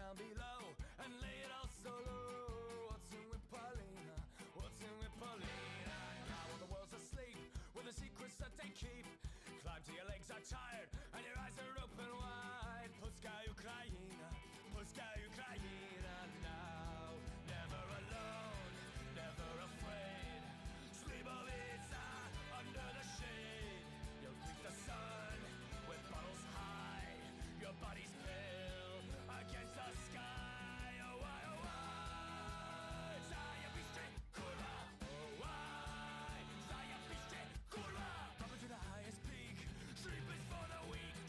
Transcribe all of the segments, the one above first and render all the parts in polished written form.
down below and lay it all so low. What's in with Paulina? What's in with Paulina? Now all the world's asleep with the secrets that they keep. Climb till your legs are tired and your eyes are open wide. Puszka Ukraina, Puszka Ukraina now. Never alone, never afraid. Slibovica under the shade. You'll greet the sun with bottles high. Your body's pale against the sky. Oh why, oh why? Zajebiście, kurwa. Oh why? Zajebiście, kurwa. Up to the highest peak. Sleep is for the weak.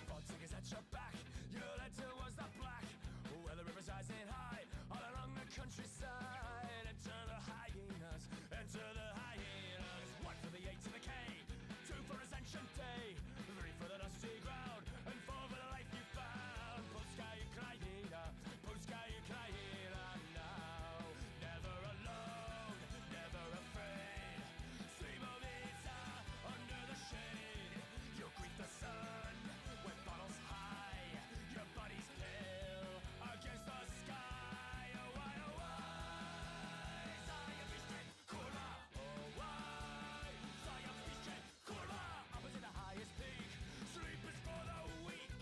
Fog tickets at your back. Your head towards the black. Where the river's rising high all along the countryside. Enter the hyenas. Enter the hyenas. One for the 8 to the K. 2 for Ascension Day. 3 for the dusty ground. And 4 for the life you found. Puszka Ukraina. Puszka Ukraina now. Never alone. Never afraid. Slibovica under the shade. You'll greet the sun with bottles high. Your body's pale against the sky. Oh why, oh why? Zajebiście, kurwa. Oh why? Zajebiście, kurwa. Up to the highest peak. Sleep is for the weak.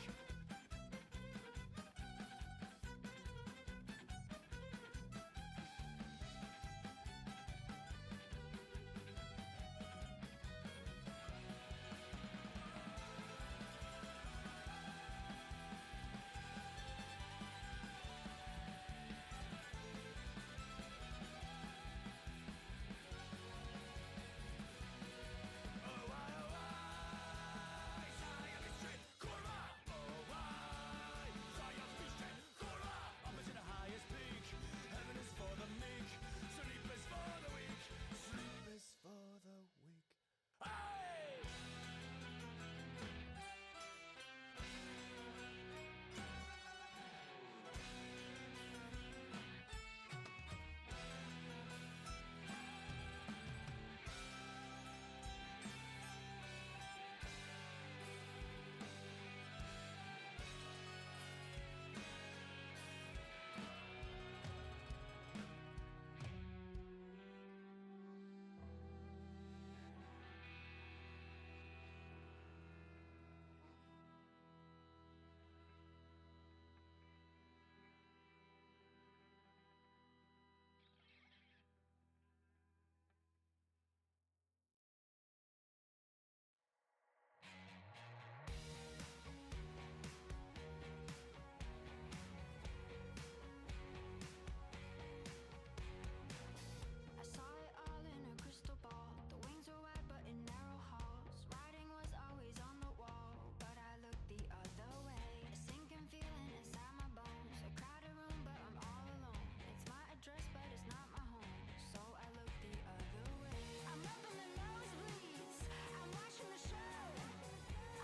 I saw it all in a crystal ball. The wings were wide but in narrow halls. Writing was always on the wall, but I looked the other way. A sinking feeling inside my bones. A crowded room but I'm all alone. It's my address but it's not my home, so I looked the other way. I'm up in the nosebleeds. I'm watching the show.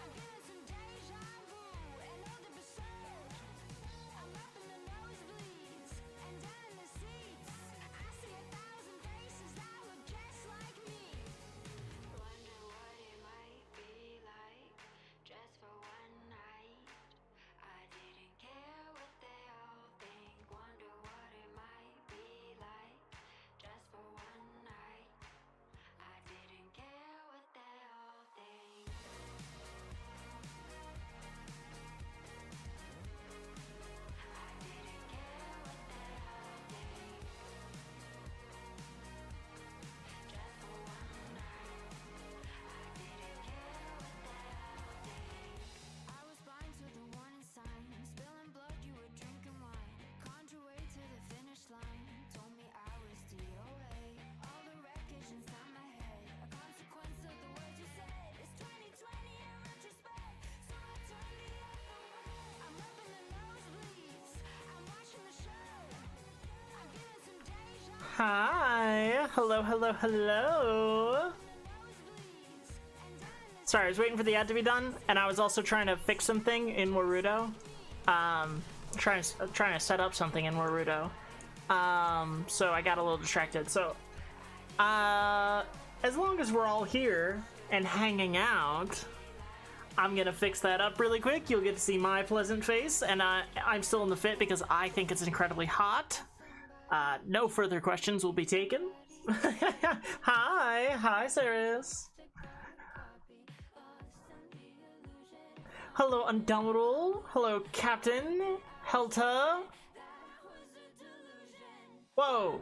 I'm getting some deja vu and old episode. I'm up in the nosebleeds and down in the seats. I see 1,000 faces that look just like me. Wonder what it might be like just for one night. I didn't care what they all think. Wonder what it might be like just for one night. I didn't care what they all think. I didn't care what they all think. Just for one night. I didn't care what they all think. I was blind to the warning sign. Spilling blood, you were drinking wine. Conned your way to the finish line. Told me I was DOA. All the wreckage inside my head. A consequence of the words you said. It's 2020 in retrospect, so I turned the other way. I'm up in the nosebleeds. I'm watching the show. I'm getting some deja vu. Hi. Hello, hello, hello. Nosebleeds and down in the Sorry, I was waiting for the ad to be done, and I was also trying to fix something in Warudo. Trying to set up something in Warudo. So I got a little distracted. So, as long as we're all here and hanging out, I'm gonna fix that up really quick. You'll get to see my pleasant face, and I'm still in the fit because I think it's incredibly hot. No further questions will be taken. Hi, Saris. Hello, Undoubtable. Hello, Captain. Helta. Whoa.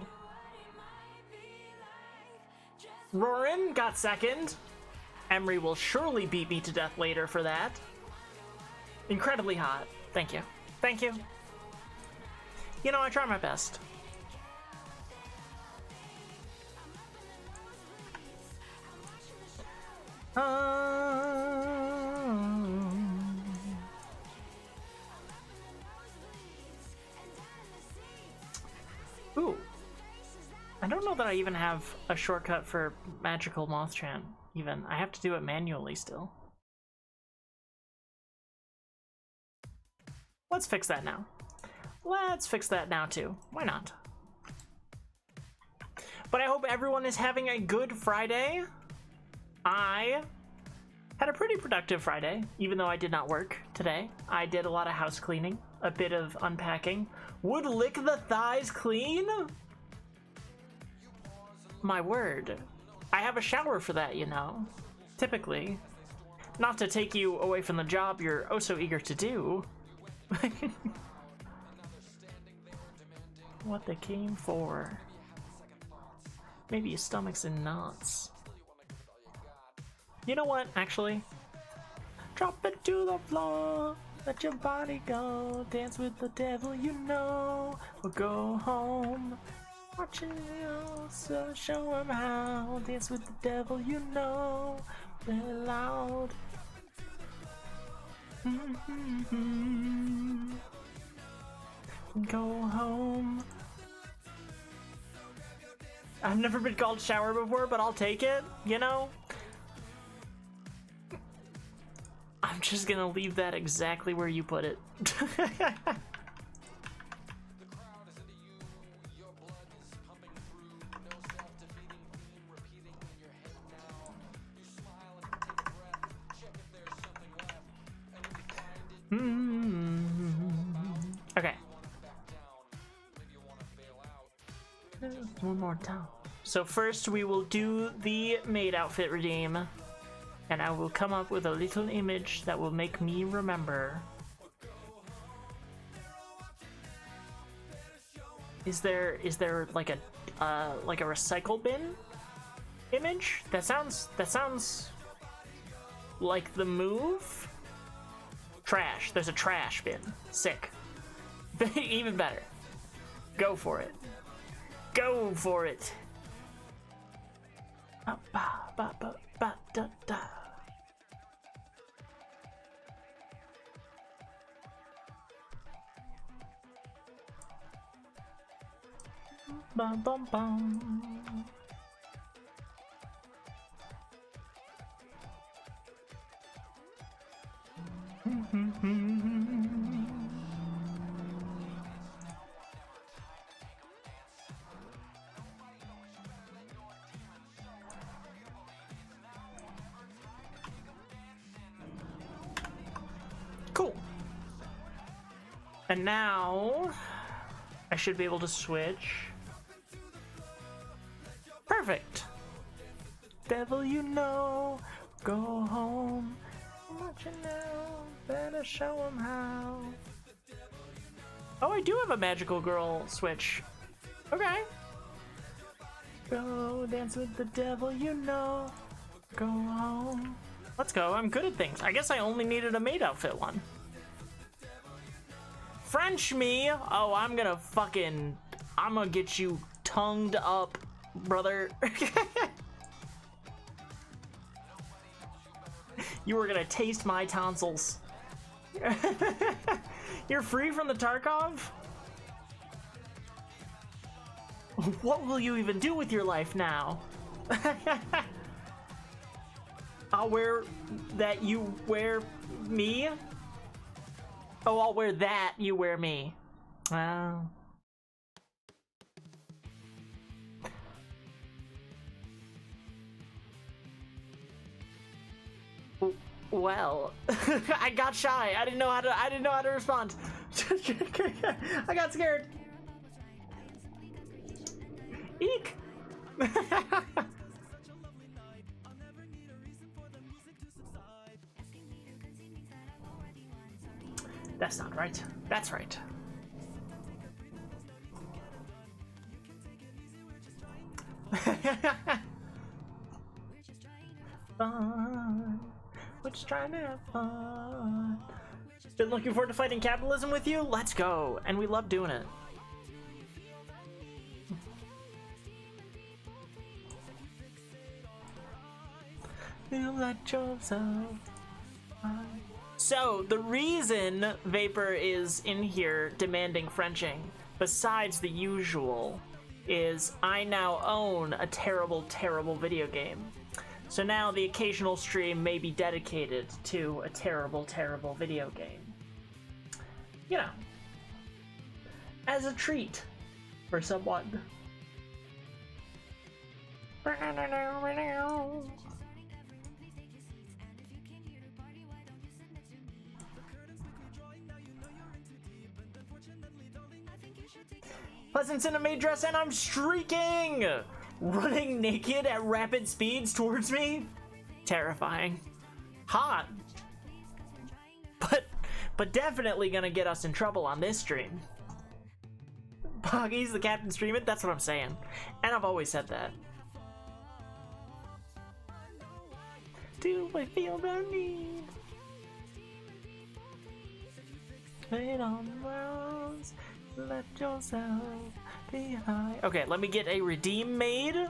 Rorin got second. Emery will surely beat me to death later for that. Incredibly hot. Thank you. Thank you. You know, I try my best. Ooh. I don't know that I even have a shortcut for Magical Mothchan, even. I have to do it manually still. Let's fix that now. Let's fix that now too. Why not? But I hope everyone is having a good Friday. I had a pretty productive Friday, even though I did not work today. I did a lot of house cleaning, a bit of unpacking. Would lick the thighs clean? My word. I have a shower for that, you know. Typically. Not to take you away from the job you're oh so eager to do. What they came for. Maybe your stomach's in knots. You know what, actually? Drop it to the floor. Let your body go. Dance with the devil, you know. Or go home. Watching you, so show him how. Dance with the devil, you know. Really loud. Go home. I've never been called shower before, but I'll take it, you know? I'm just gonna leave that exactly where you put it. Okay. One more time. So first we will do the maid outfit redeem, and I will come up with a little image that will make me remember. Is there like a recycle bin image? That sounds like the move. Trash. There's a trash bin. Sick. Even better. Go for it. Go for it. Ba, ba, ba, ba, da, da. Bum, bum, bum. Cool. And now I should be able to switch. Perfect. Devil, you know, go home. What you know, better show him how. Oh, I do have a magical girl switch. Okay. Go dance with the devil, you know. Go home. Let's go. I'm good at things. I guess I only needed a maid outfit one. French me? Oh, I'm gonna get you tongued up, brother. You were gonna taste my tonsils. You're free from the Tarkov? What will you even do with your life now? I'll wear that, you wear me? Oh, I'll wear that, you wear me. Wow. Well, I got shy. I didn't know how to respond. I got scared. Eek. That's not right. That's right. Fun. We're just trying to have fun. Been looking forward to fighting capitalism with you? Let's go. And we love doing it. Feel like yourself. So, the reason Vapor is in here demanding Frenching, besides the usual, is I now own a terrible, terrible video game. So now the occasional stream may be dedicated to a terrible, terrible video game. You know, as a treat for someone. Pleasant's in a maid dress and I'm streaking! Running naked at rapid speeds towards me? Terrifying. Hot. But definitely gonna get us in trouble on this stream. Poggy's the captain streaming? That's what I'm saying. And I've always said that. Do I feel the need? Wait on the roads. Let yourself be high. Okay, let me get a redeem maid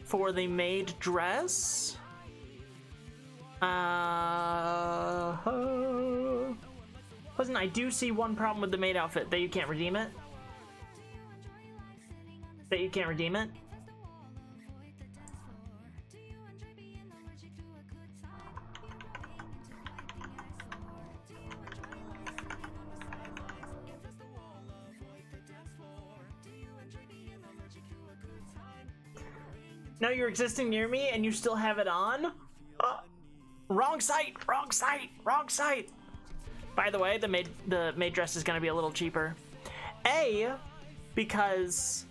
for the maid dress. Listen, I do see one problem with the maid outfit. That you can't redeem it? That you can't redeem it? Now you're existing near me and you still have it on? Wrong site! Wrong site! Wrong site! By the way, the maid dress is gonna be a little cheaper. A, because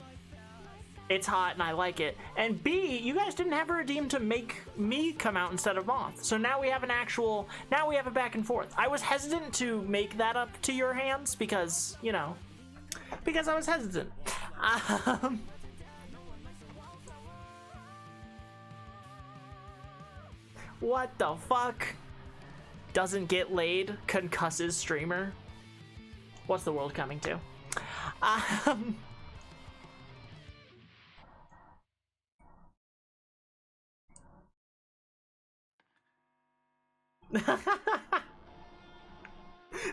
it's hot and I like it. And B, you guys didn't have a redeem to make me come out instead of Moth. So now we have an actual, now we have a back and forth. I was hesitant to make that up to your hands because, you know, because I was hesitant. What the fuck? Doesn't get laid, concusses streamer. What's the world coming to?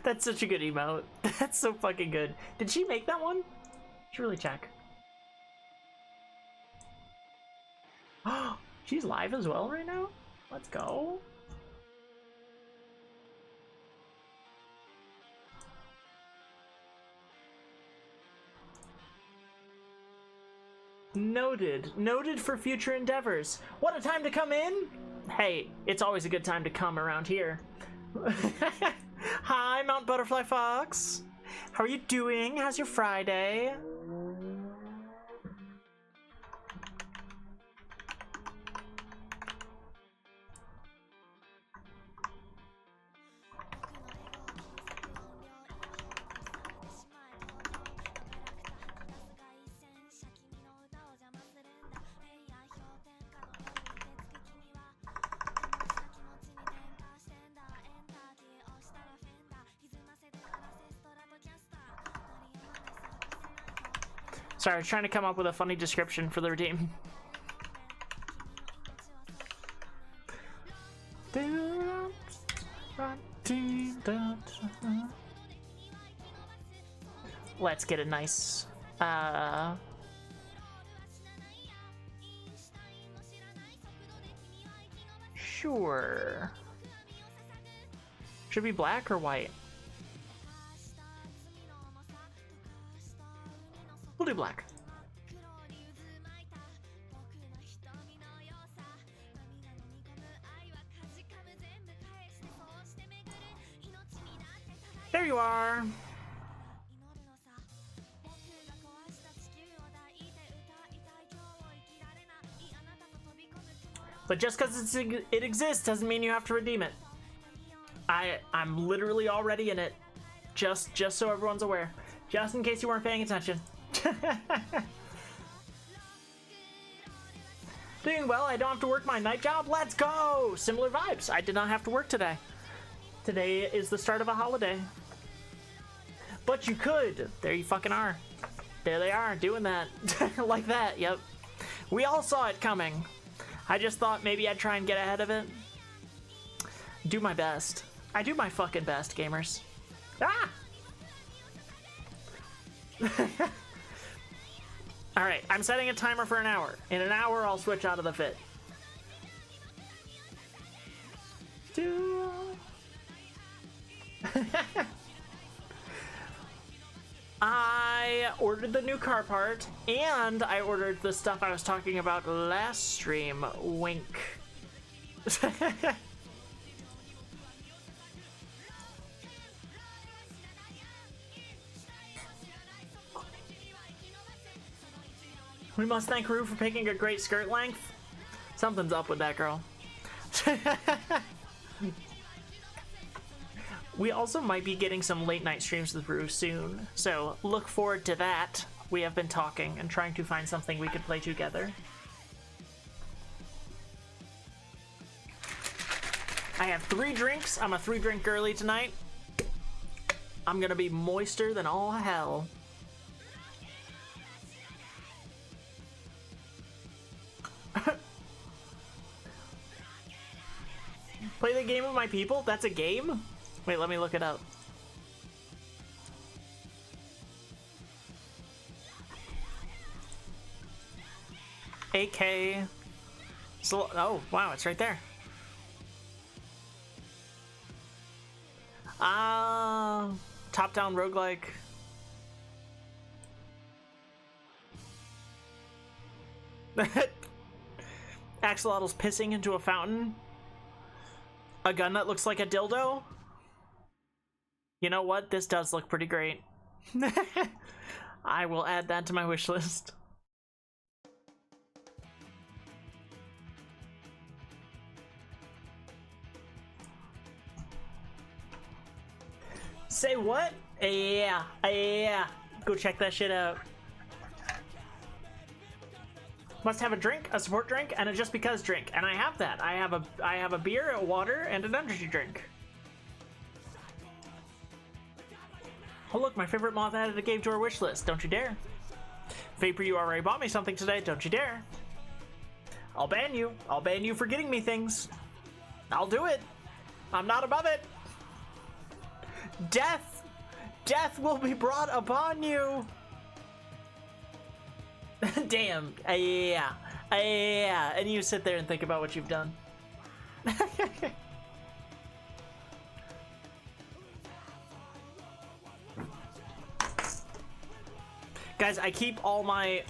That's such a good emote. That's so fucking good. Did she make that one? Should really check. She's live as well right now? Let's go. Noted. Noted for future endeavors. What a time to come in! Hey, it's always a good time to come around here. Hi, Mount Butterfly Fox. How are you doing? How's your Friday? Sorry, I was trying to come up with a funny description for the redeem. Let's get a nice, sure. Should be black or white? We'll do black. There you are. But just because it exists doesn't mean you have to redeem it. I'm literally already in it. Just so everyone's aware. Just in case you weren't paying attention. Doing well, I don't have to work my night job. Let's go! Similar vibes. I did not have to work today. Today is the start of a holiday. But you could. There you fucking are. There they are, doing that. Like that, yep. We all saw it coming. I just thought maybe I'd try and get ahead of it. Do my best. I do my fucking best, gamers. Ah! Alright, I'm setting a timer for an hour. In an hour, I'll switch out of the fit. I ordered the new car part, and I ordered the stuff I was talking about last stream. Wink. We must thank Rue for picking a great skirt length. Something's up with that girl. We also might be getting some late night streams with Rue soon, so look forward to that. We have been talking and trying to find something we could play together. I have 3 drinks. I'm a 3-drink girly tonight. I'm gonna be moister than all hell. Play the game with my people? That's a game? Wait, let me look it up. AK. Oh, wow, it's right there. Top-down roguelike. Axolotl's pissing into a fountain. A gun that looks like a dildo. You know what? This does look pretty great. I will add that to my wish list. Say what? Yeah. Go check that shit out. Must have a drink, a support drink, and a just because drink. And I have that. I have a beer, a water, and an energy drink. Oh look, my favorite moth added a game to our wish list. Don't you dare. Vapor, you already bought me something today. Don't you dare. I'll ban you. I'll ban you for getting me things. I'll do it. I'm not above it. Death. Death will be brought upon you. Damn. Yeah. And you sit there and think about what you've done. Guys, I keep all my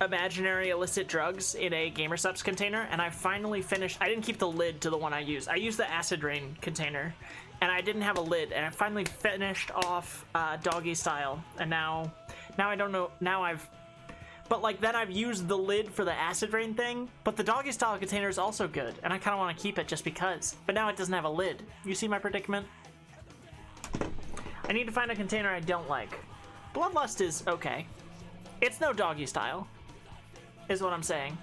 imaginary illicit drugs in a GamerSupps container, and I finally finished. I didn't keep the lid to the one I used. I used the acid rain container, and I didn't have a lid, and I finally finished off doggy style, and now I don't know. But like then I've used the lid for the acid rain thing, but the doggy style container is also good, and I kind of want to keep it just because. But now it doesn't have a lid. You see my predicament? I need to find a container I don't like. Bloodlust is okay. It's no doggy style, is what I'm saying.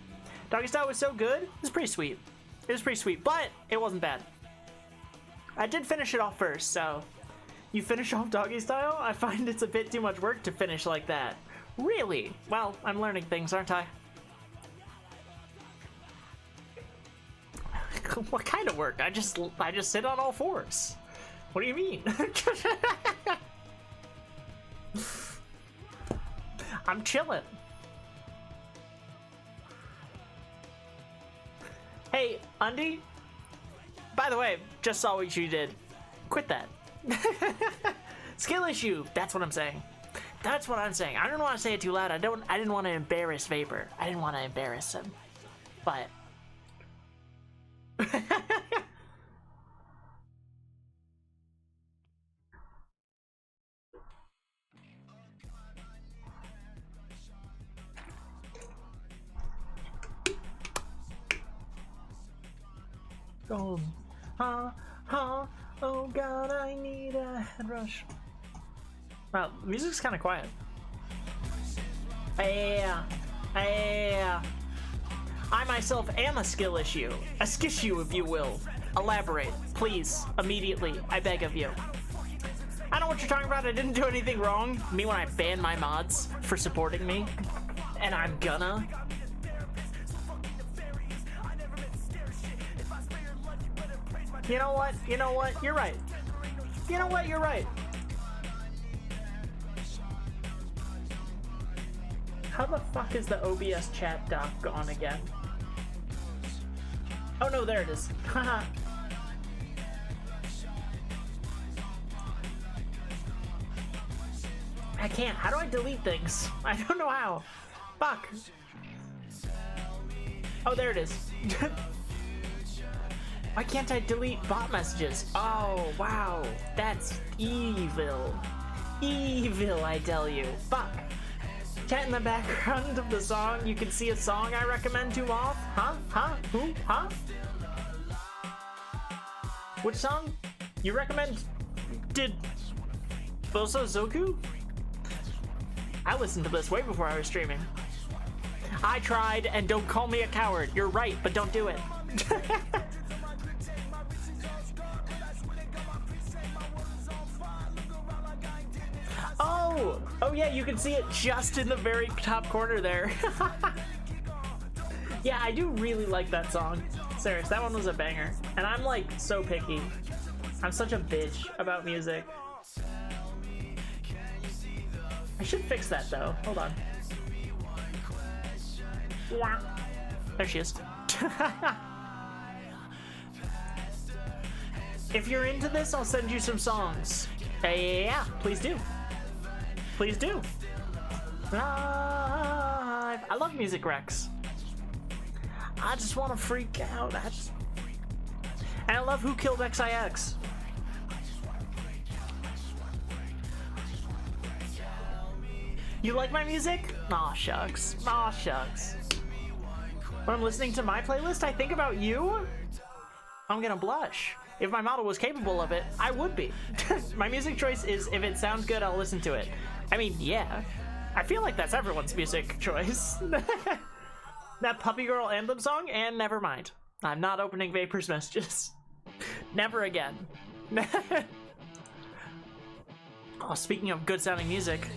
Doggy style was so good, it was pretty sweet. It was pretty sweet, but it wasn't bad. I did finish it off first, so you finish off doggy style? I find it's a bit too much work to finish like that. Really? Well, I'm learning things, aren't I? What kind of work? I just sit on all fours. What do you mean? I'm chilling. Hey, Undy. By the way, just saw what you did. Quit that. Skill issue. That's what I'm saying. That's what I'm saying. I don't want to say it too loud. I didn't want to embarrass Vapor. I didn't want to embarrass him. But gold. Huh, huh, oh god, I need a head rush. Wow, the music's kind of quiet. Yeah, yeah. I myself am a skill issue. A skissue, if you will. Elaborate, please, immediately, I beg of you. I know what you're talking about, I didn't do anything wrong. Me when I ban my mods for supporting me. And I'm gonna. You know what? You know what? You're right. You know what? You're right. How the fuck is the OBS chat doc gone again? Oh no, there it is. Haha. I can't. How do I delete things? I don't know how. Fuck. Oh, there it is. Why can't I delete bot messages? Oh, wow. That's evil. Evil, I tell you. Fuck. Chat in the background of the song, you can see a song I recommend to off? Huh? Huh? Who? Huh? Which song? You recommend? Did Boso Zoku? I listened to this way before I was streaming. I tried, and don't call me a coward. You're right, but don't do it. Oh! Oh yeah, you can see it just in the very top corner there. Yeah, I do really like that song. Serious, that one was a banger. And I'm like so picky. I'm such a bitch about music. I should fix that though. Hold on. There she is. If you're into this, I'll send you some songs. Yeah, please do. Please do. Live. I love music recs. I just want to freak out. And I love Who Killed XIX. You like my music? Aw, shucks. Aw, shucks. When I'm listening to my playlist, I think about you. I'm gonna blush. If my model was capable of it, I would be. My music choice is if it sounds good, I'll listen to it. I mean, yeah. I feel like that's everyone's music choice. That Puppy Girl Anthem song, and never mind. I'm not opening Vapor's messages. Never again. Oh, speaking of good sounding music.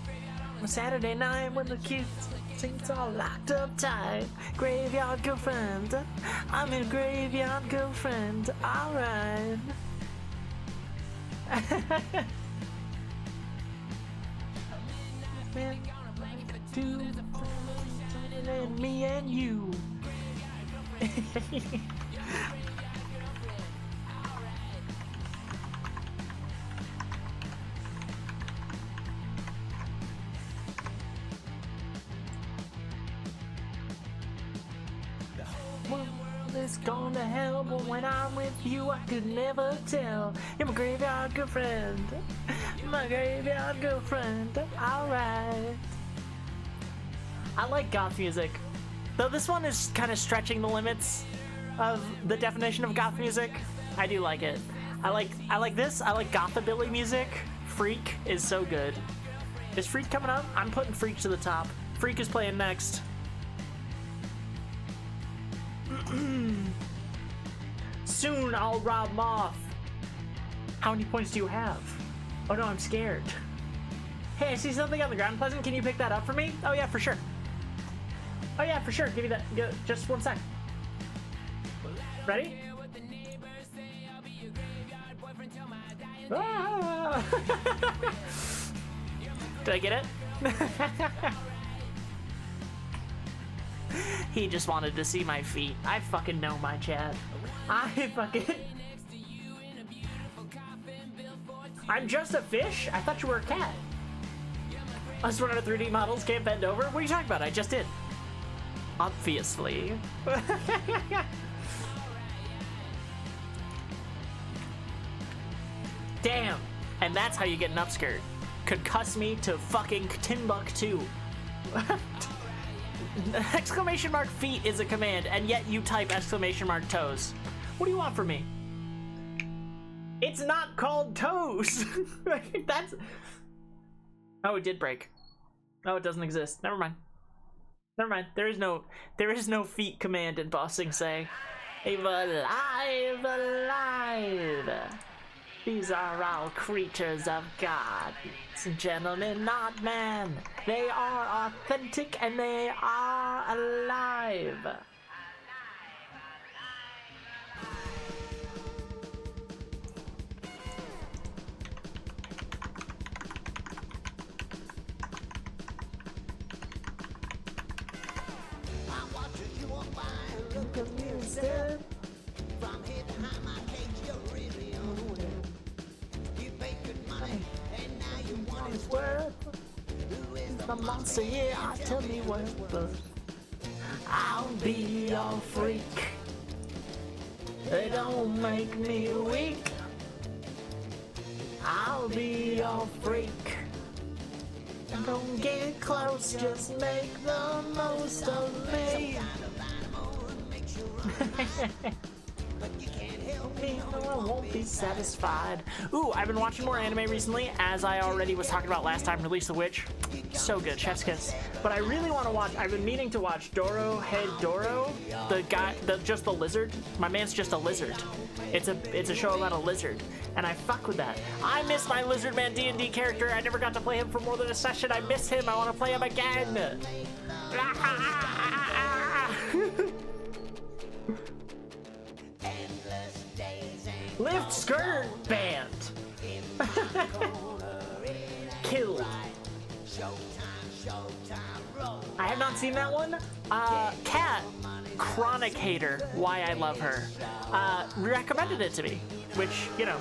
On Saturday night when the kids sings all locked up tight. Graveyard girlfriend. I'm a graveyard girlfriend. Alright. Me and you. It's gone to hell, but when I'm with you, I could never tell. You're my graveyard girlfriend, my graveyard girlfriend. Alright. I like goth music, though this one is kind of stretching the limits of the definition of goth music. I do like it. I like this. I like gothabilly music. Freak is so good. Is Freak coming up? I'm putting Freak to the top. Freak is playing next. Soon I'll rob Moth. How many points do you have? Oh no, I'm scared. Hey, I see something on the ground, Pleasant. Can you pick that up for me? Oh yeah, for sure. Oh yeah, for sure. Give me that. Just one sec. Ready? Ah! Did I get it? He just wanted to see my feet. I fucking know my chat. I'm just a fish? I thought you were a cat. Us running 3D models can't bend over? What are you talking about? I just did. Obviously. Damn. And that's how you get an upskirt. Concuss me to fucking Timbuktu. Exclamation mark feet is a command, and yet you type exclamation mark toes. What do you want from me? It's not called toes. That's... Oh, it did break. Oh, it doesn't exist. Never mind. Never mind. There is no feet command in Bossing Say. Alive, alive. These are all creatures of God. Ladies and gentlemen, not man. They are authentic and they are alive. From here behind my cage, you're really on it. You paid good money, and now you want his worth. Who is the monster? Yeah, tell me what. I'll be your freak. They don't make me weak. I'll be your freak. Don't get close, just make the most of me. But you can't help Me, no, I won't be satisfied. Ooh, I've been watching more anime recently, as I already was talking about last time, Release the Witch. So good, chef's kiss. But I really want to watch, I've been meaning to watch Doro Head Doro, the guy, just the lizard. My man's just a lizard. It's a show about a lizard, and I fuck with that. I miss my Lizard Man D&D character. I never got to play him for more than a session. I miss him. I want to play him again. Lift skirt band. Killed. I have not seen that one. Kat, chronic hater, why I love her, recommended it to me, which, you know,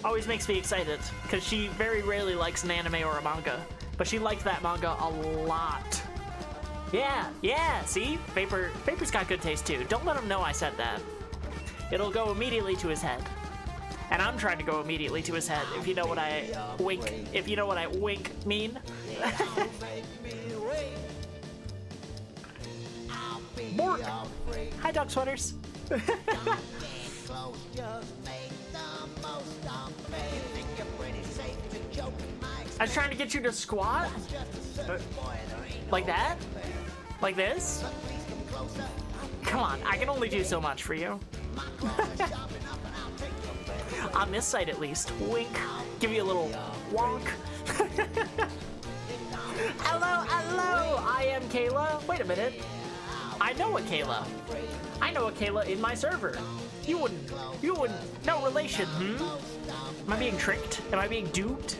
always makes me excited, because she very rarely likes an anime or a manga, but she liked that manga a lot. Yeah, see? Vapor's got good taste too. Don't let him know I said that. It'll go immediately to his head. And I'm trying to go immediately to his head, if you know what I wink mean. Bork! Hi, dog sweaters. I was trying to get you to squat? Like that? Like this? Come on, I can only do so much for you. On this side at least. Wink. Give you a little wonk. Hello, I am Kayla. Wait a minute. I know a Kayla. I know a Kayla in my server. You wouldn't, no relation, Am I being tricked? Am I being duped?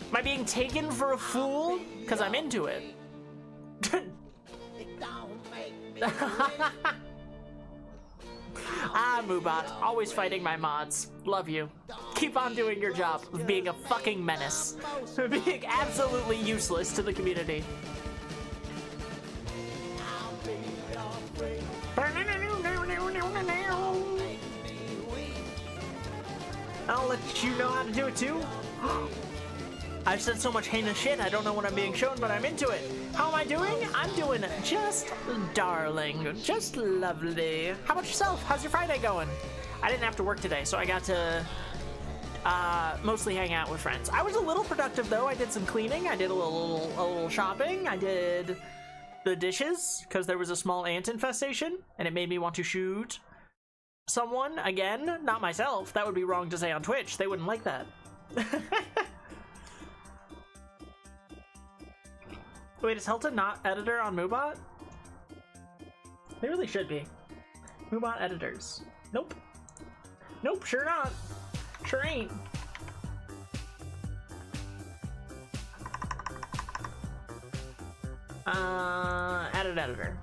Am I being taken for a fool? Because I'm into it. Moobot, always fighting my mods. Love you. Keep on doing your job of being a fucking menace. Being absolutely useless to the community. I'll let you know how to do it too. I've said so much heinous shit, I don't know what I'm being shown, but I'm into it. How am I doing? I'm doing just darling, just lovely. How about yourself? How's your Friday going? I didn't have to work today, so I got to mostly hang out with friends. I was a little productive though. I did some cleaning, I did a little shopping, I did the dishes, because there was a small ant infestation, and it made me want to shoot someone again. Not myself, that would be wrong to say on Twitch. They wouldn't like that. Wait, is Helta not editor on Moobot? They really should be. Moobot editors. Nope. Nope, sure not. Sure ain't. Added editor.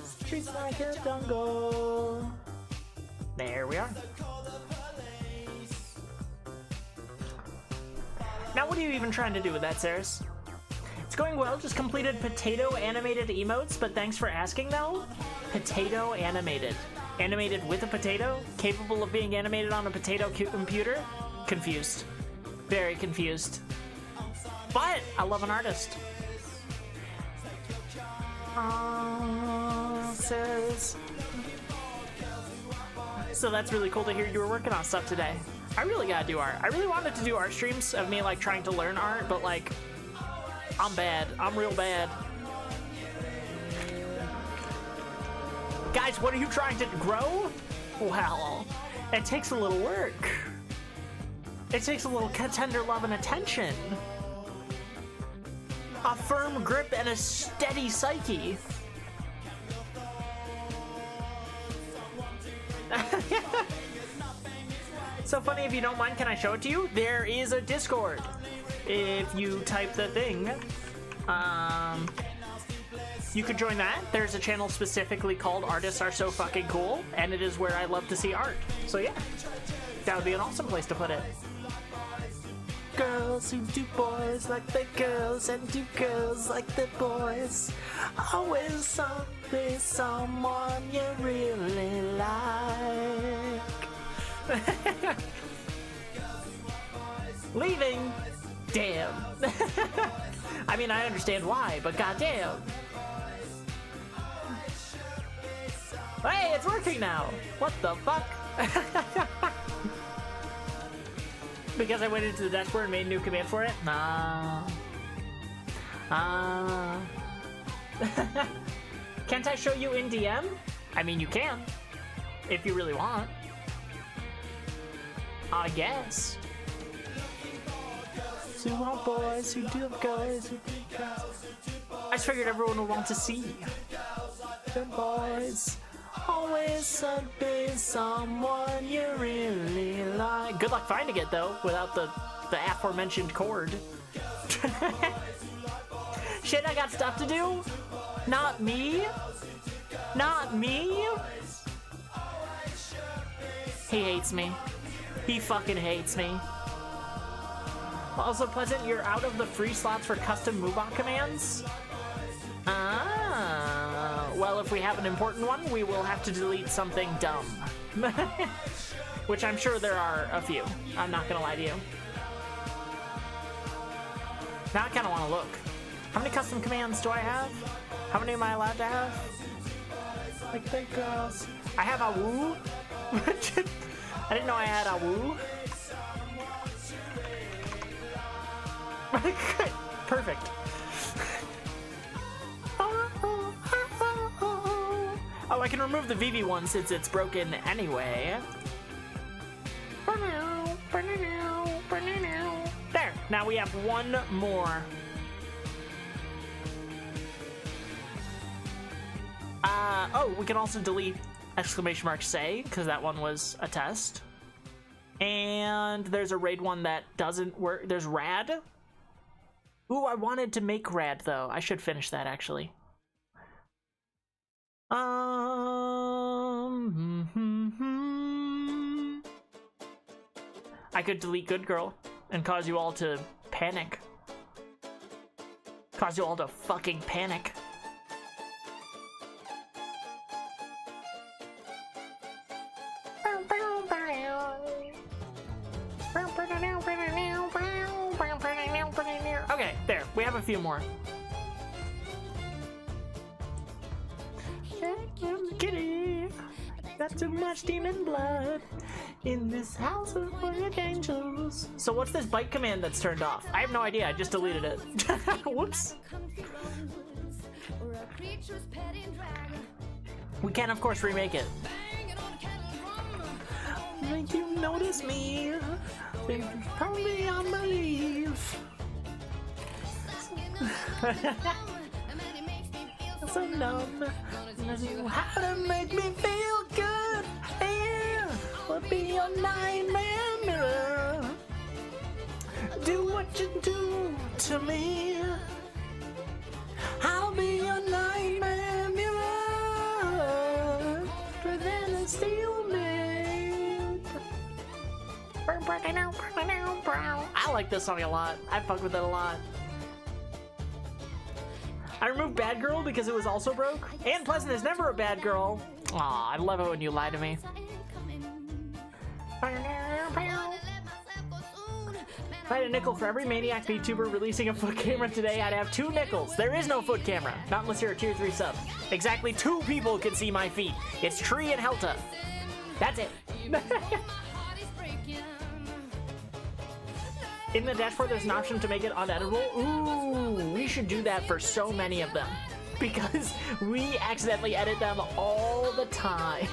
Streets like a jungle. There we are. Now what are you even trying to do with that, Saris? It's going well, just completed potato animated emotes, but thanks for asking though. Potato animated. Animated with a potato? Capable of being animated on a potato computer? Confused. Very confused. But I love an artist. says. So that's really cool to hear you were working on stuff today. I really gotta do art. I really wanted to do art streams of me like trying to learn art, but like, I'm bad. I'm real bad. Guys, what are you trying to grow? Well, it takes a little work. It takes a little tender love and attention. A firm grip and a steady psyche. So funny, if you don't mind, can I show it to you? There is a Discord. If you type the thing, you could join that. There's a channel specifically called Artists Are So Fucking Cool, and it is where I love to see art. So yeah, that would be an awesome place to put it. Girls who do boys like the girls, and do girls like the boys. Always something, someone you really like. Leaving? Damn. I mean, I understand why, but goddamn. Hey, it's working now! What the fuck? Because I went into the dashboard and made a new command for it? Nah. Can't I show you in DM? I mean, you can. If you really want. I guess. So you want boys who do have guys who do girls. I just figured everyone would want to see. Them boys. Always be someone you really like. Good luck finding it though, without the aforementioned chord. Shit, I got stuff to do? Not me? Not me? He hates me. He fucking hates me. Also, Pleasant, you're out of the free slots for custom MoveBot commands? Well, if we have an important one, we will have to delete something dumb. Which I'm sure there are a few. I'm not gonna lie to you. Now I kinda wanna look. How many custom commands do I have? How many am I allowed to have? Like the girls. I have a woo. I didn't know I had a woo. Perfect. Oh, I can remove the VV one since it's broken anyway. There, now we have one more. Oh, we can also delete exclamation mark say, because that one was a test. And there's a raid one that doesn't work. There's rad. Ooh, I wanted to make rad though. I should finish that actually. I could delete good girl and cause you all to panic. Cause you all to fucking panic. Okay, there. We have a few more. Kitty, got too much demon blood in this house of wicked angels. So what's this bite command that's turned off? I have no idea. I just deleted it. Whoops. We can, of course, remake it. Make you notice me. Probably on my leave. So numb. How to make me feel good. Yeah. Will be your nightmare mirror. Do what you do to me. I'll be your nightmare mirror. Than a steel man. I like this song a lot. I fuck with it a lot. I removed Bad Girl because it was also broke. And Pleasant is never a bad girl. Aw, I love it when you lie to me. If I had a nickel for every Maniac VTuber releasing a foot camera today, I'd have 2 nickels. There is no foot camera. Not unless you're a tier 3 sub. Exactly 2 people can see my feet. It's Tree and Helta. That's it. In the dashboard, there's an option to make it uneditable. Ooh, we should do that for so many of them. Because we accidentally edit them all the time.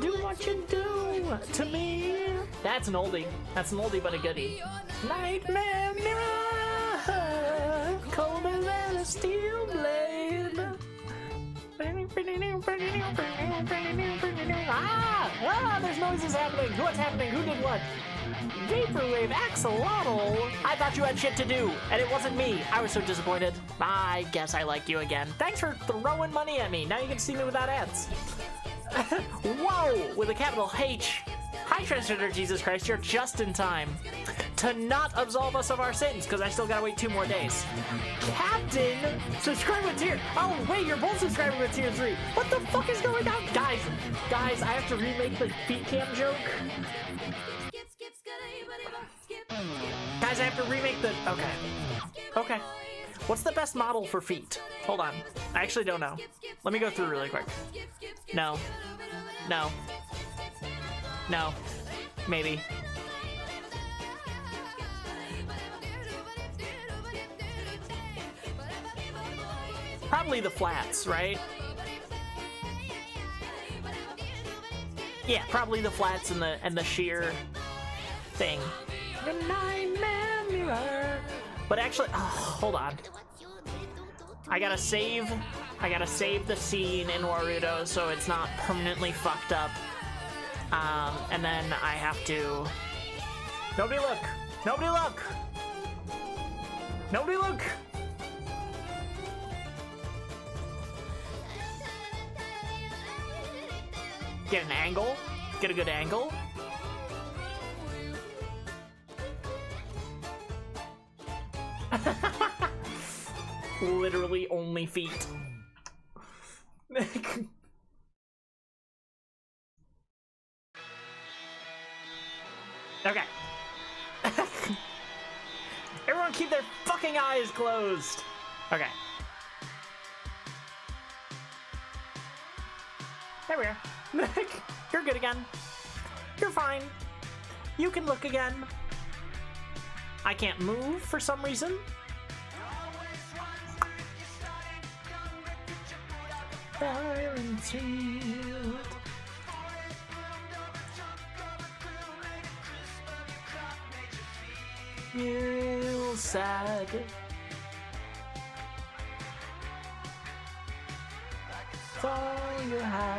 Do what you do to me. That's an oldie. That's an oldie but a goodie. Nightmare mirror, colder than a steel blade. Ah, there's noises happening. What's happening? Who did what? Vaporwave axolotl. I thought you had shit to do, and it wasn't me. I was so disappointed. I guess I liked you again. Thanks for throwing money at me. Now you can see me without ads. Whoa! With a capital H. Hi, Transgender Jesus Christ, you're just in time to not absolve us of our sins, because I still gotta wait 2 more days. Captain, subscribe with tier. Oh, wait, you're both subscribing with tier 3. What the fuck is going on? Guys, I have to remake the feet cam joke. Guys, I have to remake the. Okay. What's the best model for feet? Hold on. I actually don't know. Let me go through really quick. No. Maybe. Probably the flats, right? Yeah, probably the flats and the sheer thing. The nightmare mirror. But actually, hold on. I gotta save the scene in Warudo so it's not permanently fucked up. And then I have to. Nobody look! Nobody look! Nobody look! Get an angle. Get a good angle. Literally only feet. Okay. Everyone keep their fucking eyes closed. Okay. There we are. You're good again. You're fine. You can look again. I can't move for some reason. Fire and shield. Real sad. It's all you have.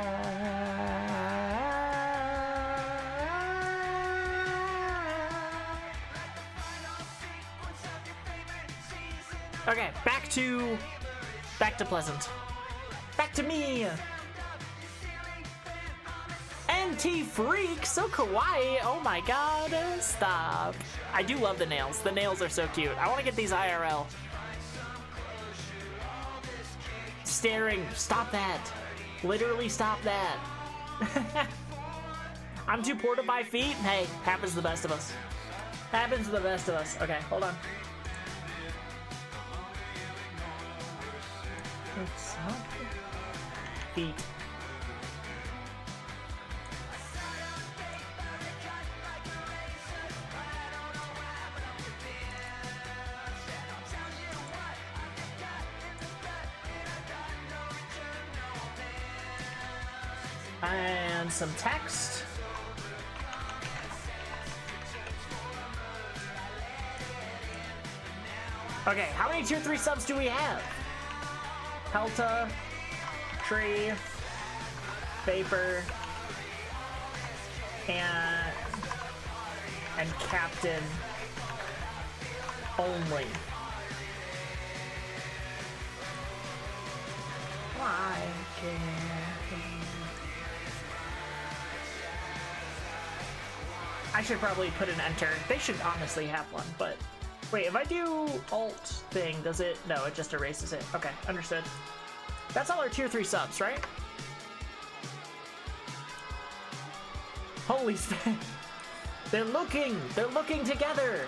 Okay, back to Pleasant. Back to me. Anti-freak, so kawaii. Oh my god, stop. I do love the nails. The nails are so cute. I want to get these IRL. Staring, stop that. Literally stop that. I'm too poor to buy feet? Hey, happens to the best of us. Happens to the best of us. Okay, hold on. It's not feet. And some text. Okay, how many tier 3 subs do we have? Helta, Tree, Vapor, and Captain only. Why can't I should probably put an enter. They should honestly have one, but wait, if I do alt thing, does it? No, it just erases it. Okay, understood. That's all our tier 3 subs, right? Holy They're looking together.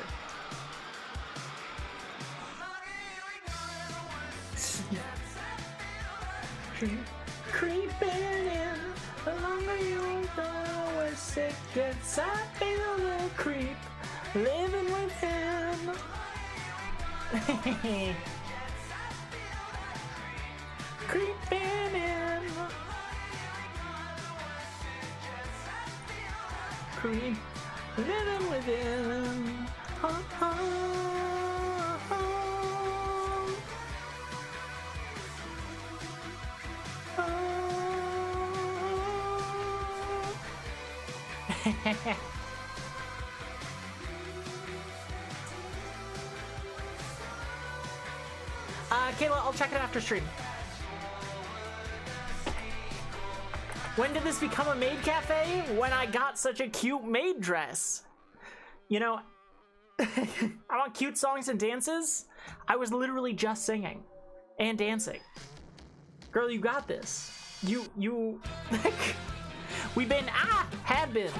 Creeping in, the longer you go, worse it gets. I feel the creep living within. Creeping in, creep living within. Kayla, I'll check it after stream. When did this become a maid cafe? When I got such a cute maid dress. You know, I want cute songs and dances. I was literally just singing and dancing. Girl, you got this. You we had been.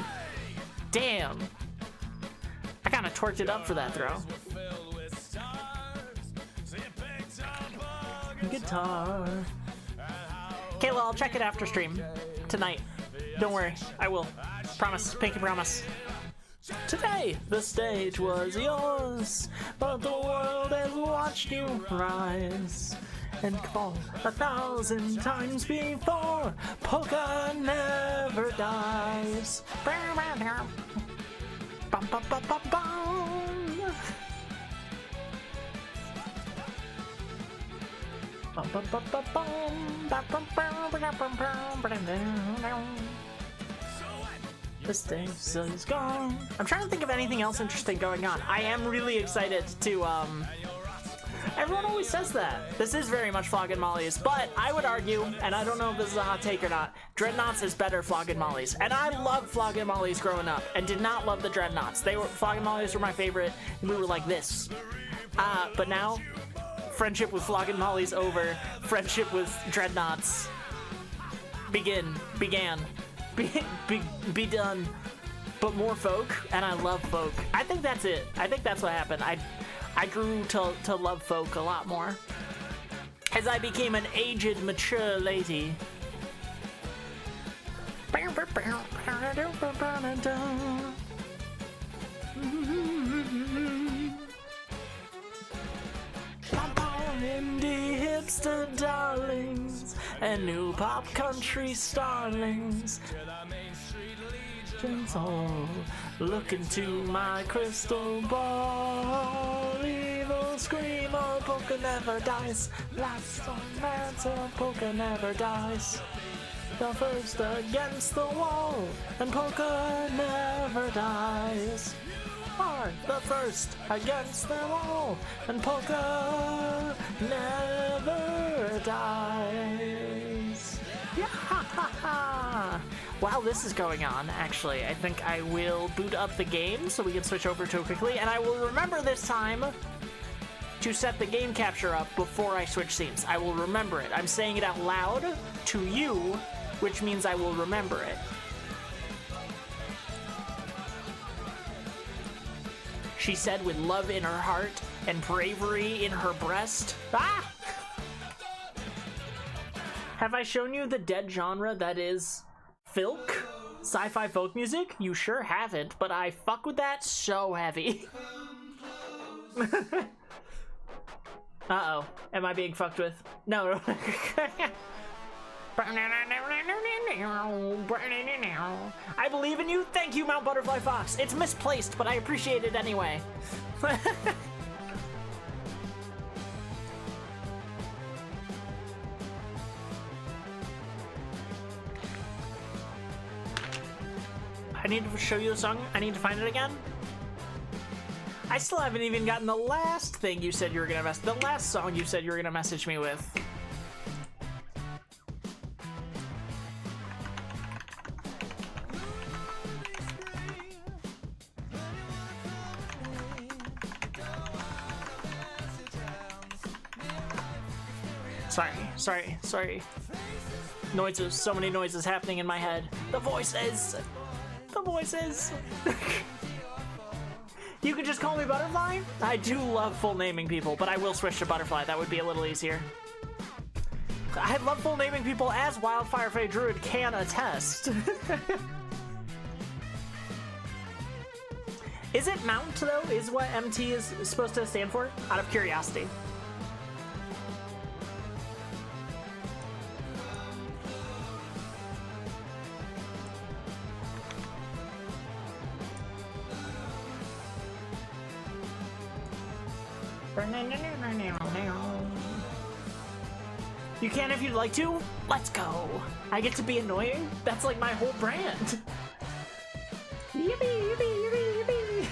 Damn. I kind of torched it up for that throw. Guitar. Kayla, I'll check it after stream tonight. Don't worry, I will. Promise, pinky promise. Today, the stage was yours, but the world has watched you rise and fall 1,000 times before. Polka never dies. Bum, bum, bum, bum, bum. This day is gone. I'm trying to think of anything else interesting going on. I am really excited to everyone always says that. This is very much Flogging Molly's, but I would argue, and I don't know if this is a hot take or not, Dreadnoughts is better Flogging Molly's. And I loved Flogging Molly's growing up and did not love the Dreadnoughts. Flogging Molly's were my favorite, and we were like this. But now friendship with Flogging Molly's over. Friendship with Dreadnoughts began. Be done. But more folk, and I love folk. I think that's it. I think that's what happened. I grew to love folk a lot more as I became an aged, mature lady. Indie hipster darlings and new pop country starlings. All look into my crystal ball. Evil screamer, polka never dies. Last answer, polka never dies. The first against the wall, and polka never dies. Are the first against the wall, and polka never dies. Yeah, ha, ha, ha. While this is going on, actually, I think I will boot up the game so we can switch over to it quickly, and I will remember this time to set the game capture up before I switch scenes. I will remember it. I'm saying it out loud to you, which means I will remember it. She said with love in her heart and bravery in her breast. Ah! Have I shown you the dead genre that is filk? Sci-fi folk music? You sure haven't, but I fuck with that so heavy. Uh-oh. Am I being fucked with? No. I believe in you. Thank you, Mount Butterfly Fox. It's misplaced, but I appreciate it anyway. I need to show you the song. I need to find it again. I still haven't even gotten the last thing you said you were gonna the last song you said you were gonna message me with. Sorry. Noises, so many noises happening in my head. The voices. You could just call me Butterfly? I do love full naming people, but I will switch to Butterfly. That would be a little easier. I love full naming people, as Wildfire Fey Druid can attest. Is it Mount, though? Is what MT is supposed to stand for? Out of curiosity. You can if you'd like to. Let's go. I get to be annoying? That's like my whole brand. Yippee, yippee, yippee, yippee.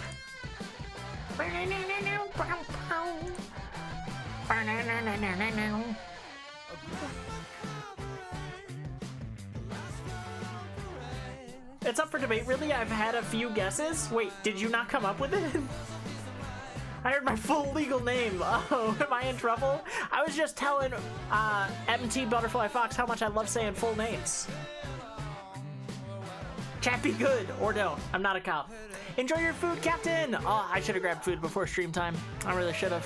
It's up for debate, really? I've had a few guesses. Wait, did you not come up with it? I heard my full legal name. Oh, am I in trouble? I was just telling MT Butterfly Fox how much I love saying full names. Chat be good, or don't. I'm not a cop. Enjoy your food, Captain! Oh, I should have grabbed food before stream time. I really should have.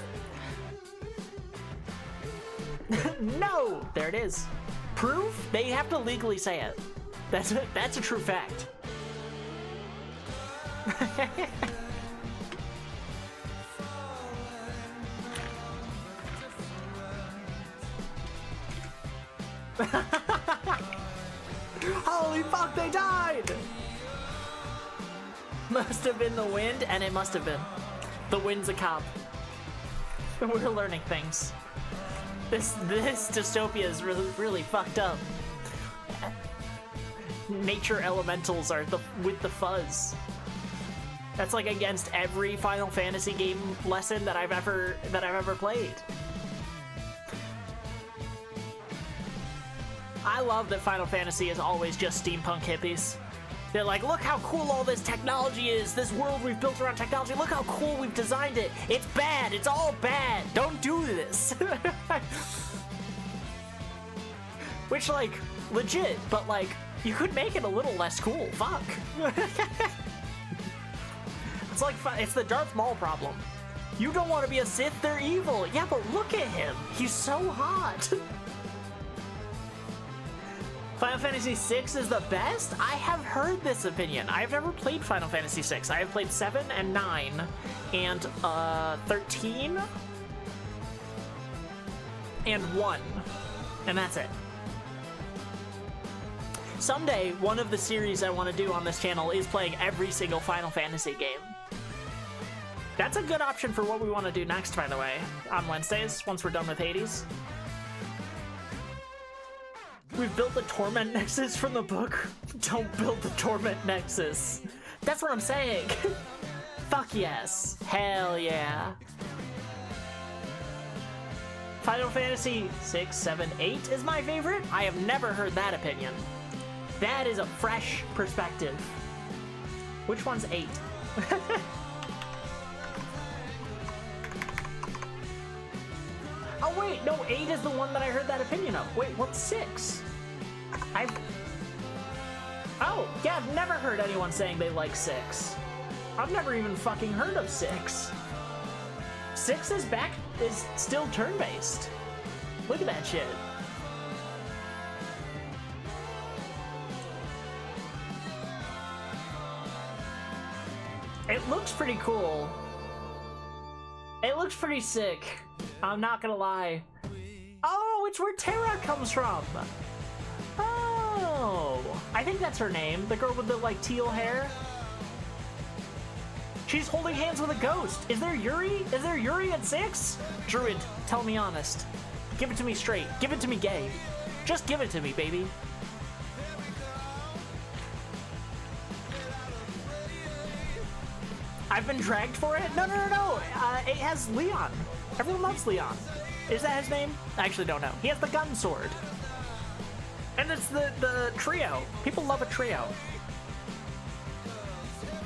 No! There it is. Proof? They have to legally say it. That's a true fact. Holy fuck, they died! Must have been the wind, and it must have been. The wind's a cop. We're learning things. This dystopia is really fucked up. Nature elementals are with the fuzz. That's like against every Final Fantasy game lesson that I've ever played. I love that Final Fantasy is always just steampunk hippies. They're like, look how cool all this technology is. This world we've built around technology. Look how cool we've designed it. It's bad. It's all bad. Don't do this. Which, like, legit, but like, you could make it a little less cool. Fuck. It's like, it's the Darth Maul problem. You don't want to be a Sith, they're evil. Yeah, but look at him. He's so hot. Final Fantasy VI is the best? I have heard this opinion. I've never played Final Fantasy VI. I have played 7 and 9 and 13 and 1. And that's it. Someday, one of the series I want to do on this channel is playing every single Final Fantasy game. That's a good option for what we want to do next, by the way, on Wednesdays, once we're done with Hades. We've built the Torment Nexus from the book. Don't build the Torment Nexus. That's what I'm saying. Fuck yes. Hell yeah. Final Fantasy 6, 7, 8 is my favorite. I have never heard that opinion. That is a fresh perspective. Which one's 8? Oh wait, no, 8 is the one that I heard that opinion of. Wait, what's 6? Oh, yeah, I've never heard anyone saying they like 6. I've never even fucking heard of 6. 6 is still turn-based. Look at that shit. It looks pretty cool. It looks pretty sick. I'm not gonna lie. Oh, it's where Terra comes from. Oh, I think that's her name. The girl with the like teal hair. She's holding hands with a ghost. Is there Yuri? Is there Yuri at 6? Druid, tell me honest. Give it to me straight. Give it to me gay. Just give it to me, baby. I've been dragged for it? No. It has Leon. Everyone loves Leon. Is that his name? I actually don't know. He has the gun sword. And it's the trio. People love a trio.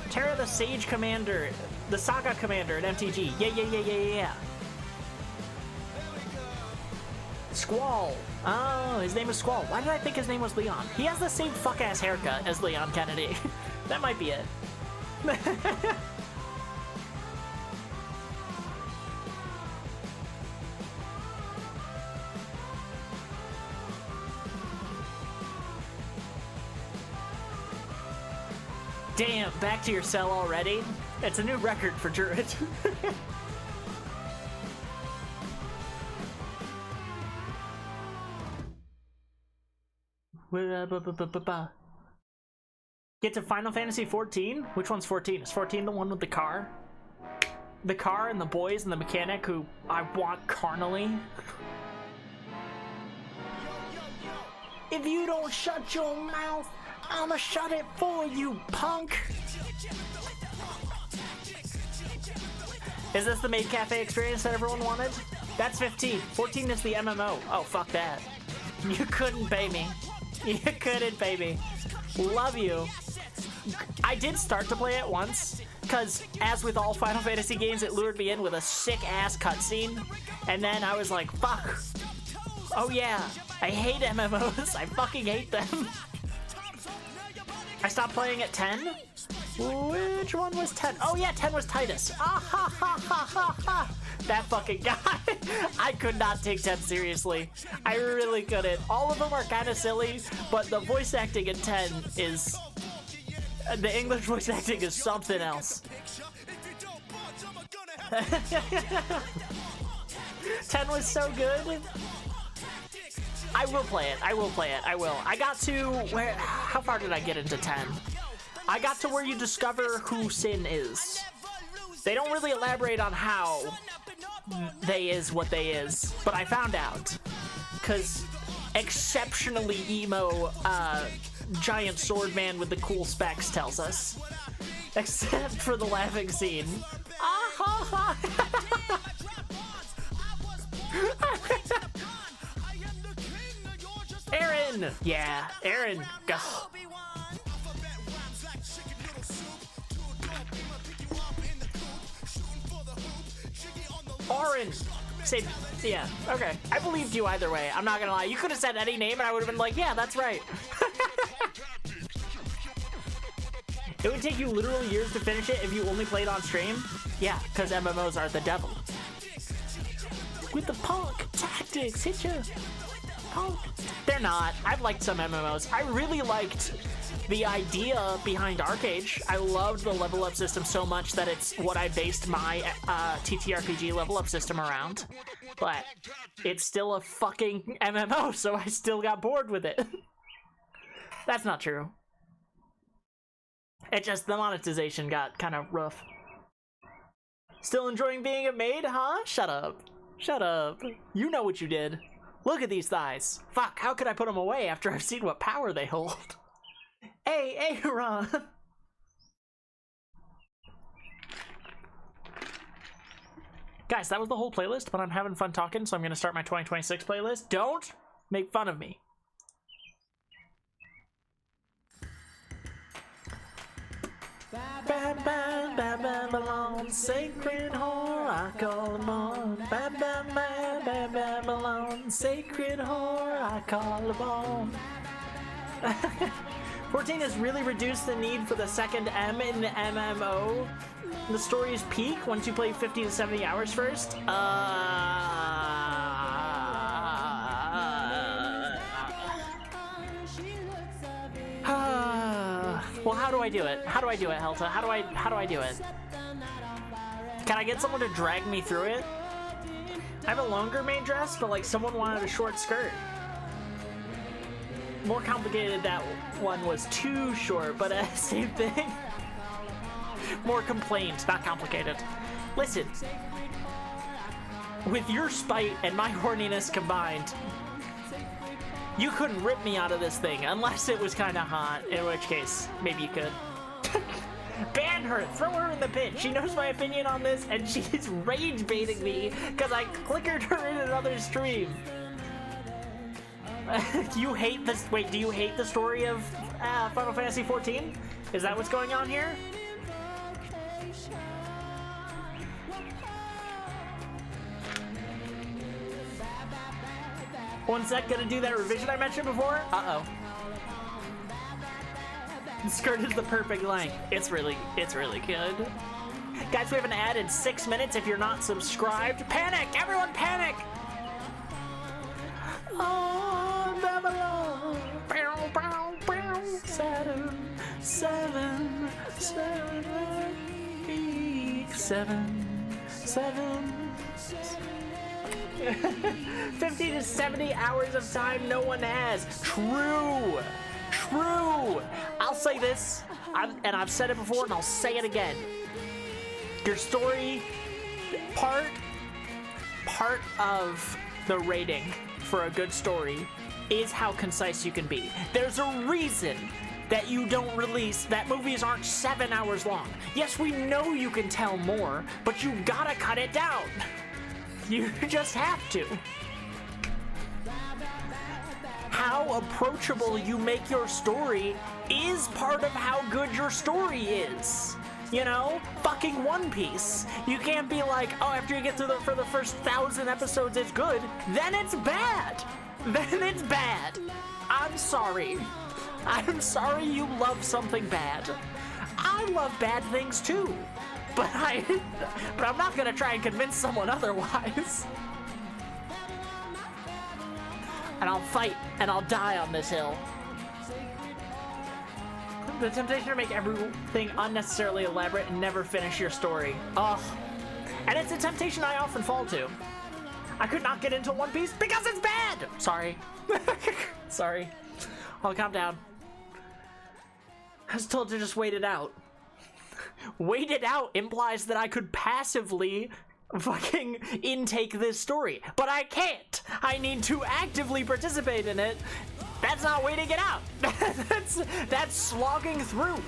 Terra the Sage Commander, the Saga Commander at MTG. Yeah. Squall. Oh, his name is Squall. Why did I think his name was Leon? He has the same fuck-ass haircut as Leon Kennedy. That might be it. Damn, back to your cell already? It's a new record for Druid. Get to Final Fantasy 14? Which one's 14? Is 14 the one with the car? The car and the boys and the mechanic who I want carnally? If you don't shut your mouth, I'ma shut it for you, punk! Is this the Maid Cafe experience that everyone wanted? That's 15. 14 is the MMO. Oh, fuck that. You couldn't pay me. You couldn't pay me. Love you. I did start to play it once, because as with all Final Fantasy games, it lured me in with a sick-ass cutscene, and then I was like, fuck. Oh yeah, I hate MMOs. I fucking hate them. I stopped playing at 10? Which one was 10? Oh yeah, 10 was Titus. Ah ha ha ha ha ha. That fucking guy. I could not take 10 seriously. I really couldn't. All of them are kind of silly, but the voice acting in 10 is... The English voice acting is something else. 10 was so good. I will play it. I will play it. I will. I got to where? How far did I get into 10? I got to where you discover who Sin is. They don't really elaborate on how they is what they is, but I found out. Because exceptionally emo giant sword man with the cool specs tells us. Except for the laughing scene. Ah ha ha! Aaron! Yeah, Aaron. Go. Orange. Say, yeah, okay. I believed you either way. I'm not gonna lie. You could have said any name and I would have been like, yeah, that's right. It would take you literally years to finish it if you only played on stream. Yeah, because MMOs are the devil. With the punk tactics, hit ya. Punk. They're not. I've liked some MMOs. I really liked the idea behind Arcade. I loved the level up system so much that it's what I based my TTRPG level up system around. But it's still a fucking MMO, so I still got bored with it. That's not true. It just, the monetization got kind of rough. Still enjoying being a maid, huh? Shut up. Shut up. You know what you did. Look at these thighs. Fuck, how could I put them away after I've seen what power they hold? Hey, Aaron. Guys, that was the whole playlist, but I'm having fun talking, so I'm gonna start my 2026 playlist. Don't make fun of me. Babylon, sacred whore, I call them on. Babylon, sacred whore, I call them on. 14 has really reduced the need for the second M in the MMO. The stories peak once you play 50 to 70 hours first. Well, how do I do it? How do I do it, Helta? How do I do it? Can I get someone to drag me through it? I have a longer main dress, but like someone wanted a short skirt. More complicated, that one was too short, but same thing. More complaints, not complicated. Listen, with your spite and my horniness combined, you couldn't rip me out of this thing unless it was kind of hot, in which case, maybe you could. Ban her! Throw her in the pit! She knows my opinion on this, and she's rage baiting me because I clickered her in another stream. You hate this? Wait, do you hate the story of Final Fantasy 14? Is that what's going on here? One sec, gonna do that revision I mentioned before? Uh-oh. The skirt is the perfect length. It's really good. Guys, we haven't added 6 minutes if you're not subscribed. Panic! Everyone panic! Oh, Babylon! Bow, bow, bow. Saturn, 7. 50 to 70 hours of time no one has. True. I'll say this, and I've said it before, and I'll say it again. Your story, part of the rating for a good story is how concise you can be. There's a reason that you don't release, that movies aren't 7 hours long. Yes, we know you can tell more, but you gotta cut it down. You just have to. How approachable you make your story is part of how good your story is. You know, fucking One Piece. You can't be like, oh, after you get through for the first 1,000 episodes, it's good. Then it's bad. I'm sorry. I'm sorry you love something bad. I love bad things too. But I'm not gonna try and convince someone otherwise. And I'll fight and I'll die on this hill. The temptation to make everything unnecessarily elaborate and never finish your story. Ugh. And it's a temptation I often fall to. I could not get into One Piece because it's bad! Sorry. Sorry. I'll calm down. I was told to just wait it out. Wait it out implies that I could passively fucking intake this story, but I can't. I need to actively participate in it. That's not waiting it out. That's slogging through.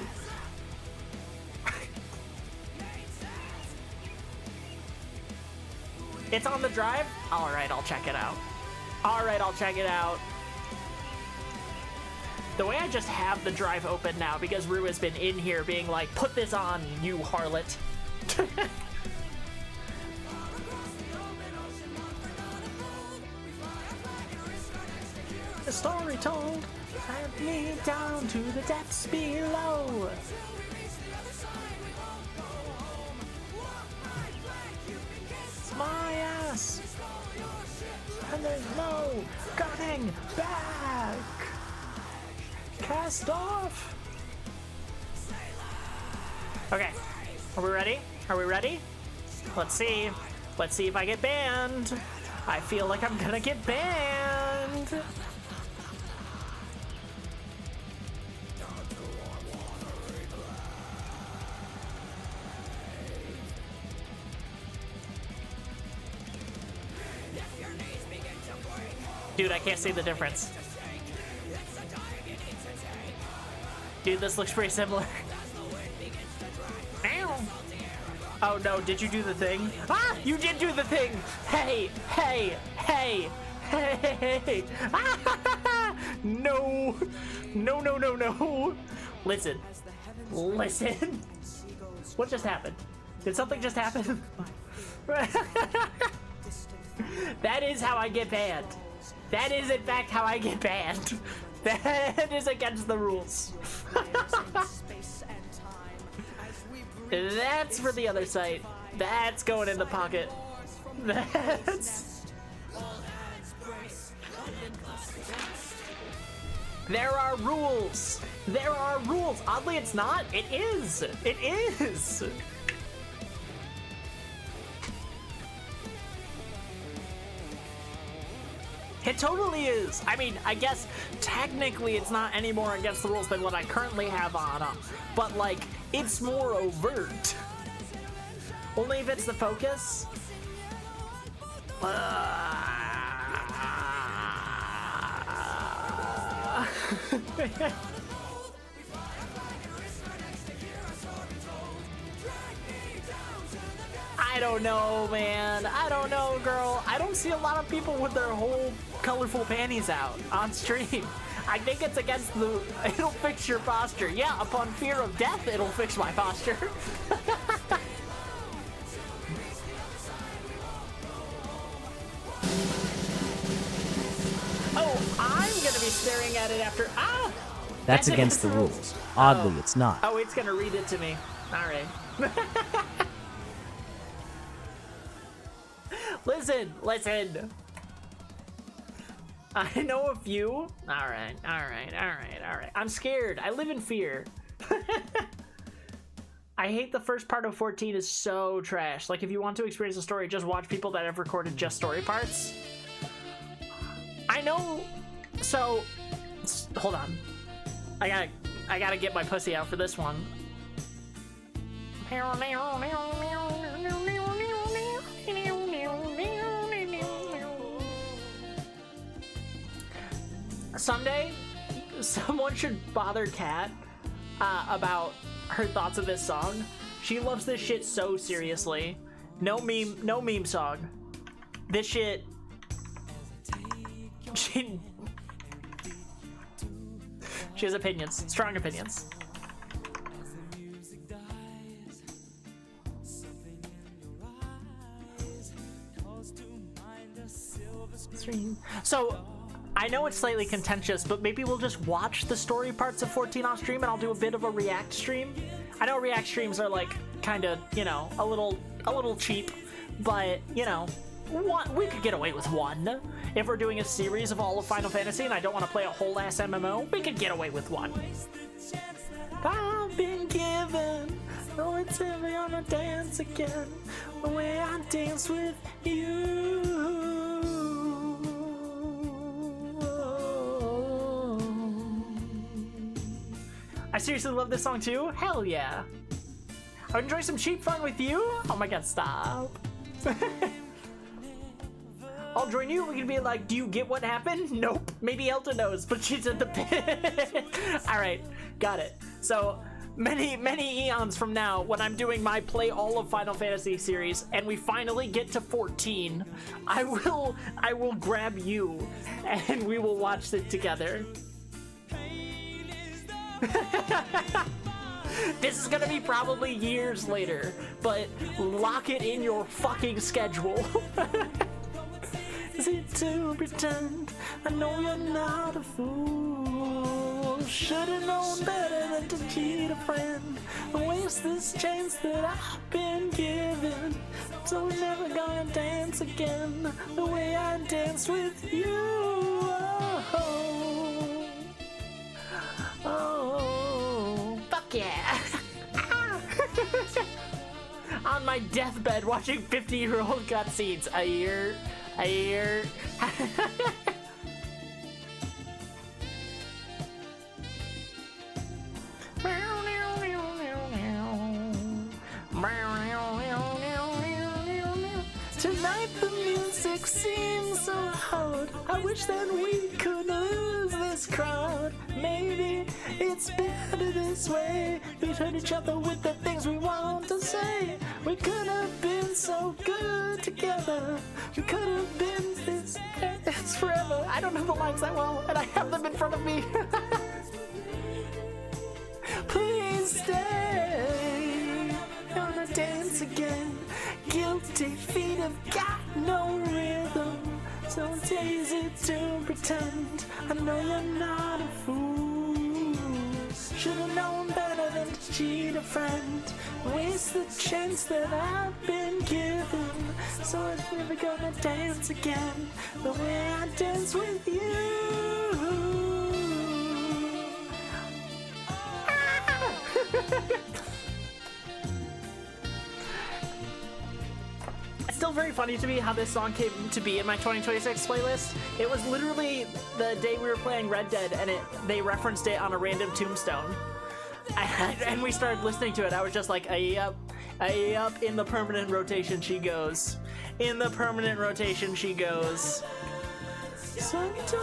It's on the drive? Alright, I'll check it out. The way I just have the drive open now because Rue has been in here being like, put this on, you harlot. The story told, drag me down to the depths below. It's my ass, and there's no coming back. Cast off. Okay, are we ready? Let's see if I get banned. I feel like I'm gonna get banned. Dude, I can't see the difference. Dude, this looks pretty similar. Ow. Oh no, did you do the thing? Ah, you did do the thing! Hey! No! No! Listen. What just happened? Did something just happen? That is how I get banned. That is in fact how I get banned. That is against the rules. That's for the other site. That's going in the pocket. There are rules. Oddly, it's not. It is. It totally is. I mean, I guess technically it's not any more against the rules than what I currently have on them. But, like, it's more overt. Only if it's the focus. I don't know, man. I don't know, girl. I don't see a lot of people with their whole colorful panties out on stream. I think it's against the... It'll fix your posture. Yeah, upon fear of death, it'll fix my posture. Oh, I'm gonna be staring at it after... Ah! That's against the rules. Oddly, it's not. Oh, it's gonna read it to me. Alright. Listen. I know a few. Alright. I'm scared. I live in fear. I hate the first part of 14 is so trash. Like, if you want to experience the story, just watch people that have recorded just story parts. I know. So, hold on. I gotta get my pussy out for this one. Someday, someone should bother Kat about her thoughts of this song. She loves this shit so seriously. No meme song. This shit. She has opinions, strong opinions. So, I know it's slightly contentious, but maybe we'll just watch the story parts of 14 off stream and I'll do a bit of a react stream. I know react streams are like kind of, you know, a little cheap, but you know, we could get away with one. If we're doing a series of all of Final Fantasy and I don't want to play a whole ass MMO, we could get away with one. I've been given, oh, it's ever gonna dance again, the way I dance with you. I seriously love this song too. Hell yeah. I would enjoy some cheap fun with you. Oh my god, stop. I'll join you. We can be like, do you get what happened? Nope. Maybe Elta knows, but she's at the pit. All right, got it. So many eons from now, when I'm doing my play all of Final Fantasy series, and we finally get to 14, I will grab you, and we will watch it together. This is gonna be probably years later, but lock it in your fucking schedule. Is it to pretend I know you're not a fool? Should've known better than to cheat a friend and waste this chance that I've been given. So we're never gonna dance again the way I danced with you. Oh, oh, fuck yeah. On my deathbed watching 50-year-old cutscenes. A year. Tonight the music seems so hard. I wish that we could lose this crowd. Maybe it's better this way. We hurt each other with the things we want to say. We could have been so good together. We could have been this. It's forever. I don't know the lines that well, and I have them in front of me. Please stay. Gonna dance again. Guilty feet have got no rhythm. So it's easy to pretend I know you're not a fool. Should've known better than to cheat a friend. Waste the chance that I've been given. So I'm never gonna dance again the way I dance with you. It's still very funny to me how this song came to be in my 2026 playlist. It was literally the day we were playing Red Dead, and they referenced it on a random tombstone. And we started listening to it. I was just like, yep, in the permanent rotation she goes. In the permanent rotation she goes. Sometimes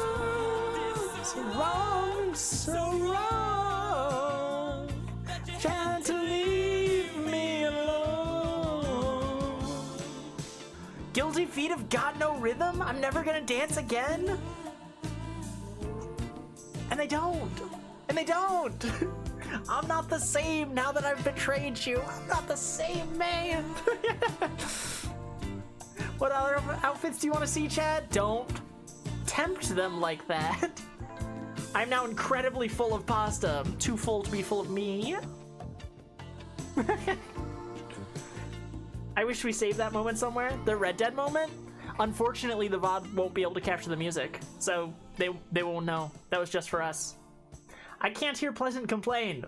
wrong, so wrong. Trying to leave me alone. Guilty feet have got no rhythm. I'm never gonna dance again. And they don't. And they don't. I'm not the same now that I've betrayed you. I'm not the same man. What other outfits do you want to see, Chad? Don't tempt them like that. I'm now incredibly full of pasta. Too full to be full of me. I wish we saved that moment somewhere. The Red Dead moment. Unfortunately, the VOD won't be able to capture the music, so they won't know. That was just for us. I can't hear Pleasant complain.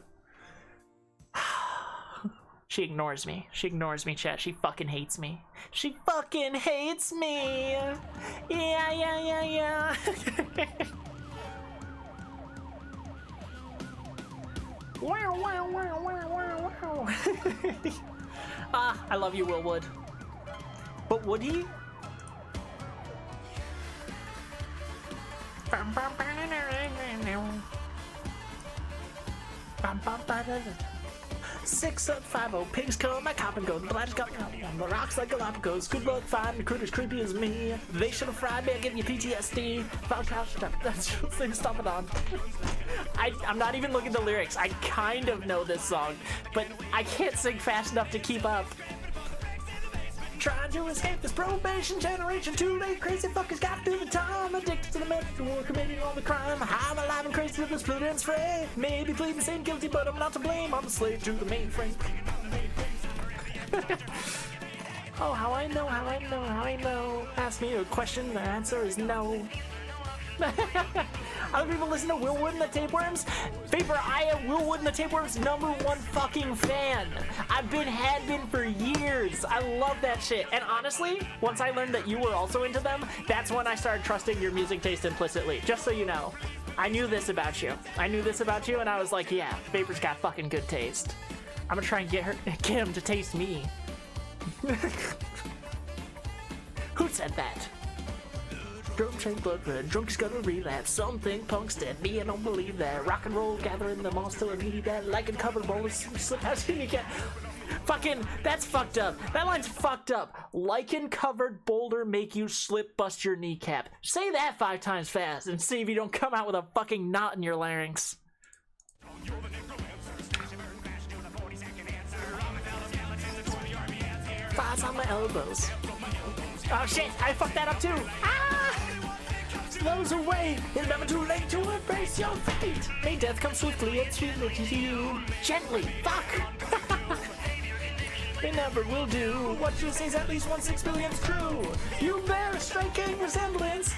She ignores me. She ignores me, chat. She fucking hates me. She fucking hates me. Yeah. Wow. I love you, Willwood. But would he? Six up 5-0 pigs come, my cop and go. The bladders got on the rocks like Galapagos. Good luck finding the critters creepy as me. They should have fried me, giving you PTSD. That's thing stop it on. I'm not even looking at the lyrics. I kind of know this song, but I can't sing fast enough to keep up. Trying to escape this probation generation. Too late, crazy fuckers got through the time. Addicted to the method war, committing all the crime. I'm alive and crazy to the split ends fray. Maybe pleading the same guilty, but I'm not to blame. I'm a slave to the mainframe. Oh, how I know. Ask me a question, the answer is no. Other people listen to Willwood and the Tapeworms. Vapor, I am Willwood and the Tapeworms' #1 fucking fan. Had been for years. I love that shit. And honestly, once I learned that you were also into them, that's when I started trusting your music taste implicitly. Just so you know. I knew this about you. And I was like, yeah, Vapor's got fucking good taste. I'm gonna try and get him to taste me. Who said that? Drum chain blood red, drunk's gonna relapse. Something punk's dead, me I don't believe that. Rock and roll gathering the monster and need that. Like a covered bowl of slip out you get. Fucking, that's fucked up. That line's fucked up. Lichen covered boulder make you slip bust your kneecap. Say that 5 times fast and see if you don't come out with a fucking knot in your larynx. Thighs on my elbows. Oh shit, I fucked that up too. Slows away. It's never too late to embrace your fate. May death come swiftly and reaches you. Gently. Fuck. It never will do. What you say is at least 1/6 billion's true. You bear a striking resemblance.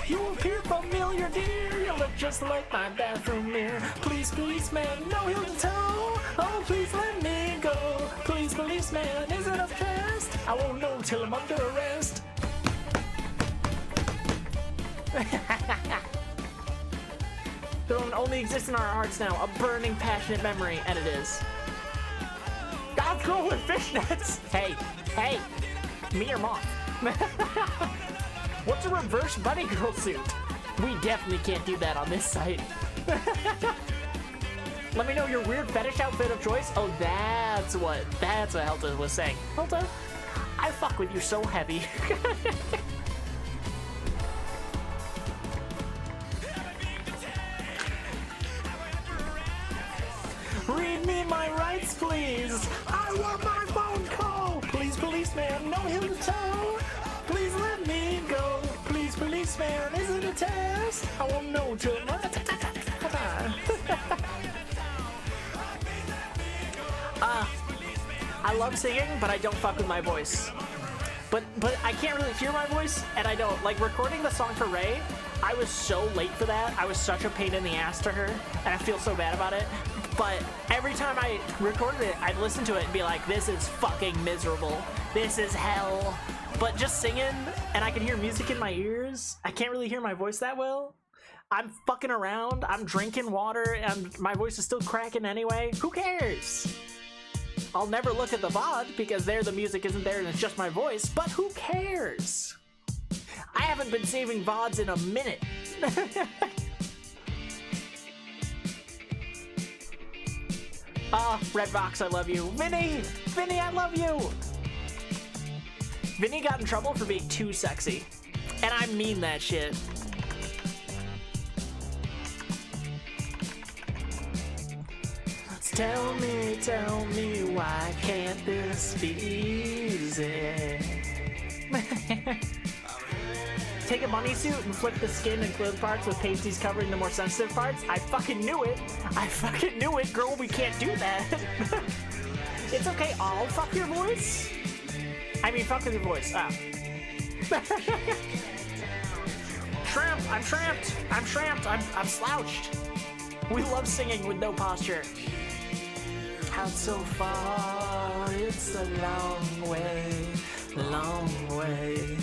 You appear familiar, dear. You look just like my bathroom mirror. Please, policeman, no heel to toe. Oh, please let me go. Please, policeman, is it a test? I won't know till I'm under arrest. Throne only exists in our hearts now. A burning, passionate memory, and it is. God's girl with fishnets. Hey, me or Moth? What's a reverse bunny girl suit? We definitely can't do that on this site. Let me know your weird fetish outfit of choice. Oh, that's what Helta was saying. Helta, I fuck with you so heavy. Read me my rights, please. I want my phone call. Please, policeman, no heel to toe. Please let me go. Please, policeman, is it a test? I won't know till I love singing, but I don't fuck with my voice. But I can't really hear my voice, and I don't. Like, recording the song for Ray, I was so late for that. I was such a pain in the ass to her, and I feel so bad about it. But every time I recorded it, I'd listen to it and be like, this is fucking miserable. This is hell. But just singing, and I can hear music in my ears, I can't really hear my voice that well. I'm fucking around, I'm drinking water, and my voice is still cracking anyway. Who cares? I'll never look at the VOD, because there the music isn't there and it's just my voice, but who cares? I haven't been saving VODs in a minute. Red Vox, I love you. Vinny, I love you. Vinny got in trouble for being too sexy. And I mean that shit. Tell me, why can't this be easy? Take a bunny suit and flip the skin and clothes parts with pasties covering the more sensitive parts? I fucking knew it, girl, we can't do that. It's okay, I'll fuck your voice. I mean, fuck with your voice, I'm tramped, I'm slouched. We love singing with no posture. out so far. It's a long way, long way.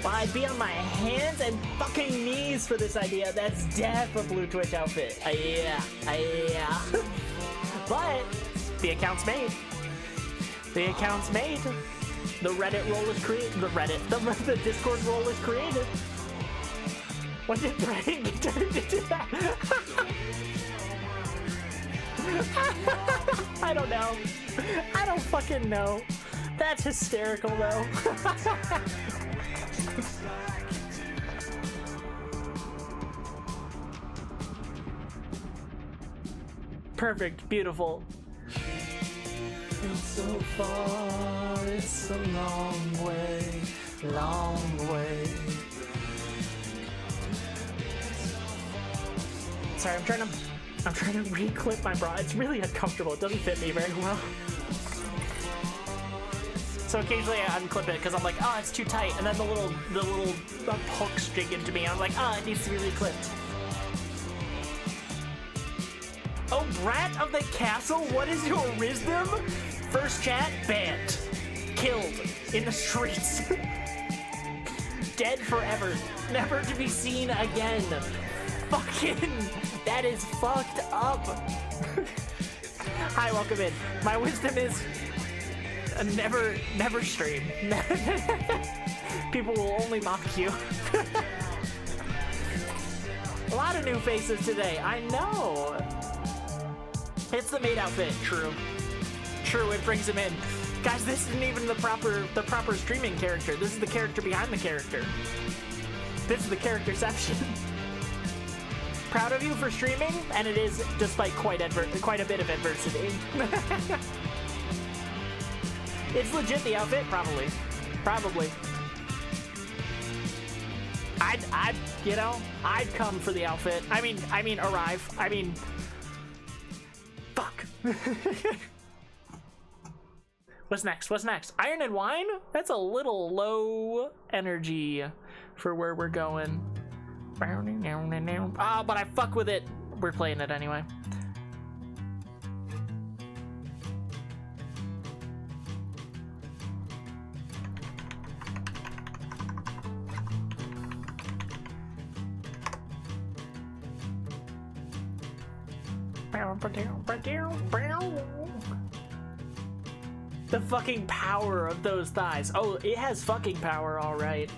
Well, I'd be on my hands and fucking knees for this idea. That's def a Blue Twitch outfit. Yeah. But the account's made. The account's made. The Reddit role is created. The Discord role is created. When did Brian get turned into that? I don't know. I don't fucking know. That's hysterical though. Perfect, beautiful. It's so far, it's a long way, long way. Sorry, I'm trying to re-clip my bra. It's really uncomfortable. It doesn't fit me very well. So occasionally I unclip it because I'm like, oh, it's too tight, and then the little hooks dig into me. And I'm like, oh, it needs to be re-clipped. Oh, Brat of the Castle, what is your wisdom? First chat, banned. Killed. In the streets. Dead forever. Never to be seen again. Fucking, that is fucked up. Hi, welcome in. My wisdom is never stream. People will only mock you. A lot of new faces today, I know. It's the maid outfit, true. True, it brings him in. Guys, this isn't even the proper streaming character. This is the character behind the character. This is the characterception. Proud of you for streaming, and it is despite quite a bit of adversity. It's legit the outfit, probably. I'd come for the outfit. I mean arrive. Fuck. What's next? Iron and Wine? That's a little low energy for where we're going. Ah, but I fuck with it. We're playing it anyway. The fucking power of those thighs. Oh, it has fucking power, all right.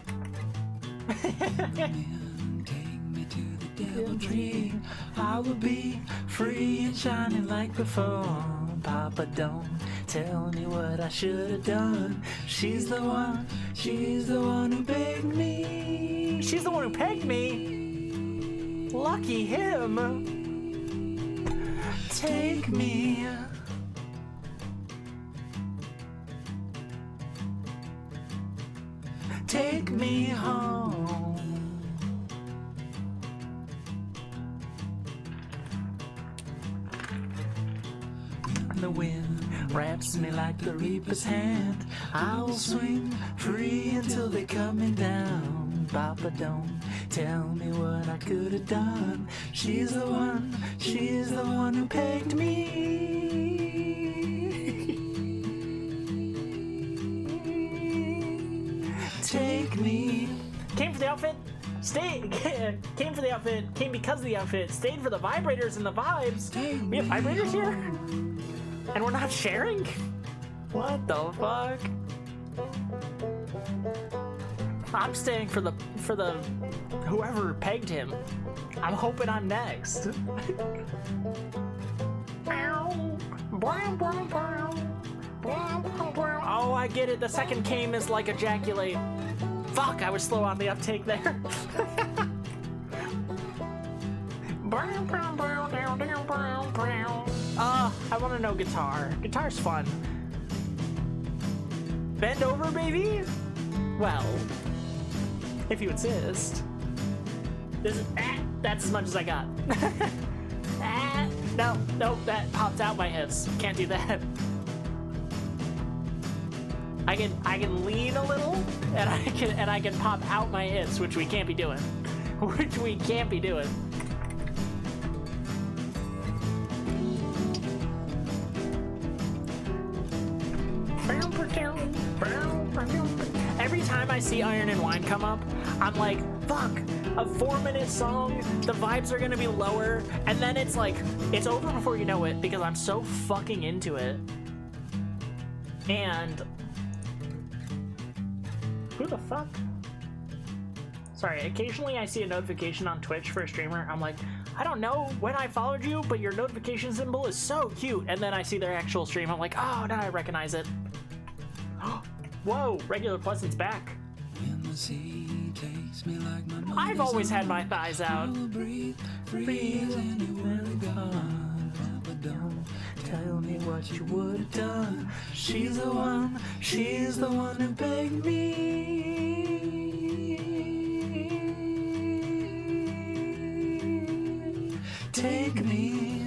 Dream, I will be free and shining like before. Papa, don't tell me what I should have done. She's the one who pegged me. She's the one who pegged me. Lucky him. Take me. Take me home. The wind wraps me like the reaper's hand. I will swing free until they're coming down. Papa, don't tell me what I could have done. She's the one who pegged me. Take me. Came for the outfit. Came for the outfit. Came because of the outfit. Stayed for the vibrators and the vibes. We have vibrators here? And we're not sharing? What the fuck? I'm staying for the whoever pegged him. I'm hoping I'm next. Oh, I get it. The second came is like ejaculate. Fuck, I was slow on the uptake there. I want to know guitar. Guitar's fun. Bend over, baby? Well, if you insist. That's as much as I got. No, that popped out my hips. Can't do that. I can lean a little, and I can pop out my hips, which we can't be doing. Every time I see Iron and Wine come up, I'm like, fuck, a 4-minute song, the vibes are gonna be lower, and then it's like, it's over before you know it because I'm so fucking into it. And who the fuck? Sorry, occasionally I see a notification on Twitch for a streamer. I'm like, I don't know when I followed you, but your notification symbol is so cute. And then I see their actual stream. I'm like, oh, now I recognize it. Whoa, Regular Pleasant's back. I've always had my thighs out. Tell me what you would have done. She's the one who begged me. Take me.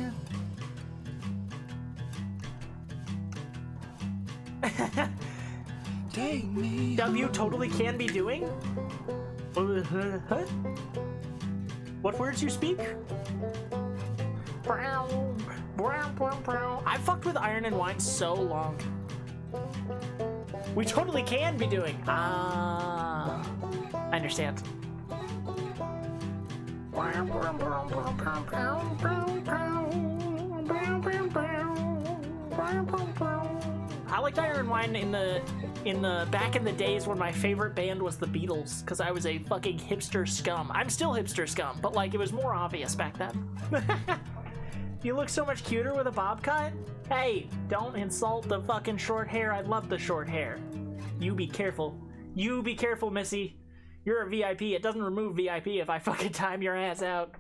Take me. W totally can be doing? What words you speak? I fucked with Iron and Wine so long. We totally can be doing. Ah, I understand. I liked Iron and Wine in the back in the days when my favorite band was the Beatles, because I was a fucking hipster scum. I'm still hipster scum, but like it was more obvious back then. You look so much cuter with a bob cut. Hey, don't insult the fucking short hair. I love the short hair. You be careful. You be careful, Missy. You're a VIP. It doesn't remove VIP if I fucking time your ass out.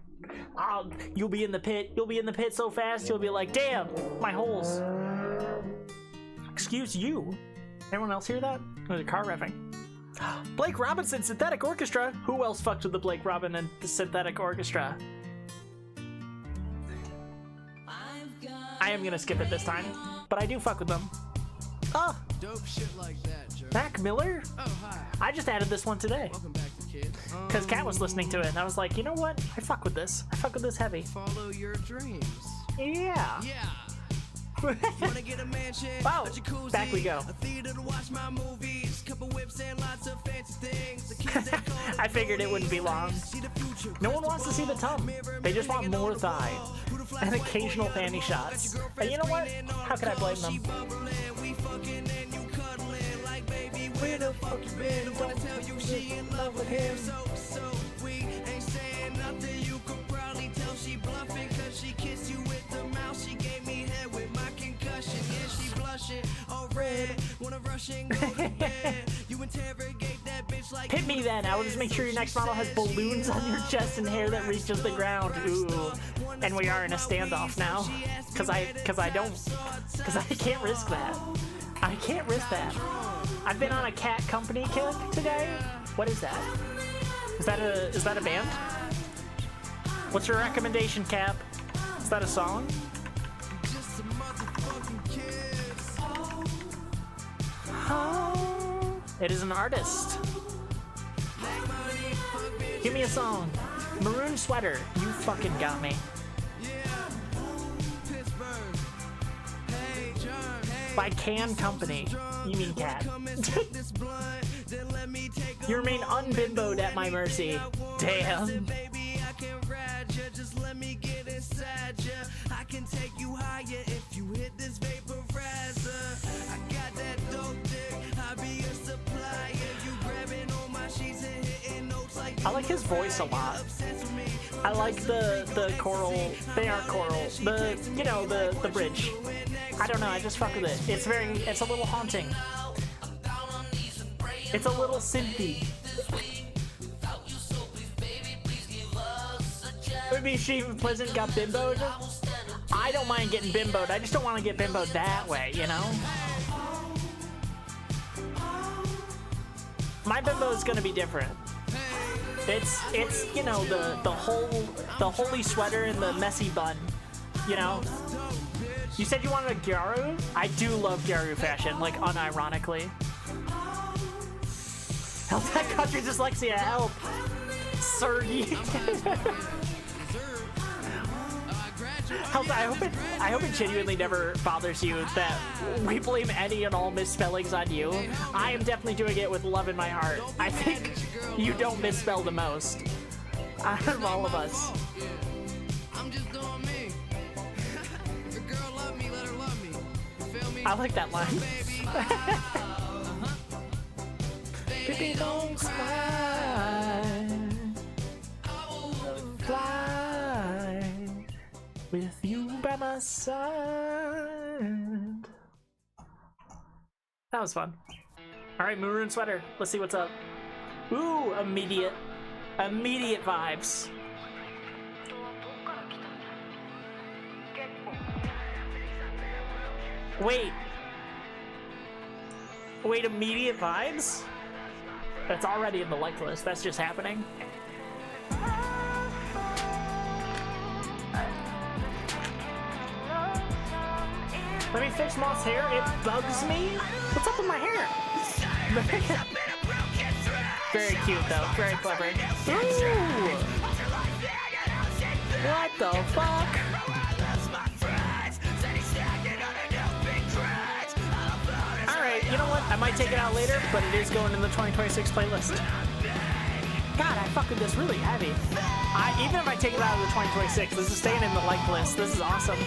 You'll be in the pit. You'll be in the pit so fast you'll be like, damn, my holes. Excuse you. Anyone else hear that? There's a car revving. Blake Robinson Synthetic Orchestra. Who else fucked with the Blake Robin and the Synthetic Orchestra? I am gonna skip it this time, but I do fuck with them. Oh, Dope shit like that, jerk. Mac Miller? Oh, hi. I just added this one today. Welcome back, kid. Because Kat was listening to it, and I was like, you know what? I fuck with this. I fuck with this heavy. Follow your dreams. Yeah. Yeah. Wanna get a mansion, Wow, a jacuzzi, back we go. a theater to watch my movies, couple whips and lots of fancy things. The kids they call I figured it wouldn't be long. see the future. No one wants to see the tongue. They just want more thigh and occasional fanny shots. And you know what? How can I blame them? We fucking and you cuddling like baby. Where the fuck you been? Wanna tell you she in love with him. So we ain't saying nothing. You could probably tell she bluffing, cause she kissed you with the mouth. She gave me head with my concussion. Yeah, she blushing, all red. Wanna rush and go to bed. You interrogate that bitch like. Hit me then. I will just make sure your next model has balloons on your chest and hair that reaches the ground. Ooh. And we are in a standoff now. Cause I can't risk that. I can't risk that. I've been on a cat company kick today. What is that? Is that a band? What's your recommendation, Cap? Is that a song? Just a motherfucking kiss. Oh, it is an artist. Give me a song. Maroon Sweater. You fucking got me. Pittsburgh. Hey, John. Hey. By Can Company. You mean Cat. You remain unbimboed at my mercy. Damn. Baby, I can ride ya. Just let me get inside ya. I can take you higher if you hit this vaporizer. I got that dope dick. I be a supplier. You grabbing on my sheets and hitting notes like. I like his voice a lot. I like the choral. They aren't choral. The bridge. I don't know. I just fuck with it. It's a little haunting. It's a little synthy. Maybe she Pleasant got bimboed. I don't mind getting bimboed. I just don't want to get bimboed that way, you know? My bimbo is gonna be different. It's you know the holy sweater and the messy bun, you know. You said you wanted a gyaru? I do love gyaru fashion, like unironically. Help that country dyslexia, help! Sergi. I hope it genuinely never bothers you that we blame any and all misspellings on you. I am definitely doing it with love in my heart. I think you don't misspell the most out of all of us. I like that line. Baby, don't cry. Fly with you by my side. That was fun. Alright, Maroon Sweater. Let's see what's up. Ooh, immediate vibes. Wait, immediate vibes? That's already in the like list. That's just happening. Let me fix Moth's hair. It bugs me. What's up with my hair? Very cute, though. Very clever. Ooh! What the fuck? Alright, you know what? I might take it out later, but it is going in the 2026 playlist. God, I fuck with this really heavy. Even if I take it out of the 2026, this is staying in the like list. This is awesome.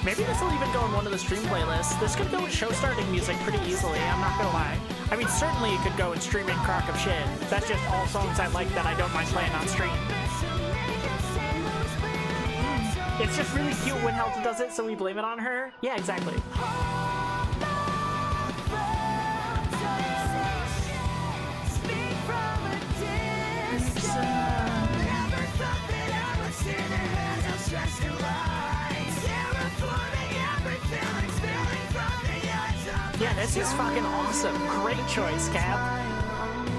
Maybe this will even go in one of the stream playlists. This could go with show starting music pretty easily, I'm not gonna lie. I mean, certainly it could go in streaming crock of shit. That's just all songs I like that I don't mind playing on stream. It's just really cute when Helta does it, so we blame it on her. Yeah, exactly. Yeah, this is fucking awesome. Great choice, Cap.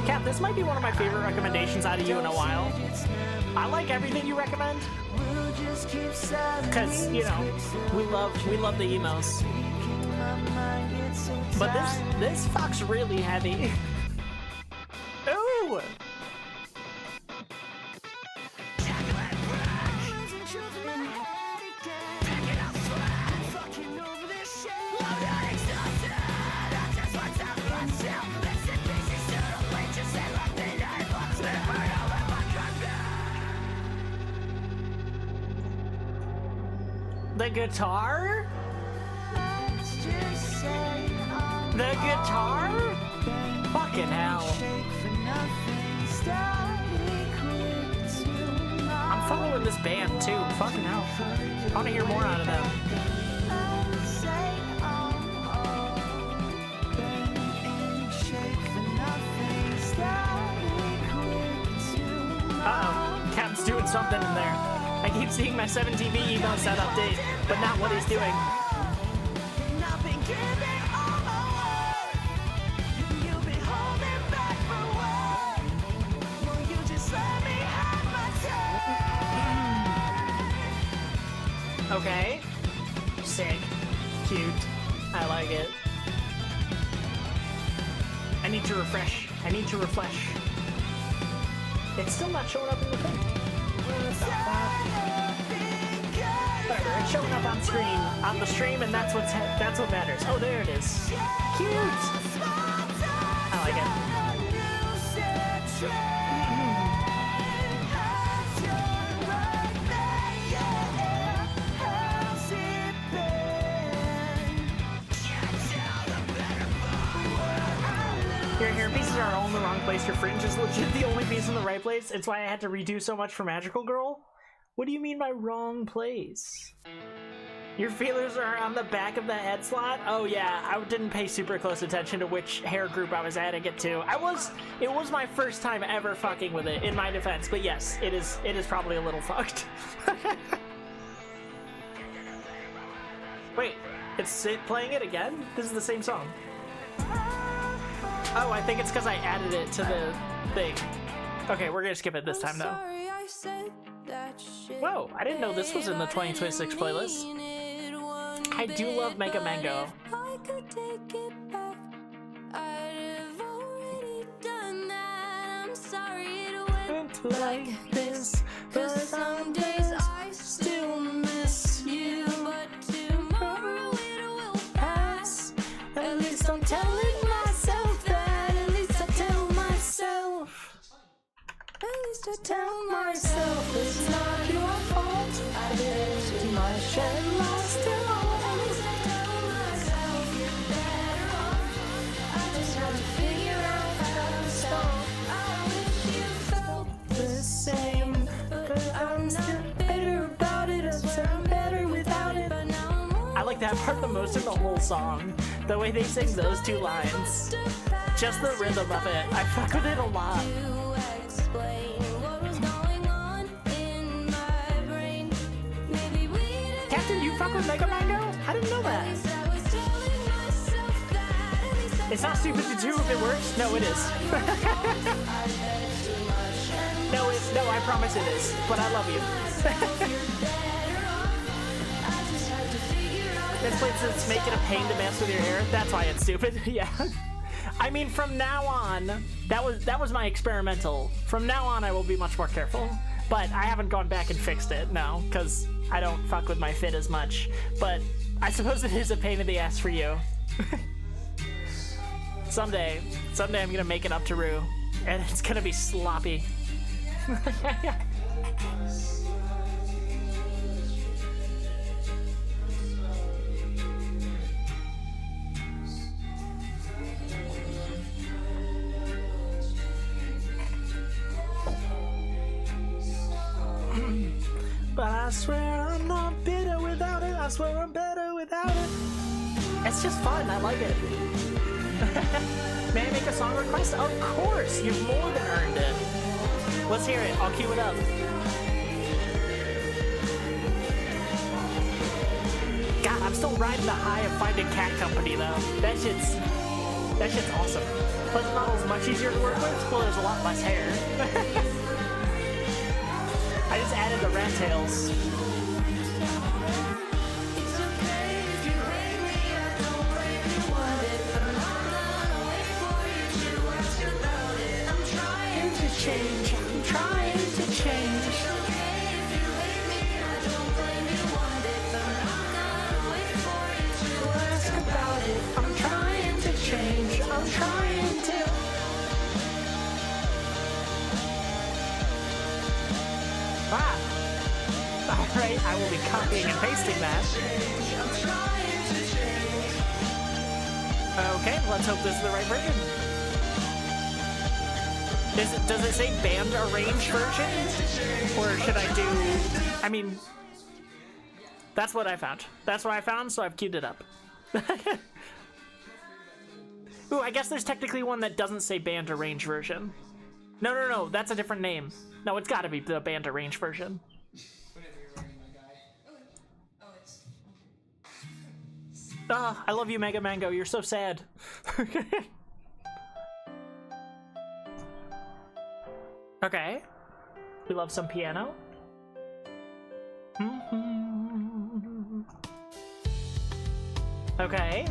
Cap, this might be one of my favorite recommendations out of you in a while. I like everything you recommend. Cause, you know, we love the emos. But this fucks really heavy. Ooh! The guitar? The guitar? Fucking hell. I'm following this band too. Fucking hell. I want to hear more out of them. Uh-oh. Cap's doing something in there. I keep seeing my 7TV emo set update, but not what he's doing. Okay. Sick. Cute. I like it. I need to refresh. It's still not showing up in the thing. Whatever, it's showing up on screen, on the stream, and that's what matters. Oh, there it is. Cute! I like it. Your pieces are all in the wrong place. Your fringe is legit the only piece in the right place. It's why I had to redo so much for Magical Girl. What do you mean by wrong place? Your feelers are on the back of the head slot? Oh yeah, I didn't pay super close attention to which hair group I was adding it to. It was my first time ever fucking with it, in my defense, but yes, it is probably a little fucked. Wait, it's it playing it again? This is the same song. Oh, I think it's because I added it to the thing. Okay, we're gonna skip it this time though. Whoa, I didn't know this was in the 2026 playlist. I do love Mega Mango. Like this, but some days I still like that part the most in the whole song. The way they sing those two lines. Just the rhythm of it. I fuck with it a lot. Captain, you fuck with Mega Mango? I didn't know that. It's not stupid to do if it works. No, it is. No, I promise it is. But I love you. This place is making a pain to mess with your hair. That's why it's stupid. Yeah. I mean, from now on, that was my experimental. From now on, I will be much more careful. But I haven't gone back and fixed it, no, because I don't fuck with my fit as much. But I suppose it is a pain in the ass for you. Someday I'm gonna make it up to Rue, and it's gonna be sloppy. But I swear I'm not bitter without it. I swear I'm better without it. It's just fun. I like it. May I make a song request? Of course! You've more than earned it. Let's hear it. I'll cue it up. God, I'm still riding the high of Finding Cat Company, though. That shit's awesome. Plus, the model's much easier to work with. Well, there's a lot less hair. I just added the rat tails. Change. I'm trying to change. Ask about it. I'm trying to change. I'm trying to. Alright, I will be copying and pasting that. Okay, let's hope this is the right version. Does it say band arranged version? Or should I do... I mean... That's what I found. That's what I found, so I've queued it up. Ooh, I guess there's technically one that doesn't say band arranged version. No, that's a different name. No, it's gotta be the band arranged version. Ah, I love you, Mega Mango. You're so sad. Okay. We love some piano. Okay.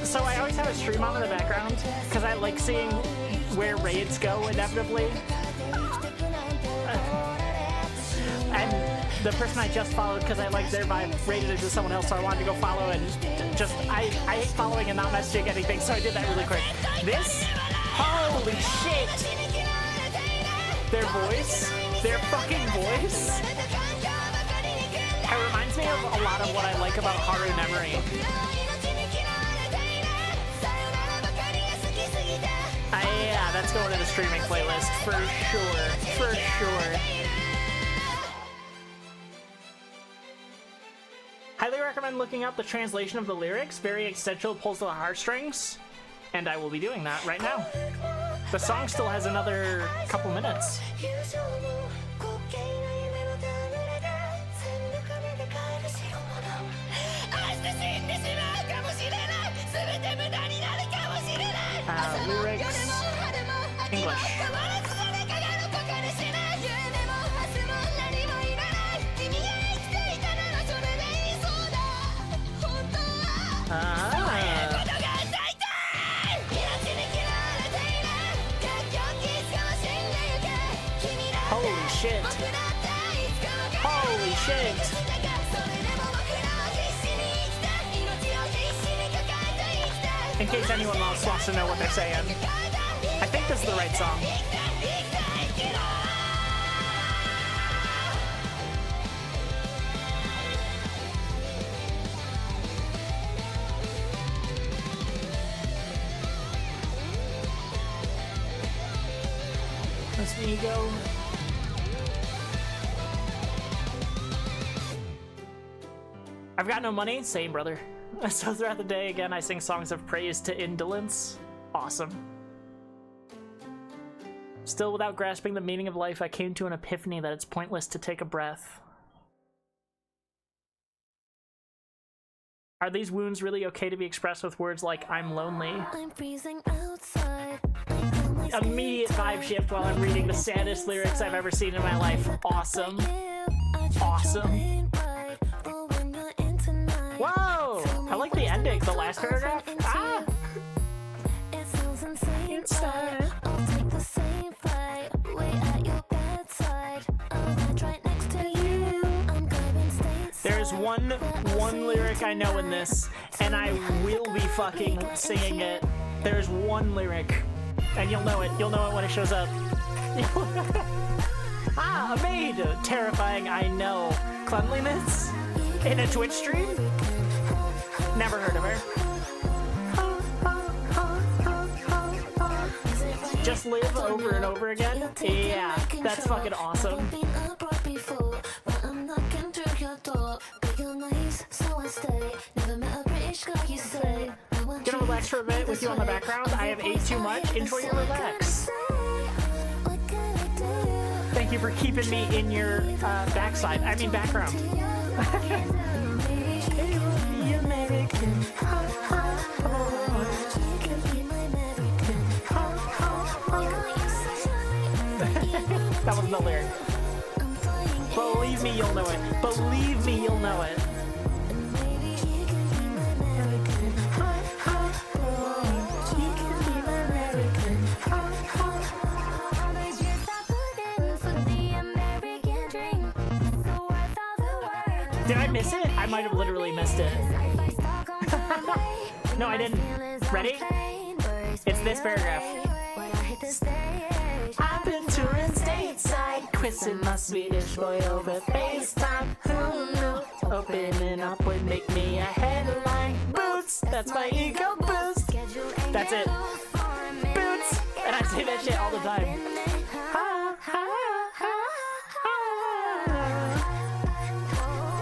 So I always have a stream on in the background because I like seeing where raids go inevitably. And the person I just followed because I liked their vibe rated it to someone else, so I wanted to go follow and just I hate following and not messaging anything, so I did that really quick. This, holy shit! Their voice, their fucking voice. It reminds me of a lot of what I like about Haru Memory. Yeah, that's going to the streaming playlist for sure. For sure. Highly recommend looking up the translation of the lyrics. Very essential, pulls to the heartstrings. And I will be doing that right now. The song still has another couple minutes. Lyrics, English. Holy shit. Holy shit. In case anyone else wants to know what they're saying, I think this is the right song. Let's ego. I've got no money. Same, brother. So throughout the day, again, I sing songs of praise to indolence. Awesome. Still, without grasping the meaning of life, I came to an epiphany that it's pointless to take a breath. Are these wounds really okay to be expressed with words like, I'm lonely? I'm freezing outside. Immediate vibe shift while I'm reading the saddest lyrics I've ever seen in my life. Awesome. Awesome. Whoa! I like the ending, the last paragraph. Ah! Inside. I'll take the same flight. Wait at your bedside. I'll lie right next to you. I'm going stateside. There's one lyric I know in this, and I will be fucking singing it. There's one lyric, and you'll know it. You'll know it when it shows up. Ah, a maid! Terrifying, I know. Cleanliness? In a Twitch stream? Never heard of her. Just live over and over again? Yeah, that's fucking awesome. Gonna relax for a bit with you on the background. I have ate too much. Enjoy your relax. Thank you for keeping me in your backside. I mean background. That wasn't the lyric. Believe me, you'll know it. Believe me, you'll know it. Did I miss it? I might have literally missed it. No, I didn't. Ready? It's this paragraph. I've been touring stateside, quizzing my Swedish boy over FaceTime. Who knew opening up would make me a headline? Boots, that's my ego boost. That's it. Boots, and I say that shit all the time.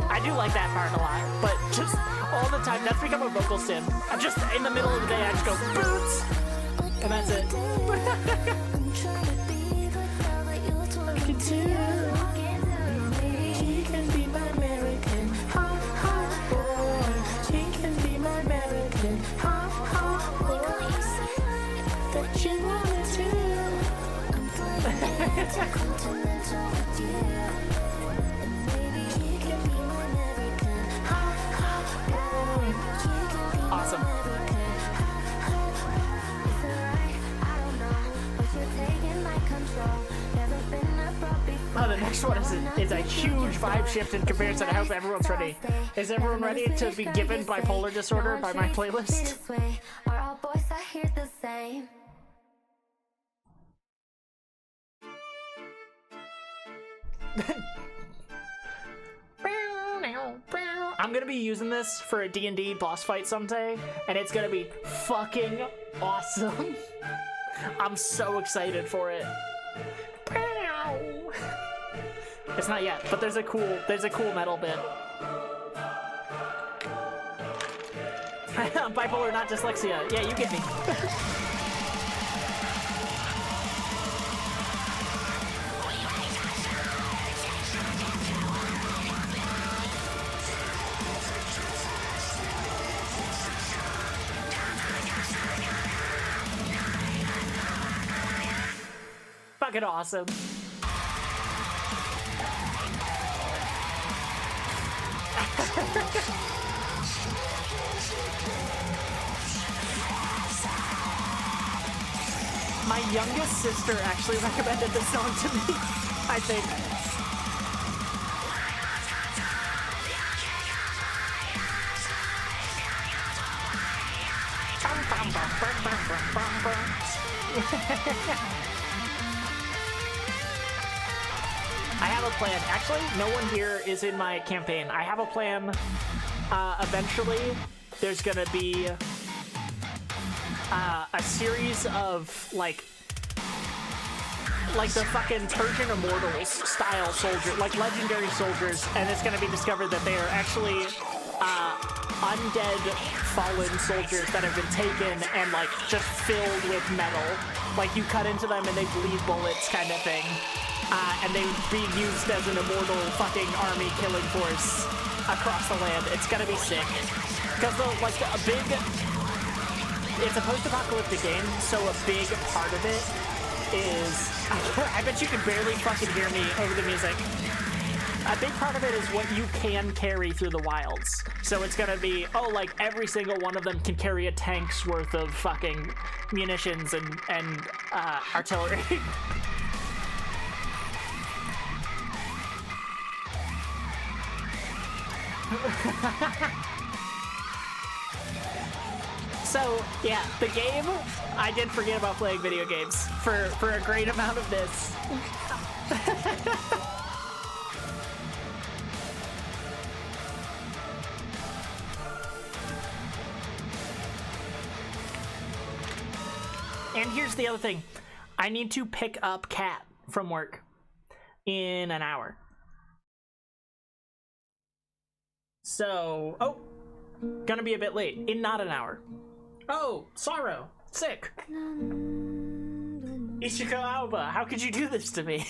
I do like that part a lot, but just all the time, that's become a vocal sim. I'm just in the middle of the day, I just go boots, and that's it. He can be my American hot boy. He can be my American hot boy that you wanted to. Awesome. next one is a huge vibe shift in comparison. I hope everyone's ready. Is everyone ready to be given bipolar disorder by my playlist? Are all boys out here the same? I'm gonna be using this for a D&D boss fight someday, and it's gonna be fucking awesome. I'm so excited for it. It's not yet, but there's a cool metal bit. Bipolar, not dyslexia. Yeah, you get me. Fucking awesome. My youngest sister actually recommended this song to me, I think. I have a plan. Actually, no one here is in my campaign. I have a plan. Eventually, there's gonna be a series of like the fucking Persian Immortals style soldier, like legendary soldiers, and it's gonna be discovered that they are actually undead fallen soldiers that have been taken and like just filled with metal. Like you cut into them and they bleed bullets, kind of thing. And they would be used as an immortal fucking army killing force across the land. It's gonna be sick. Because it's a post-apocalyptic game, so a big part of it is... I bet you can barely fucking hear me over the music. A big part of it is what you can carry through the wilds. So it's gonna be, like every single one of them can carry a tank's worth of fucking munitions and artillery. So, yeah, the game, I did forget about playing video games for a great amount of this. And here's the other thing. I need to pick up Kat from work in an hour. So, gonna be a bit late. In not an hour. Oh, Sorrow. Sick. Ishiko Aoba, how could you do this to me?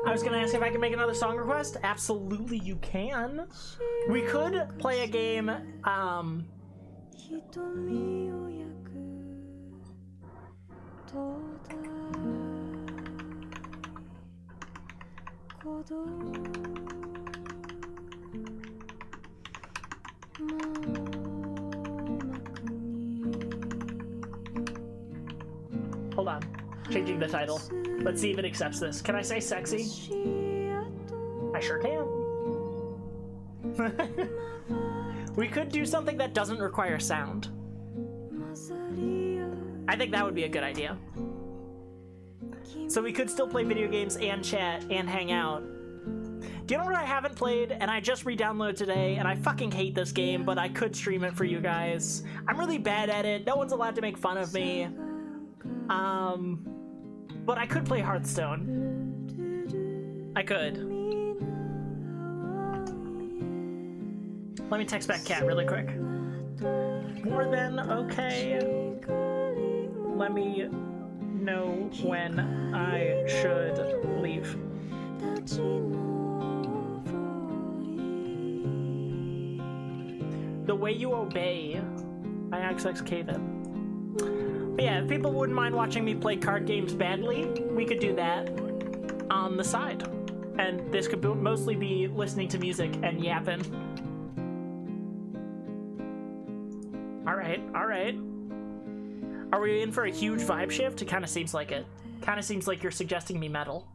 I was gonna ask if I can make another song request. Absolutely, you can. We could play a game, hold on. Changing the title. Let's see if it accepts this. Can I say sexy? I sure can. We could do something that doesn't require sound. I think that would be a good idea. So we could still play video games and chat and hang out. Do you know what I haven't played and I just re-downloaded today, and I fucking hate this game, but I could stream it for you guys. I'm really bad at it. No one's allowed to make fun of me. But I could play Hearthstone. I could. Let me text back Kat really quick. More than okay. Let me know when I should leave. The way you obey. IXXK then. But yeah, if people wouldn't mind watching me play card games badly, we could do that on the side. And this could mostly be listening to music and yapping. Alright, alright. Are we in for a huge vibe shift? It kind of seems like it. Kind of seems like you're suggesting me metal.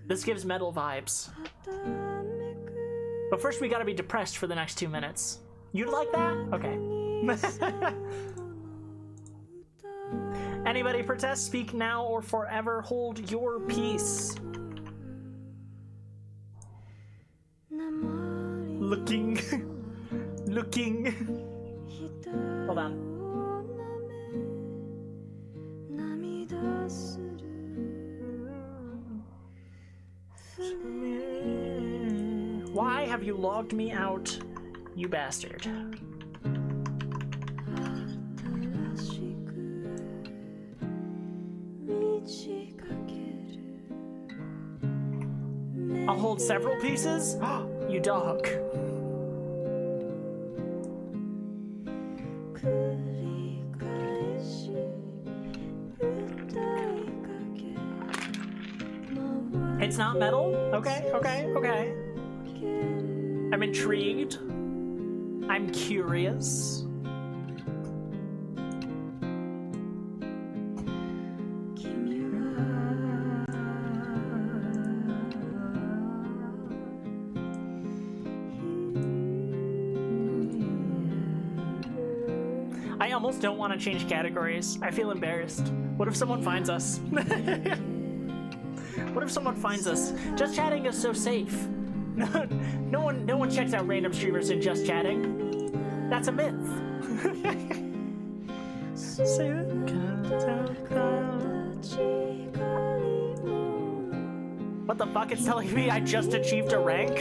This gives metal vibes. But first we gotta be depressed for the next 2 minutes. You'd like that? Okay. Anybody protest? Speak now or forever hold your peace. Looking. Looking. Hold on. Why have you logged me out, you bastard? I'll hold several pieces? You dog. It's not metal? Okay, okay, okay. I'm intrigued. I'm curious. I almost don't want to change categories. I feel embarrassed. What if someone finds us? What if someone finds us? Just chatting is so safe. No one checks out random streamers in just chatting. That's a myth. What the fuck? It's telling me I just achieved a rank?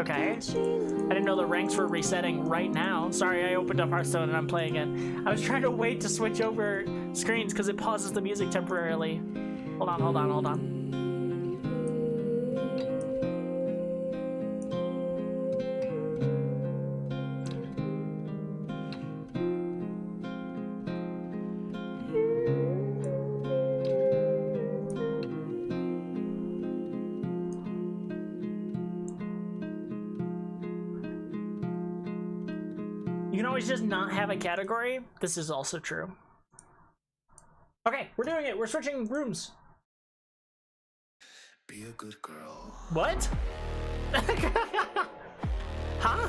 Okay. I didn't know the ranks were resetting right now. Sorry, I opened up Hearthstone and I'm playing it. I was trying to wait to switch over screens because it pauses the music temporarily. Hold on, hold on, hold on. You can always just not have a category. This is also true. Okay, we're doing it. We're switching rooms. Be a good girl. What? Huh?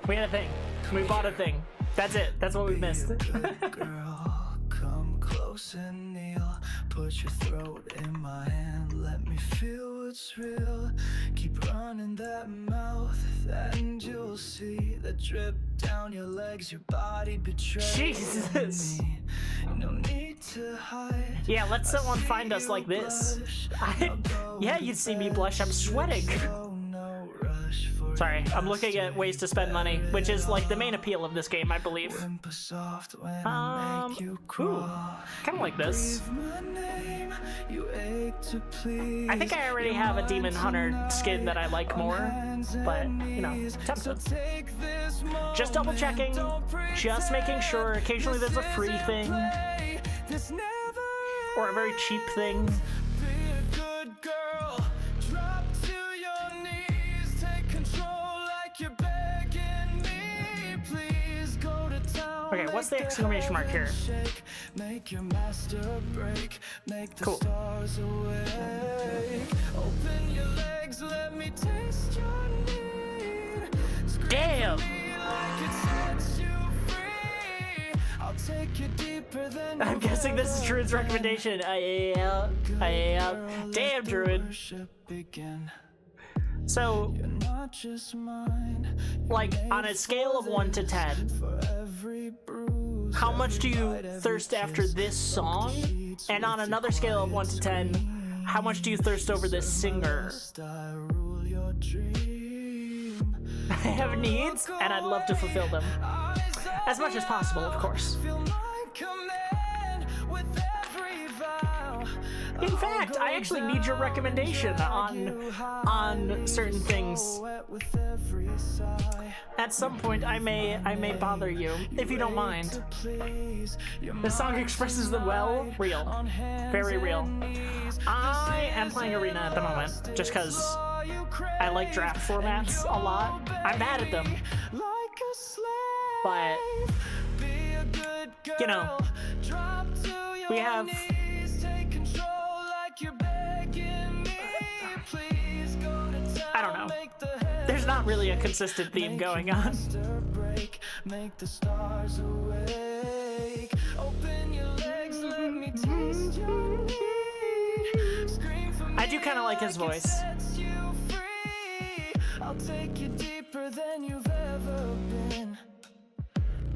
We had a thing. We bought a thing. That's it. That's what we missed. Good girl, come close and kneel. Put your throat in my hand. Let me feel what's real. Keep running that mouth, and you'll see the drip down your legs. Your body betrays Jesus. me. No need to hide. Yeah, let someone find us like this. Yeah, you'd see me blush. I'm sweating. Sorry, I'm looking at ways to spend money, which is like the main appeal of this game, I believe. Ooh, kind of like this. I think I already have a Demon Hunter skin that I like more, but, you know, tempted. Just double checking, just making sure. Occasionally there's a free thing, or a very cheap thing. Okay, what's the exclamation mark here? Cool. Damn! I'm guessing this is Druid's recommendation. Damn, Druid. So, like, on a scale of 1 to 10, how much do you thirst after this song? And on another scale of 1 to 10, how much do you thirst over this singer? I have needs, and I'd love to fulfill them. As much as possible, of course. In fact, I actually need your recommendation on certain things. At some point, I may bother you, if you don't mind. The song expresses them well. Real. Very real. I am playing Arena at the moment, just because I like draft formats a lot. I'm bad at them, but you know, we have. I don't know. There's not really a consistent theme going on. Make the stars awake. Open your legs, let me taste your need. Scream for me, I do kind of like his voice. sets you free. I'll take you deeper than you've ever been.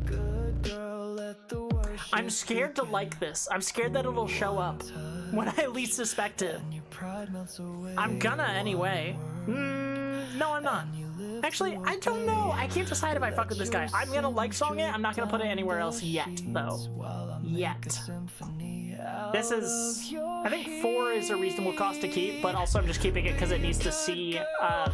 Good girl, let the worship I'm scared to like this. I'm scared that it'll show up when I least suspect it. your pride melts away. I'm gonna anyway. No, I'm not. Actually, I don't know. I can't decide if I fuck with this guy. I'm gonna like song it. I'm not gonna put it anywhere else yet, though. Yet. This is... I think 4 is a reasonable cost to keep, but also I'm just keeping it because it needs to see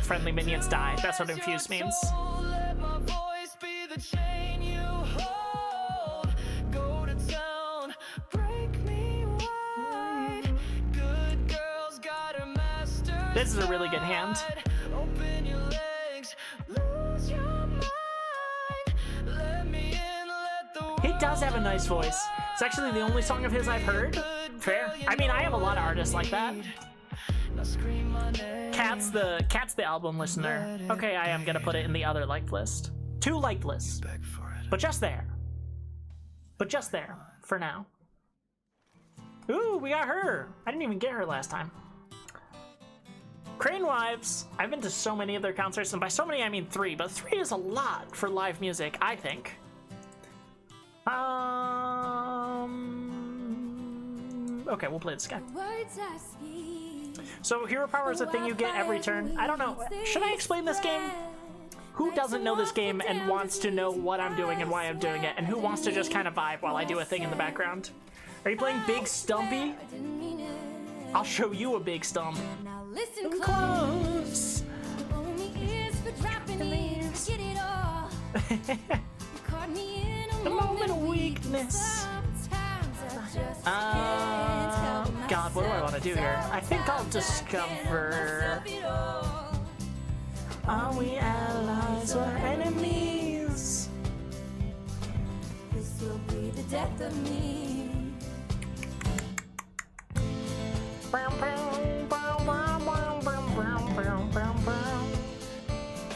friendly minions die. That's what infuse means. Let my voice be the chain you hold. Go to town, break me wide. Good girls got her master. This is a really good hand. Open your legs, lose your mind. Let me in, let the He does have a nice voice. It's actually the only song of his I've heard. Fair. I mean, I have a lot of artists like that. now scream my name. Cat's the album listener. Okay, I am gonna put it in the other liked list. 2 liked lists. Beg for it. But just there. But just there. For now. Ooh, we got her. I didn't even get her last time. Crane Wives. I've been to so many of their concerts, and by so many I mean 3, but 3 is a lot for live music, I think. Okay, we'll play this guy. Words I speak. So hero power is a thing you get every turn. I don't know. Should I explain this game? Who doesn't know this game and wants to know what I'm doing and why I'm doing it, and who wants to just kind of vibe while I do a thing in the background? Are you playing Big Stumpy? Didn't mean it. I'll show you a big stump. Now listen Close. Only ears for dropping in. Get it all. You caught me in a moment of weakness. Sometimes I just can't help God, what do I want to do here? I think I'll discover. Are we allies or enemies? This will be the death of me.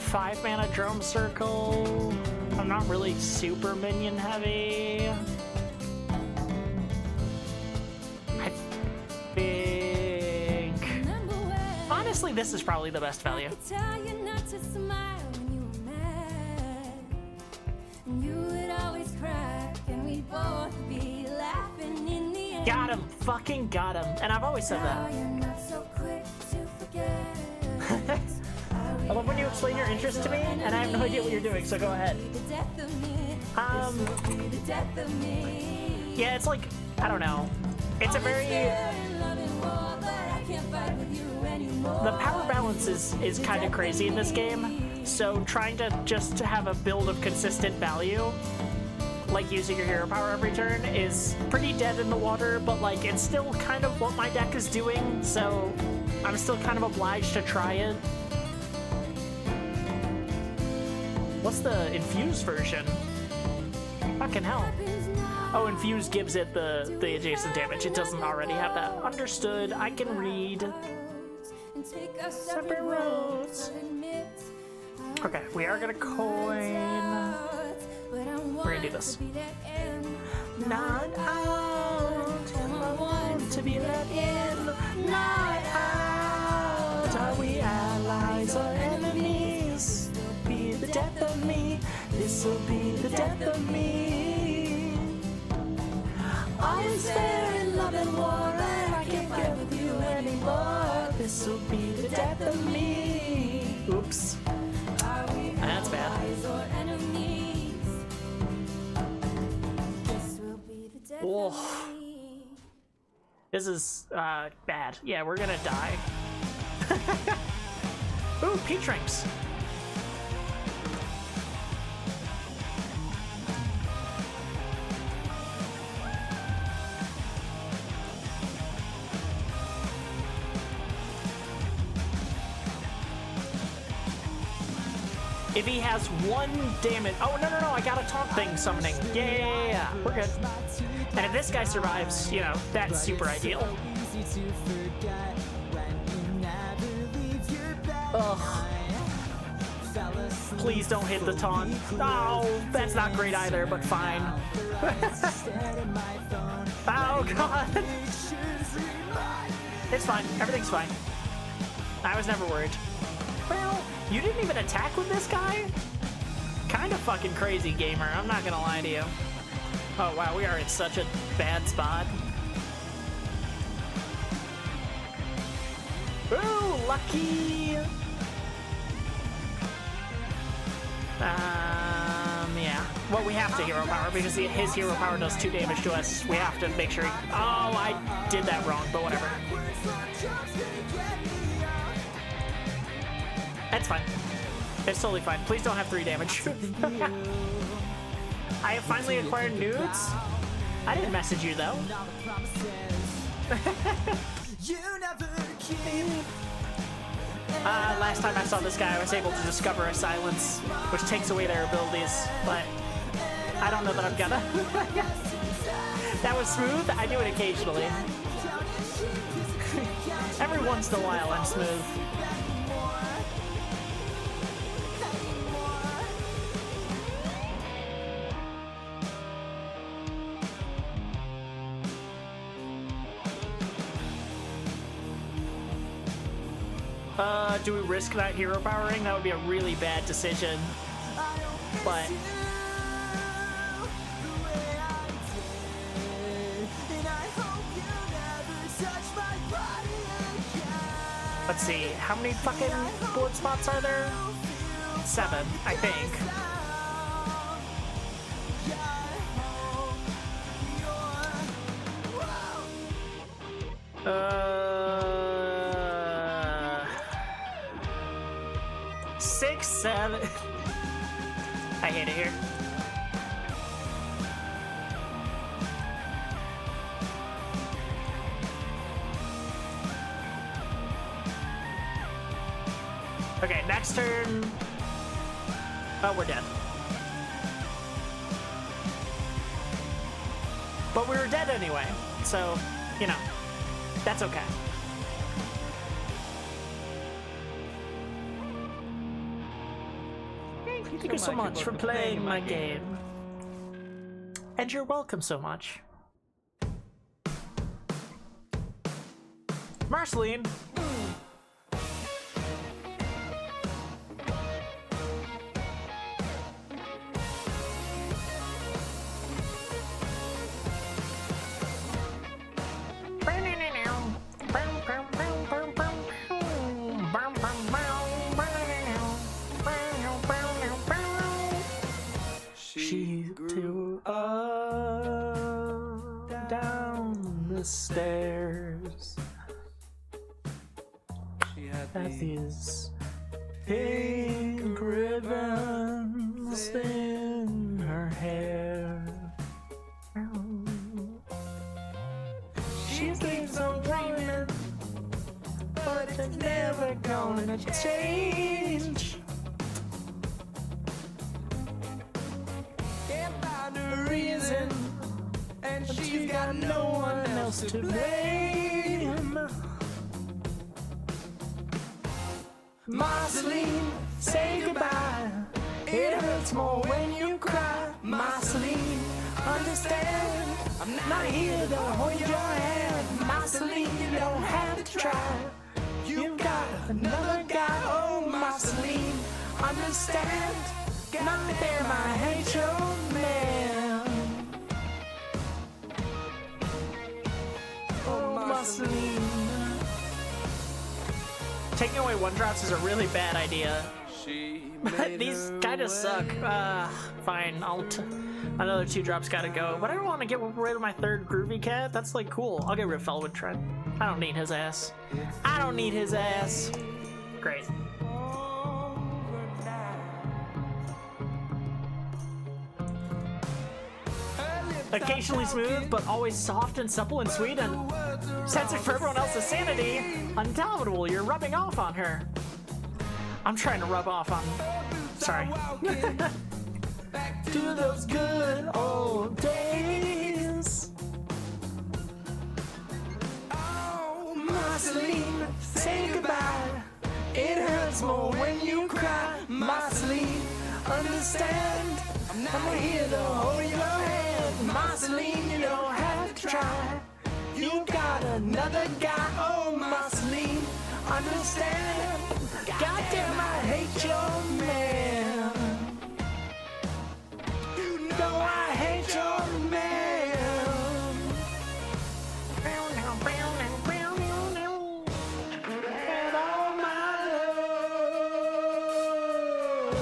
5 mana drum circle. I'm not really super minion heavy. I think. Honestly, this is probably the best value. Tell you not to smile when you were mad. And you would always crack, and we'd both be laughing in the end. Got him. Fucking got him. And I've always said Now that. you're not so quick to forget. I love when you explain your interest to me, and I have no idea what you're doing, so go ahead. The death of me. This will be the death of me. Yeah, it's like, I don't know. It's a very... The power balance is kind of crazy in this game, so trying to just have a build of consistent value, like using your hero power every turn, is pretty dead in the water, but like it's still kind of what my deck is doing, so I'm still kind of obliged to try it. What's the infused version? Fucking hell. Oh, infused gives it the adjacent damage. It doesn't already have that. Understood. I can read. Separate roads. Okay, we are gonna coin. We're gonna do this. Not out. I want to be let in. Not out. Are we allies or enemies? Be the death of me. This will be the death of me. All is fair in love and war, and I can't get with you anymore. This will be the death of me. Oops. That's bad. Oh. This is bad. Yeah, we're gonna die. Ooh, peach rings. If he has 1 damage... Oh, no, I got a taunt thing summoning. Yeah, we're good. And if this guy survives, you know, that's super ideal. Ugh. Please don't hit the taunt. Oh, that's not great either, but fine. Oh, God. It's fine. Everything's fine. I was never worried. Well, you didn't even attack with this guy? Kind of fucking crazy, gamer. I'm not gonna lie to you. Oh, wow, we are in such a bad spot. Ooh, lucky! Yeah. Well, we have to hero power because his hero power does 2 damage to us. We have to make sure he... Oh, I did that wrong, but whatever. That's fine. It's totally fine. Please don't have 3 damage. I have finally acquired nudes. I didn't message you, though. Last time I saw this guy, I was able to discover a silence, which takes away their abilities, but I don't know that I'm gonna. That was smooth. I do it occasionally. Every once in a while, I'm smooth. Do we risk that hero powering? That would be a really bad decision. But... Let's see, how many fucking blood spots are there? 7, I think. Six, 7. I hate it here. Okay, next turn. Oh, we're dead. But we were dead anyway, so, you know, that's okay. Thank you so much for playing my game. And you're welcome so much. Marceline! She threw down the stairs. She had these pink ribbons in her hair. She keeps on dreaming, but it's never gonna change. Reason, and she's got no one else to blame. Marceline, say goodbye. It hurts more when you cry. Marceline, understand, I'm not here to hold your hand. Marceline, you don't have to try. You've got another guy. Oh, Marceline, understand. Not there, my hate your man. Oh, Marceline. Taking away 1-drops is a really bad idea. These kinda suck. Fine, another 2-drops gotta go. But I don't want to get rid of my 3rd Groovy Cat. That's like cool. I'll get rid of Felwood Trent. I don't need his ass. I don't need his ass. Great. Occasionally smooth, but always soft and supple and sweet and censored for everyone else's sanity. Undoubtable, you're rubbing off on her. I'm trying to rub off on Sorry. To those good old days. Oh, Marceline, say goodbye. It hurts more when you cry. Marceline, understand. I'm here to hold your hand. Marceline, you don't have to try. You got another guy. Oh, Marceline, understand. Goddamn, I hate your man. You know I hate your man. And all my love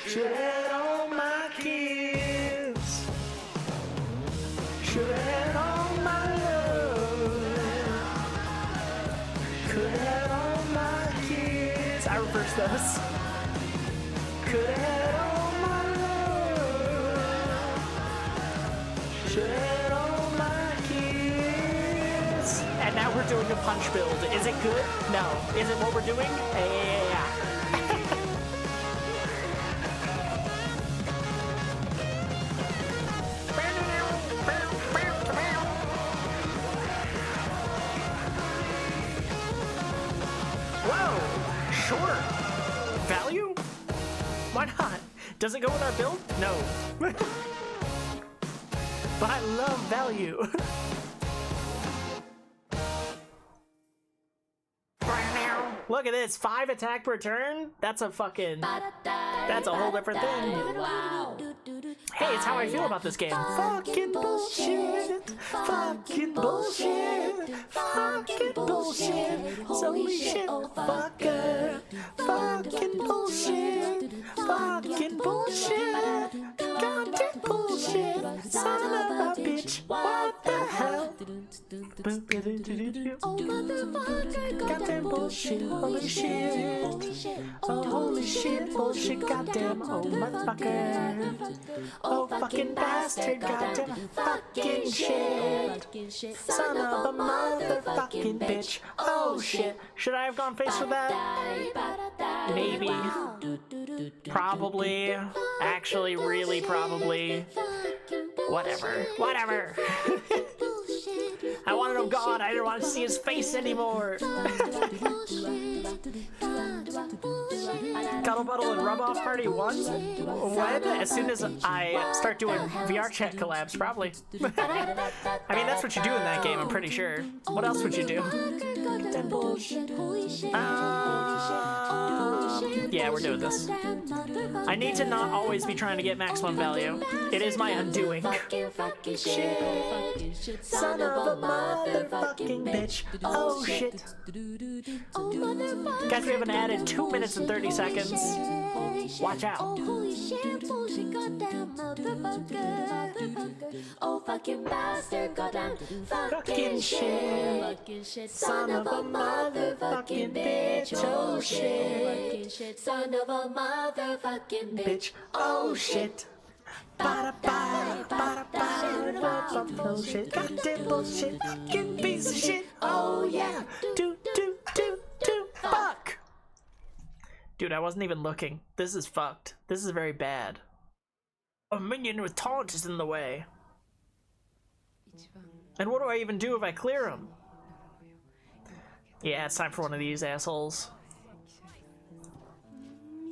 should have all my kids. Should have all my love. Could have all my kids. I reversed those. Could have had all my love. Should have had all my kids. And now we're doing a punch build. Is it good? No. Is it what we're doing? Yeah. Whoa! Sure. Value? Why not? Does it go with our build? No. But I love value. Look at this, 5 attack per turn? That's a fucking... That's a whole different thing. Hey, it's how I feel about this game. Fucking bullshit. Fucking bullshit. Fucking bullshit. Holy shit, fucker. Fucking bullshit. Fucking bullshit. Goddamn bullshit. Son of a bitch. What the hell? Oh motherfucker, Goddamn bullshit. Holy shit. Oh, holy shit. Bullshit. Goddamn. Oh, motherfucker. Oh, fucking bastard. Goddamn fucking shit. Son of a motherfucking bitch. Oh, shit. Should I have gone face with that? Maybe. Probably. Actually, really probably. Whatever. Whatever. I wanted him gone. I didn't want to see his face anymore. Cuddle Buddle and Rub Off Party 1? When? As soon as I start doing VR chat collabs, probably. I mean, that's what you do in that game, I'm pretty sure. What else would you do? Yeah, we're doing this. I need to not always be trying to get maximum value. It is my undoing. Son of a motherfucking bitch. Oh shit. Guys, we have an added 2 minutes and 30 seconds. Watch out. Holy shit, bullshit, goddamn motherfucker. Oh fucking bastard, goddamn fucking shit. Son of a motherfucking bitch. Oh shit. Son of a motherfucking bitch. Oh shit. Bullshit. Goddamn bullshit. Fucking piece of shit. Oh yeah. Do. Fuck. Dude, I wasn't even looking. This is fucked. This is very bad. A minion with taunt is in the way. And what do I even do if I clear him? Yeah, it's time for one of these assholes.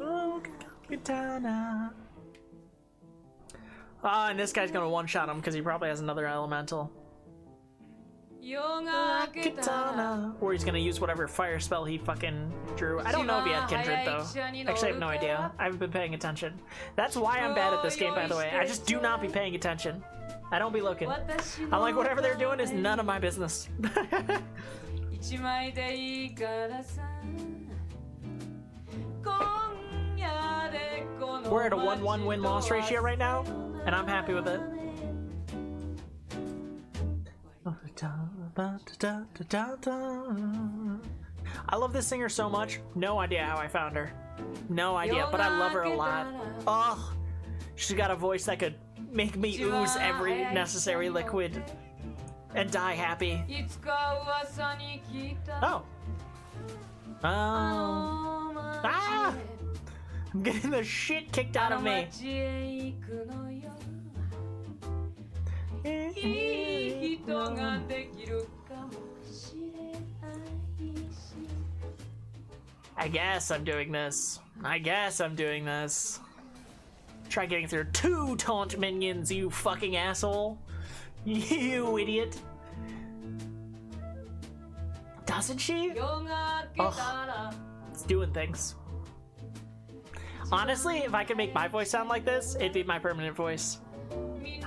Oh, katana. And this guy's gonna one-shot him because he probably has another elemental. Katana. Or he's gonna use whatever fire spell he fucking drew. I don't know if he had Kindred though. Actually, I have no idea. I haven't been paying attention. That's why I'm bad at this game, by the way. I just do not be paying attention. I don't be looking. I'm like, whatever they're doing is none of my business. We're at a 1-1 win-loss ratio right now, and I'm happy with it. I love this singer so much. No idea how I found her. No idea, but I love her a lot. Oh, she's got a voice that could make me ooze every necessary liquid and die happy. Oh. I'm getting the shit kicked out of me. いい人ができるかもしれないし I guess I'm doing this. I guess I'm doing this. Try getting through 2 taunt minions, you fucking asshole. You idiot. Doesn't she? Ugh. It's doing things. Honestly, if I could make my voice sound like this, it'd be my permanent voice.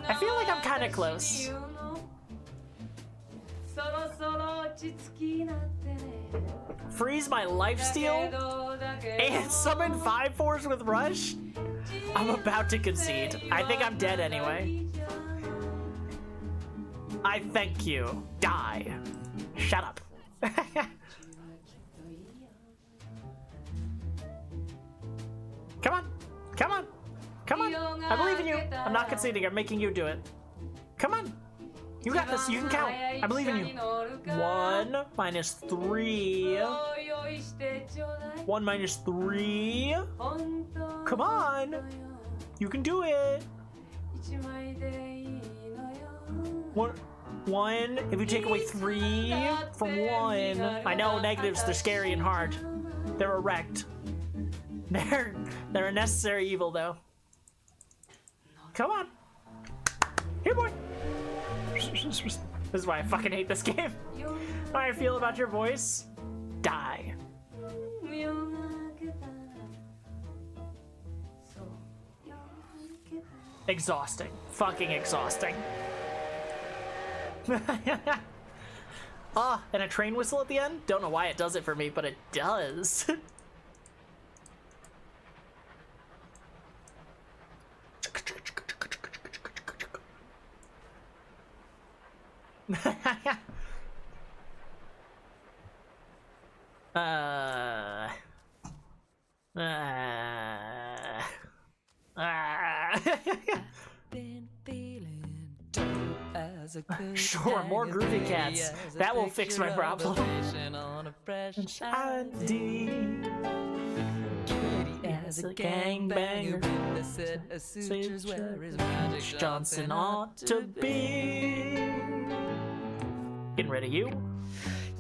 I feel like I'm kind of close. Freeze my lifesteal and summon 5/4s with Rush? I'm about to concede. I think I'm dead anyway. I thank you. Die. Shut up. Come on. Come on. Come on. I believe in you. I'm not conceding. I'm making you do it. Come on. You got this. You can count. I believe in you. 1 minus 3. 1 minus 3. Come on. You can do it. 1. If you take away 3 from 1. I know negatives, they're scary and hard. They're erect. They're a necessary evil, though. Come on. Here, boy. This is why I fucking hate this game. How I feel about your voice? Die. Exhausting. Fucking exhausting. And a train whistle at the end? Don't know why it does it for me, but it does. Sure, more groovy cats. That will fix my problem. As a gangbanger, Johnson ought to be. Getting rid of you?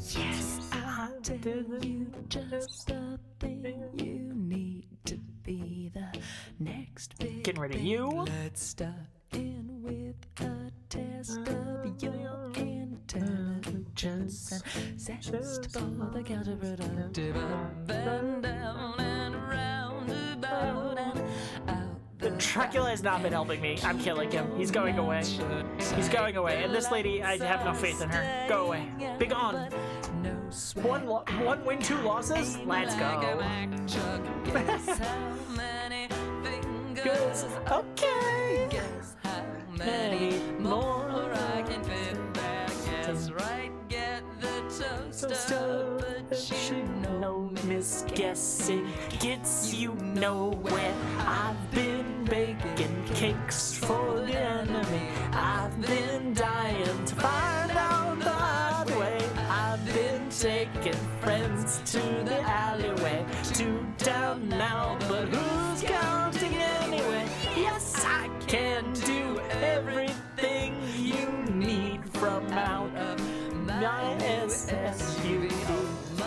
Yes, I did. You just the thing you need to be the next big. Getting rid of you? Let's start in with a test of your intelligence and zest for the counterproductive up and down and roundabout and out. Dracula has not been helping me. I'm killing him. He's going away. He's going away. And this lady, I have no faith in her. Go away. Be gone. One win, 2 losses? Let's go. Okay. Many more I can fit back. Yes, right. Get the toaster, but you know, misguessing gets you nowhere. I've been baking cakes for the enemy. I've been dying to find out the hard way. I've been taking friends to the alleyway. 2 down now, but who's counting anyway? Yes, I can do everything you need from out of my SSUV.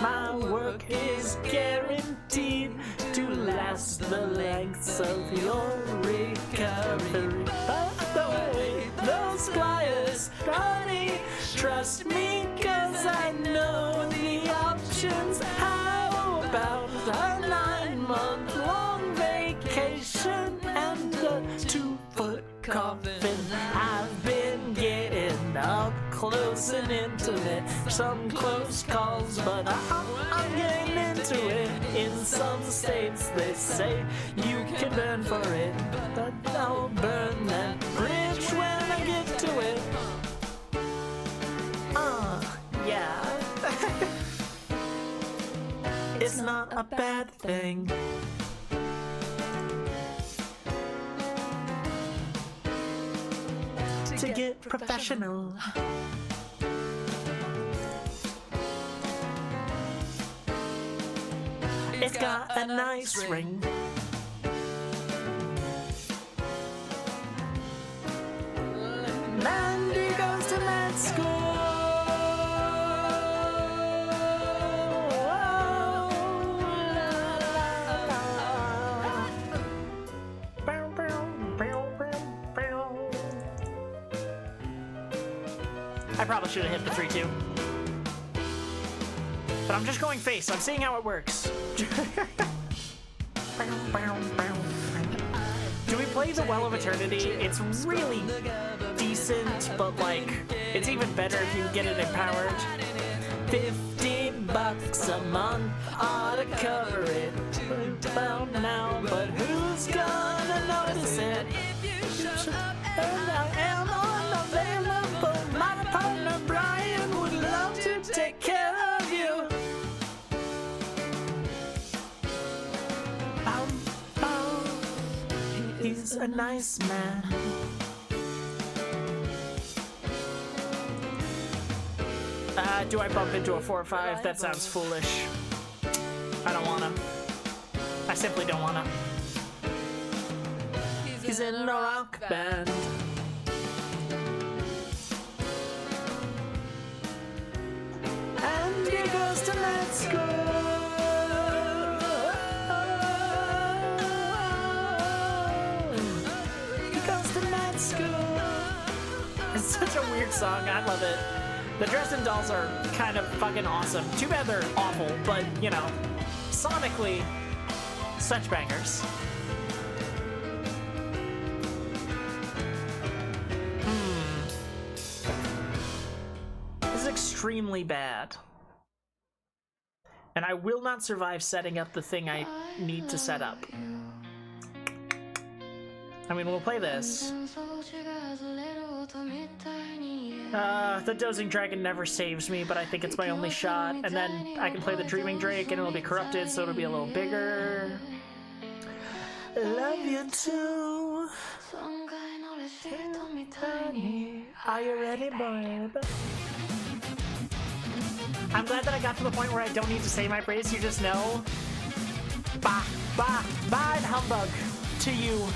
My work is guaranteed to last the lengths of your recovery. By the way, those flyers, honey, trust me, 'cause I know the options. How about a 9-month-long vacation and a 2-foot coffin? I've been getting up close and intimate. Some close calls, but I'm getting into it. In some states they say you can burn for it, but I'll burn that bridge when I get to it. Yeah. It's not a bad thing. To get professional. It's got a nice ring. I probably should have hit the 3-2. But I'm just going face. I'm seeing how it works. Do we play the Well of Eternity? It's really decent, but like, it's even better if you can get it empowered. $50 a month ought to cover it. About now, but who's gonna notice it? And I am unavailable. My partner Brian would love to take care of you. He's a nice man. Do I bump into a 4 or 5? That sounds foolish. I don't wanna. I simply don't wanna. He's in a rock band. And he goes to med school. He goes to med school. It's such a weird song. I love it. The Dresden Dolls are kind of fucking awesome. Too bad they're awful, but, you know, sonically, such bangers. This is extremely bad. And I will not survive setting up the thing I need to set up. I mean, we'll play this. The Dozing Dragon never saves me, but I think it's my only shot. And then I can play the Dreaming Drake and it'll be corrupted, so it'll be a little bigger. Love you too. Are you ready, babe? I'm glad that I got to the point where I don't need to say my praise, you just know. Bah, bah, bah, humbug to you.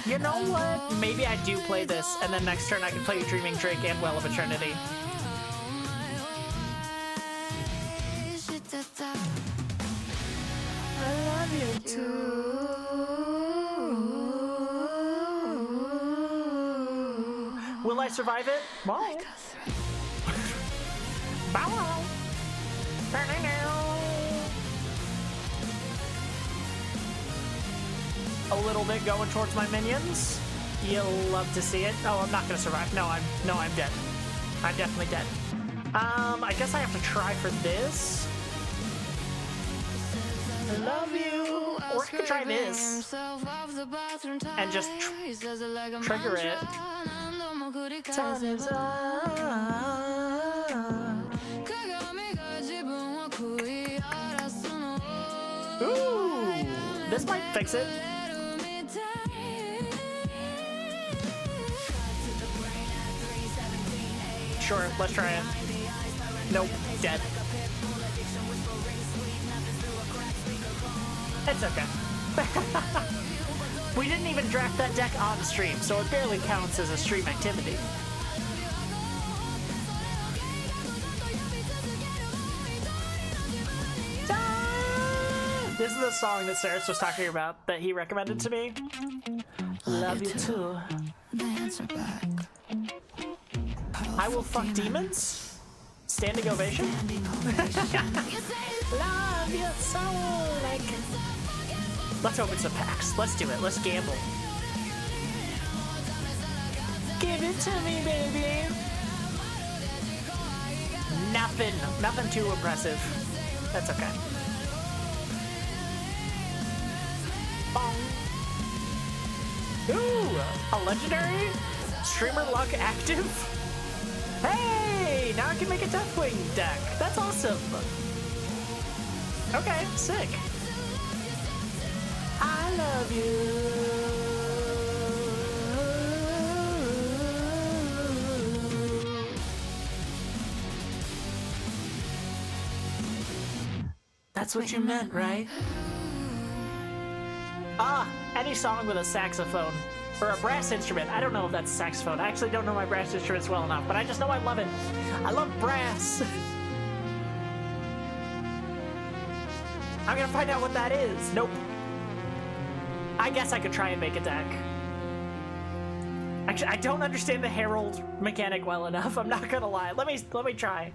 You know what? Maybe I do play this, and then next turn I can play Dreaming Drake and Well of Eternity. I love you too. Will I survive it? Well. Bow. A little bit going towards my minions. You'll love to see it. Oh, I'm not gonna survive. No, I'm dead. I'm definitely dead. I guess I have to try for this. I love you. Or I could try this and just trigger it. Time is up. Ooh, this might fix it. Sure, let's try it. Nope, dead. It's okay. We didn't even draft that deck on stream, so it barely counts as a stream activity. This is the song that Saris was talking about that he recommended to me. Love you too. I will fuck demons? Standing ovation? Love you so like. Let's open some packs. Let's do it. Let's gamble. Give it to me, baby. Nothing too impressive. That's okay. Bong. Ooh, a legendary? Streamer luck active? Hey, now I can make a Deathwing deck. That's awesome. Okay, sick. I love you. That's what you meant, right? Ah, any song with a saxophone. Or a brass instrument. I don't know if that's a saxophone. I actually don't know my brass instruments well enough, but I just know I love it. I love brass. I'm gonna find out what that is. Nope. I guess I could try and make a deck. Actually, I don't understand the Herald mechanic well enough. I'm not gonna lie. Let me try.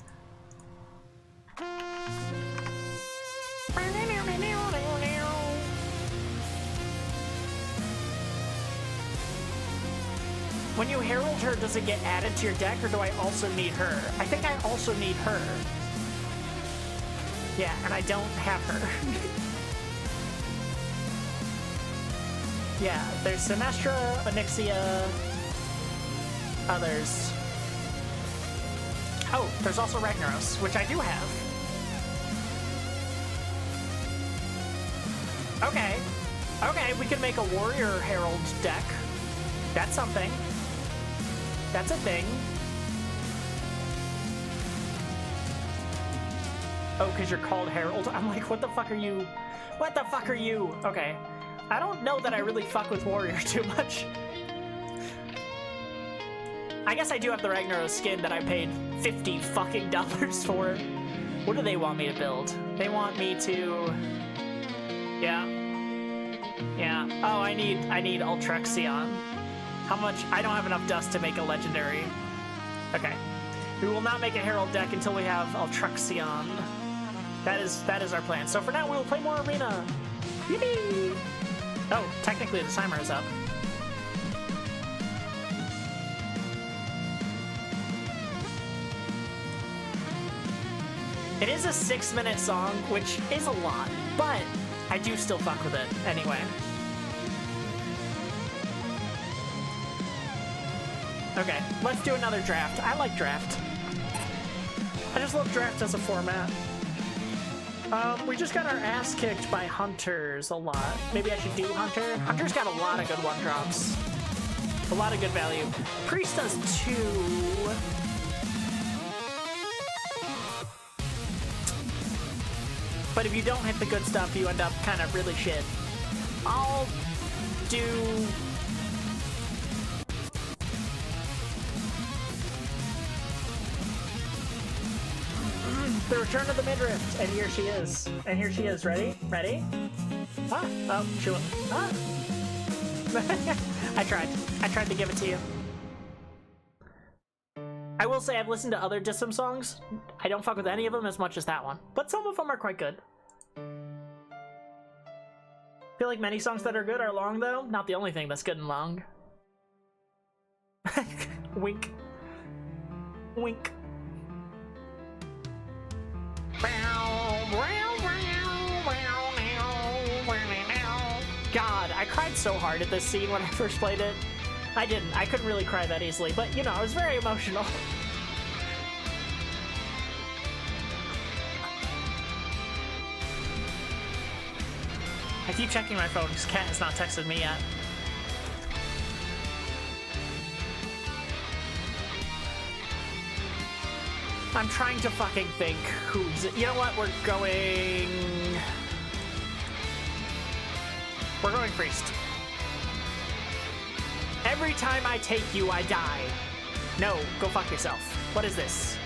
When you herald her, does it get added to your deck, or do I also need her? I think I also need her. Yeah, and I don't have her. Yeah, there's Sinestra, Onyxia, others. Oh, there's also Ragnaros, which I do have. Okay. Okay, we can make a Warrior Herald deck. That's something. That's a thing. Oh, because you're called Herald? I'm like, what the fuck are you? What the fuck are you? Okay. I don't know that I really fuck with Warrior too much. I guess I do have the Ragnaros skin that I paid $50 fucking for. What do they want me to build? They want me to... Yeah. Yeah. Oh, I need Ultrexion. How much? I don't have enough dust to make a legendary. Okay. We will not make a Herald deck until we have Ultrexion. That is our plan. So for now, we will play more Arena. Yippee! Oh, technically the timer is up. It is a 6-minute song, which is a lot, but I do still fuck with it anyway. Okay, let's do another draft. I like draft. I just love draft as a format. We just got our ass kicked by Hunters a lot. Maybe I should do Hunter? Hunter's got a lot of good 1-drops. A lot of good value. Priest does too. But if you don't hit the good stuff, you end up kind of really shit. I'll do... The return of the midriff, and here she is. And here she is. Ready? Ready? Ah! Oh, she went. Ah! I tried to give it to you. I will say I've listened to other Dissim songs. I don't fuck with any of them as much as that one, but some of them are quite good. I feel like many songs that are good are long, though. Not the only thing that's good and long. Wink. Wink. God, I cried so hard at this scene when I first played it. I didn't. I couldn't really cry that easily, but you know, I was very emotional. I keep checking my phone because Kat has not texted me yet. I'm trying to fucking think who's... You know what? We're going Priest. Every time I take you, I die. No, go fuck yourself. What is this?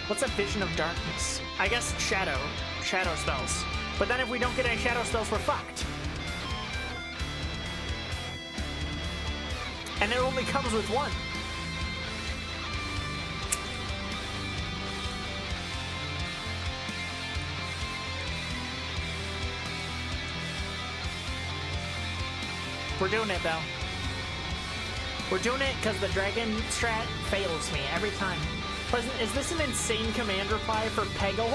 What's a Vision of Darkness? I guess Shadow spells. But then if we don't get any Shadow spells, we're fucked. And it only comes with one. We're doing it, though. We're doing it because the dragon strat fails me every time. Is this an insane command reply for Peggle?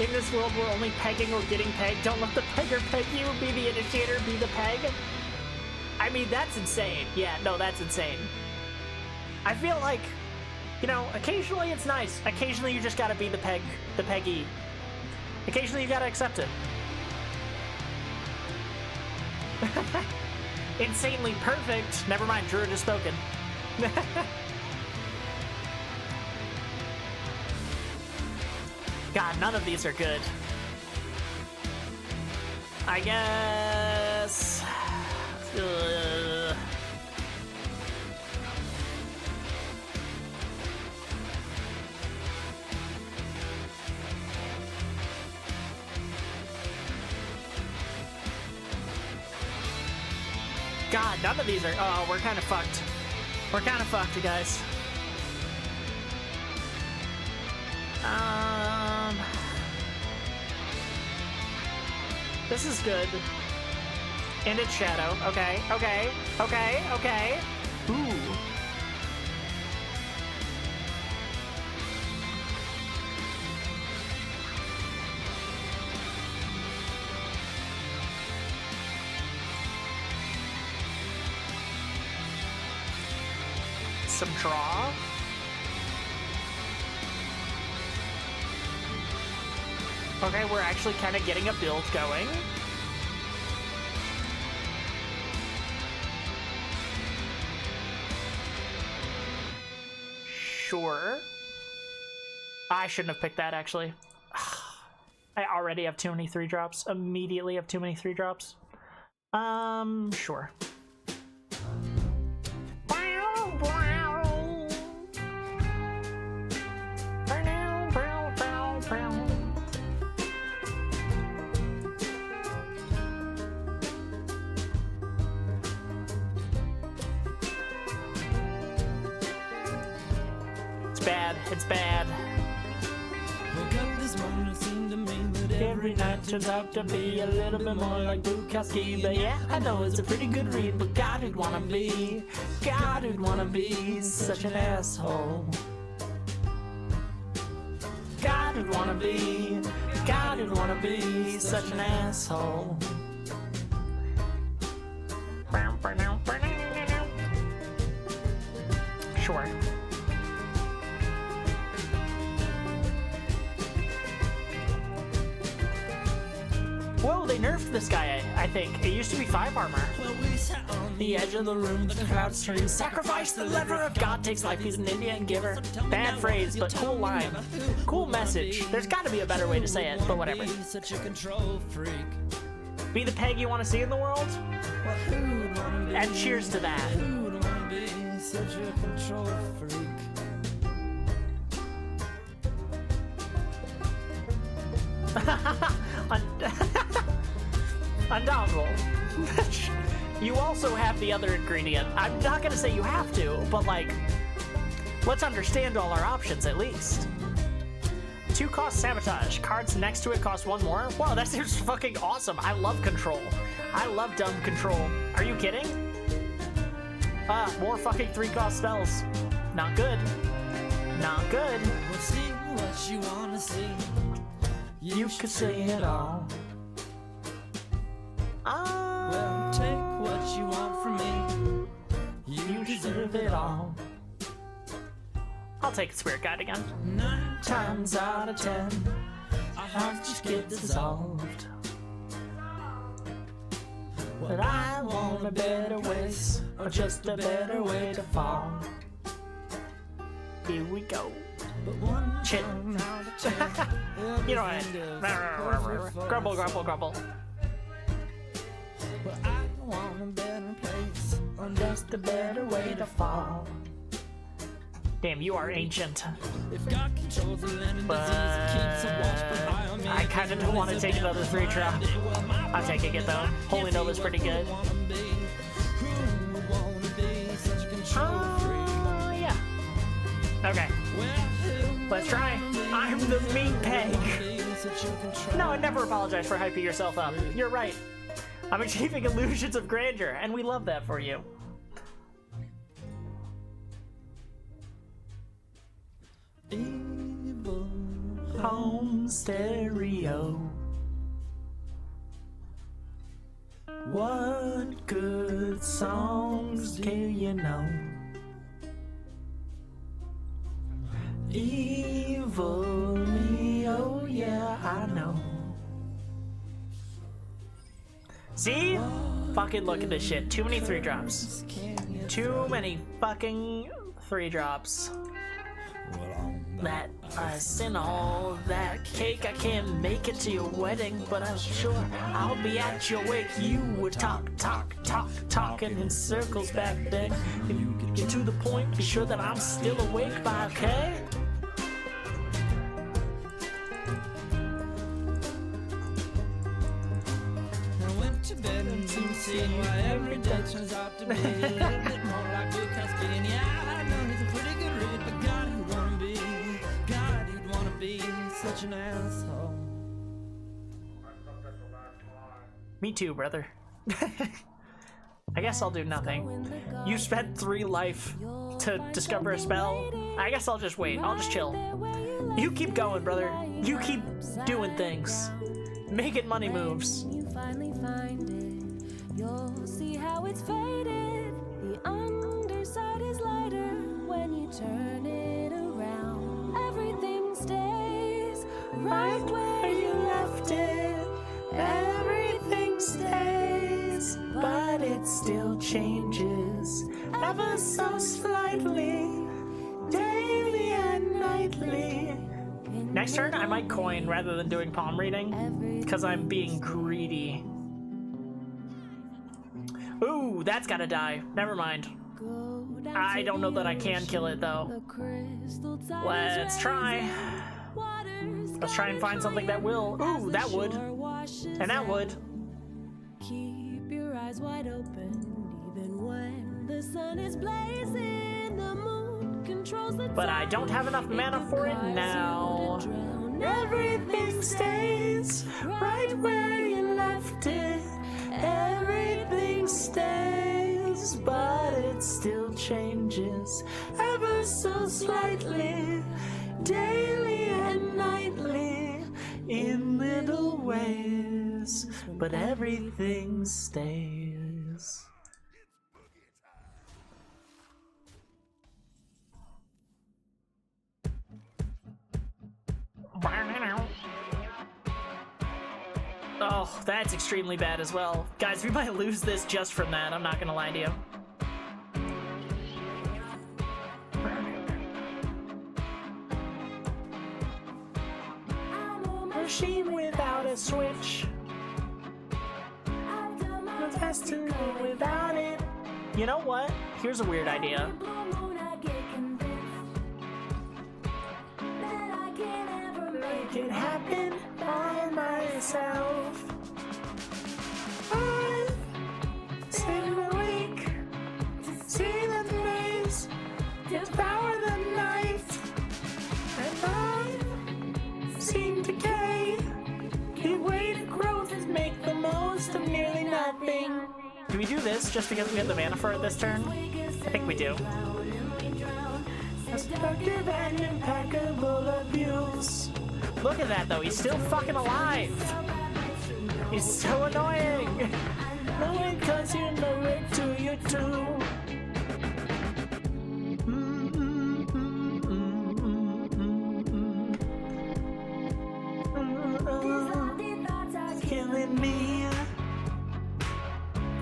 In this world, we're only pegging or getting pegged. Don't let the pegger peg you. Be the initiator, be the peg. I mean, that's insane. Yeah, no, that's insane. I feel like, you know, occasionally it's nice. Occasionally you just gotta be the peggy. Occasionally you gotta accept it. Insanely perfect. Never mind, Druid has spoken. God, none of these are good. I guess... God, none of these are... Oh, we're kind of fucked. We're kind of fucked, you guys. This is good. And it's shadow. Okay, okay, okay, okay. Ooh. Some draw. Okay, we're actually kind of getting a build going. Sure. I shouldn't have picked that, actually. I already have too many 3-drops. Immediately have too many 3-drops. Sure. It's bad. Woke up this morning, it seemed to me that Every night turns out to be a little bit more like Bukowski. But yeah, I know it's a pretty good read. But God, who'd wanna be such an asshole. God, who'd wanna be such an asshole. Sure. Whoa, they nerfed this guy, I think. It used to be 5 armor. well, we sat on The edge of the room, the crowd screams, sacrifice the lever of God takes life, he's an Indian giver. Bad phrase, but cool line. Cool message. There's gotta be a better way to say it, but whatever. Such a control freak. Be the peg you want to see in the world? Well, who'd wanna be? And cheers to that. Who'd wanna be such a control freak? Undoubtable. You also have the other ingredient. I'm not gonna say you have to, but like, let's understand all our options at least. 2 cost sabotage. Cards next to it cost 1 more. Wow, that seems fucking awesome. I love control. I love dumb control. Are you kidding? More fucking 3 cost spells. Not good. Not good. Well, see what you wanna see. You could say it all. Well, take what you want from me. You deserve it all. I'll take Spirit Guide again. 9 Times out of 10, our hearts just get dissolved. But I want a better way, or just a better way to fall. Here we go. But one Chin. time out of 10, You know what? Grumble, grumble, grumble. But I want a better place. Or just a better way to fall. Damn, you are ancient. If God controls the land and disease, keeps a watchful eye on me. I kinda don't want to take another 3-drop. I'm taking it though. Holy Nova's pretty good. Yeah. Okay. Let's try. I'm the meat peg. No, I never apologize for hyping yourself up. You're right. I'm achieving illusions of grandeur, and we love that for you. Evil Home stereo. What good songs do you know? Evil me, oh yeah, I know. See? Fucking look at this shit. Too many 3-drops. Too many fucking 3-drops. That ice and all that cake, I can't make it to your wedding, but I'm sure I'll be at your wake. You were talking in circles back then. If you get to the point, be sure that I'm still awake by, okay? to bed and seem seeing why every day turns out to be a little bit more like Bill Cascade. Yeah, I know he's a pretty good read, but God, he'd wanna be such an asshole. Me too, brother. I guess I'll do nothing. You spent 3 life to discover a spell. I guess I'll just wait. I'll just chill. You keep going, brother. You keep doing things. Making money moves. You finally find it. You'll see how it's faded. The underside is lighter when you turn it around. Everything stays right where you left it. Everything stays, but it still changes ever so slightly, daily and nightly. Next turn, I might coin rather than doing palm reading, because I'm being greedy. Ooh, that's gotta die. Never mind. I don't know that I can kill it, though. Let's try. Let's try and find something that will. Ooh, that would. And that would. Keep your eyes wide open, even when the sun is blazing. The moon controls the But I don't have enough mana for it now. Everything stays right where you left it. Everything stays, but it still changes ever so slightly, daily and nightly, in little ways, but everything stays. Oh, that's extremely bad as well. Guys, we might lose this just from that, I'm not gonna lie to you. Machine without a switch. The best to live without it. You know what? Here's a weird idea. Make it happen by myself. I've seen awake to see the days devour the night, and I've seen decay give way to growth and make the most of nearly nothing. Do we do this just because we have the mana for it this turn? I think we do. Destructive and impeccable abuse. Look at that though, he's still fucking alive. He's so annoying. Know it cause you know it too, you too. Killing me.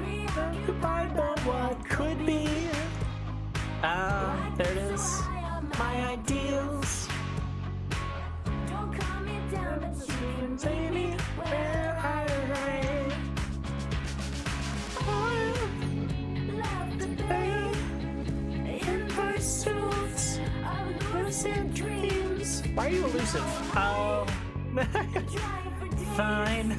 Preoccupied by what could be. There it is. My ideals. Baby, where I lay. I've left the bay in pursuit of lucid dreams. Why are you elusive? Oh. Fine.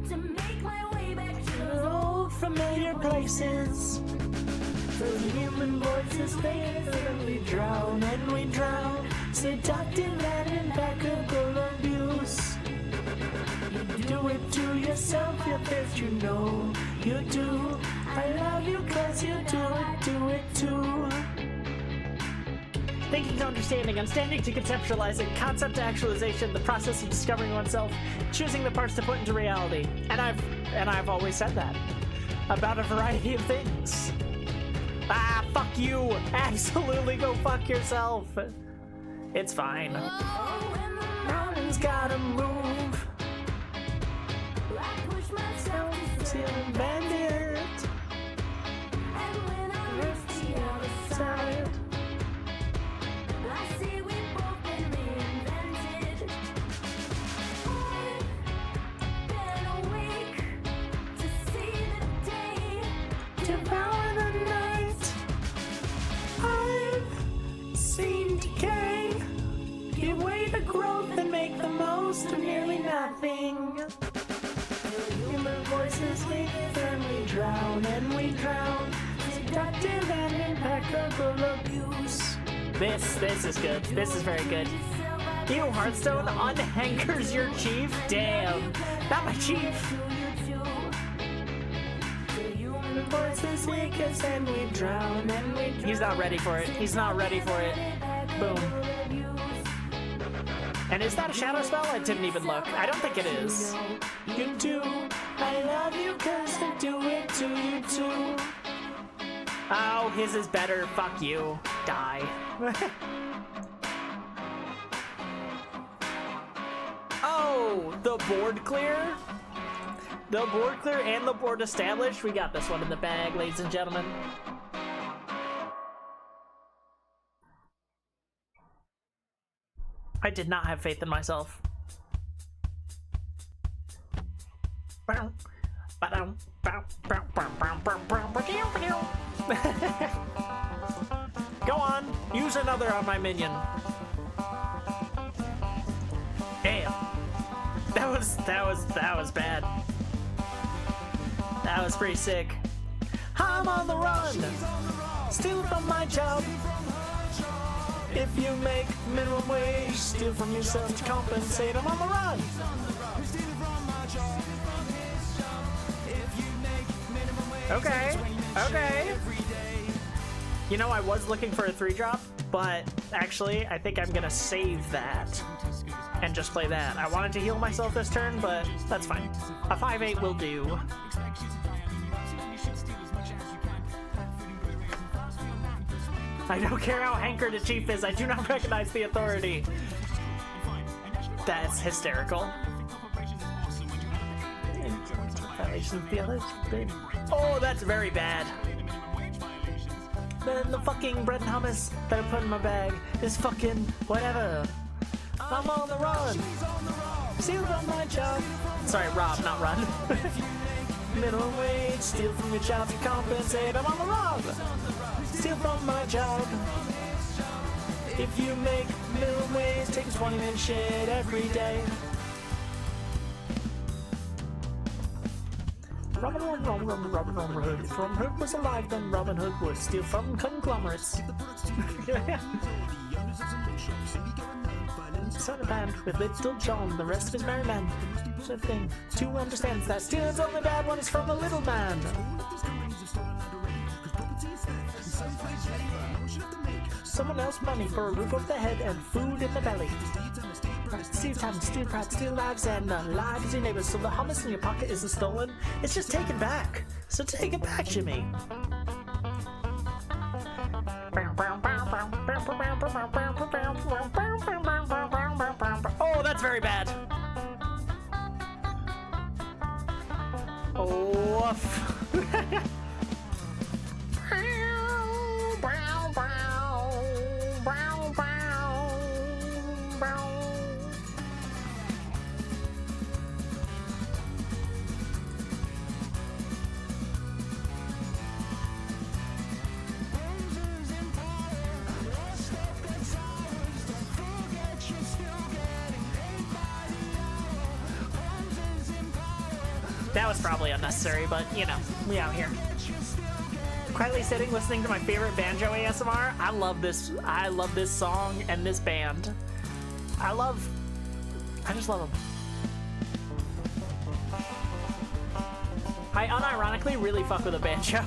To make my way back to old familiar places. Those human voices, they literally drown and we drown. Seductive and impeccable abuse. You do it to yourself if you know you do. I love you cause you do it too. Thinking to understanding, understanding to conceptualizing, concept to actualization, the process of discovering oneself, choosing the parts to put into reality. And I've always said that about a variety of things. Ah, fuck you! Absolutely go fuck yourself! It's fine. Mountains gotta move. I push myself to bend it. And when I reach the other side, I see we've both been reinvented. I've been awake to see the day devour the night. I've seen decay give way to growth and make the most of nearly nothing. Human voices leave drown and we drown. Seductive and impeccable abuse. This is good. This is very good. You Hearthstone unhankers your chief? Damn. Not my chief. Voices weak as and we drown and we drown. He's not ready for it. He's not ready for it. Boom. And is that a shadow spell? I didn't even look. I don't think it is. You do. I love you cause I do it to you too. Oh, his is better. Fuck you. Die. Oh, the board clear? The board clear and the board established. We got this one in the bag, ladies and gentlemen. I did not have faith in myself. Go on, use another on my minion. Damn. That was bad. That was pretty sick. I'm on the run. Steal from my job. If you make minimum wage, steal from yourself to compensate. I'm on the run. Okay. Okay. You know, I was looking for a 3-drop, but actually, I think I'm gonna save that and just play that. I wanted to heal myself this turn, but that's fine. A 5/8 will do. I don't care how hankered a chief is, I do not recognize the authority. That's hysterical. Oh, that's very bad. Then the fucking bread and hummus that I put in my bag is fucking whatever. I'm on the run. Steal from my job. Sorry, rob, not run. Minimum wage, steal from your job to compensate. I'm on the run. Steal from my job. If you make minimum wage, take a 20-minute shit every day. Robin Hood. If Robin Hood was alive, then Robin Hood would steal from conglomerates. Son of band with Little John, the rest of his merry men. Sort of thing. 2 understands that stealing's only bad when it's from a little man. Someone else money for a roof over the head and food in the belly. Steal time, steal pride, steal lives, and lives of your neighbors. So the hummus in your pocket isn't stolen, it's just taken back. So take it back, Jimmy. Oh, that's very bad. Oh. That was probably unnecessary, but you know, we out here. Quietly sitting, listening to my favorite banjo ASMR. I love this song and this band. I just love them. I unironically really fuck with a banjo.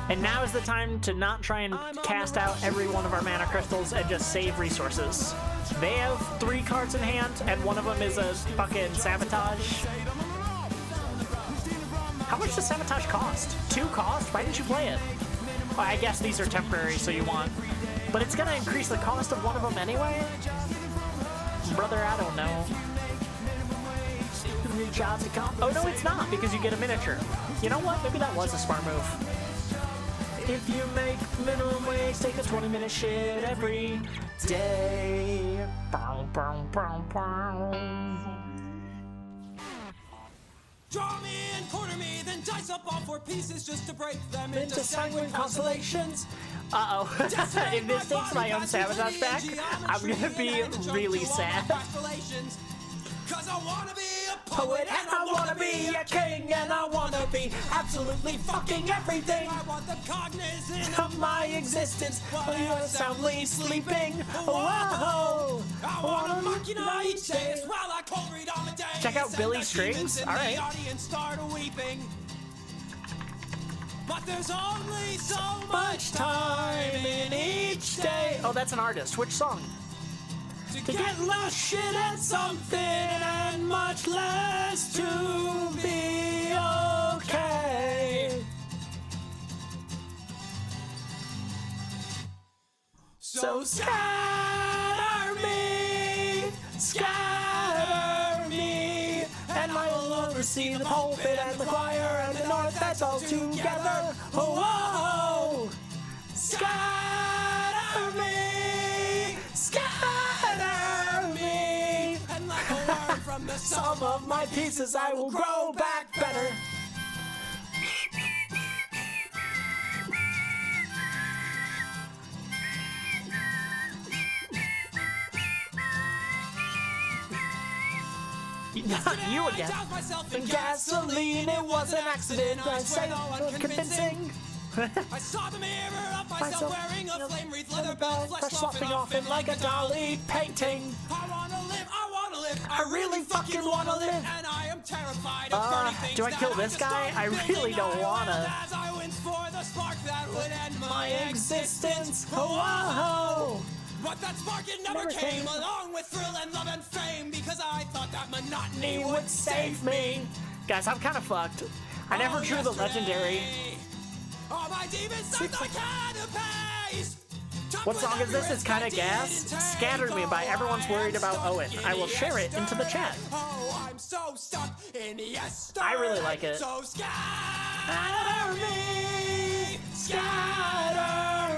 And now is the time to not try and cast out every one of our mana crystals and just save resources. They have 3 cards in hand, and one of them is a fucking sabotage. How much does sabotage cost? 2 cost? Why didn't you play it? Well, I guess these are temporary, so you want. But it's gonna increase the cost of one of them anyway? Brother, I don't know. Oh no, it's not, because you get a miniature. You know what? Maybe that was a smart move. If you make minimum wage, take a 20-minute shit every day. Bow, bow, bow, bow. Draw me and quarter me, then dice up all 4 pieces just to break them Into sanguine constellations. Uh-oh. If this takes my own sabotage back, I'm gonna be really sad. Cause I wanna be a Poet and I wanna be a king and I wanna be absolutely fucking everything I want the cognizance of my existence while you're soundly sleeping. Whoa! I wanna machina each day while I cold read Amadeus. Check out Billy and the Strings. demons in All right. The audience start weeping. But there's only so much time in each day. Oh, that's an artist. Which song? To get lost shit at something and much less to be okay. So scatter me, and I will oversee the pulpit and the choir and the north, that's all together. Oh, whoa, scatter me, And like a worm from the some of my pieces I will grow back better. Not you again. And gasoline, it was an accident. I say convincing. I saw the mirror of myself wearing a flame wreath, leather belt, flesh Sloughing off in like a dolly painting. I wanna live, I really fucking wanna live. and I am terrified of burning things. Do I kill that this guy? just I started really building. don't I wanna. As I went for the spark that would end My existence. Whoa. But that spark it never Never came, came. along with thrill and love and fame, because I thought that monotony He would save me. Guys, I'm kind of fucked. I never drew the legendary. All my demons sound like canopies. What song is this? It's kinda gas. Scatter Me by Everyone's Worried About Owen. I will share it into the chat. Oh, I'm so stuck in yesterday. I really like it. So scatter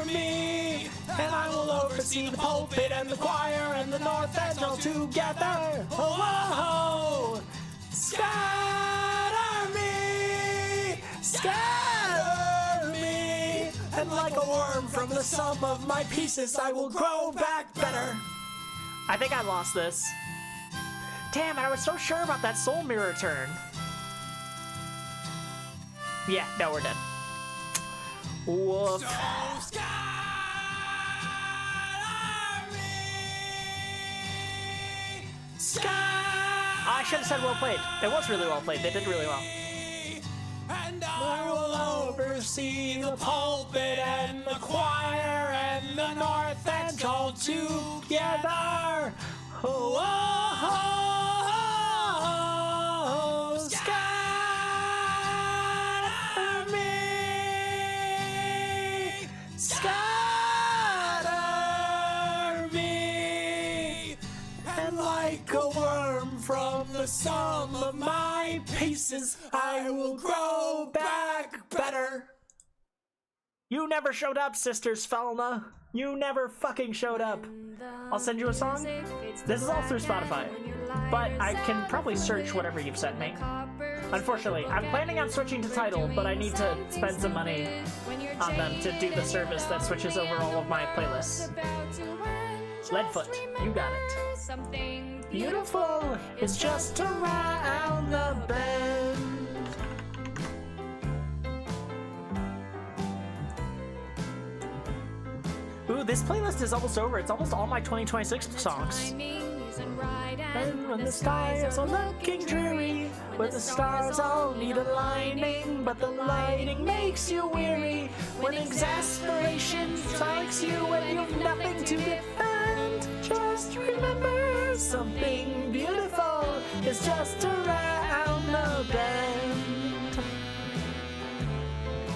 me, and I will oversee the pulpit and the choir and the north end all together. Oh, whoa, scatter me, and like a worm from the sum of my pieces, I will grow back better. I think I lost this. Damn, I was so sure about that soul mirror turn. Yeah, no, we're dead. Woof. so scatter me. I should have said well played. It was really well played. They did really well. And I will oversee the pulpit and the choir and the north end all together. Oh, oh, oh, oh, scatter me, and like a worm from the sum of my pieces, I will grow back better. You never showed up, Sisters Felna. You never fucking showed up. I'll send you a song. This is all through Spotify, but I can probably search whatever you've sent me. Unfortunately, I'm planning on switching to Tidal, but I need to spend some money on them to do the service that switches over all of my playlists. Leadfoot, you got it. Something Beautiful is just around the bend. Ooh, this playlist is almost over. It's almost all my 2026 songs. And when the skies are looking dreary, where the stars all need a lining, but the lighting makes you weary, when exasperation strikes you and you've nothing to defend, just remember something beautiful is just around the bend.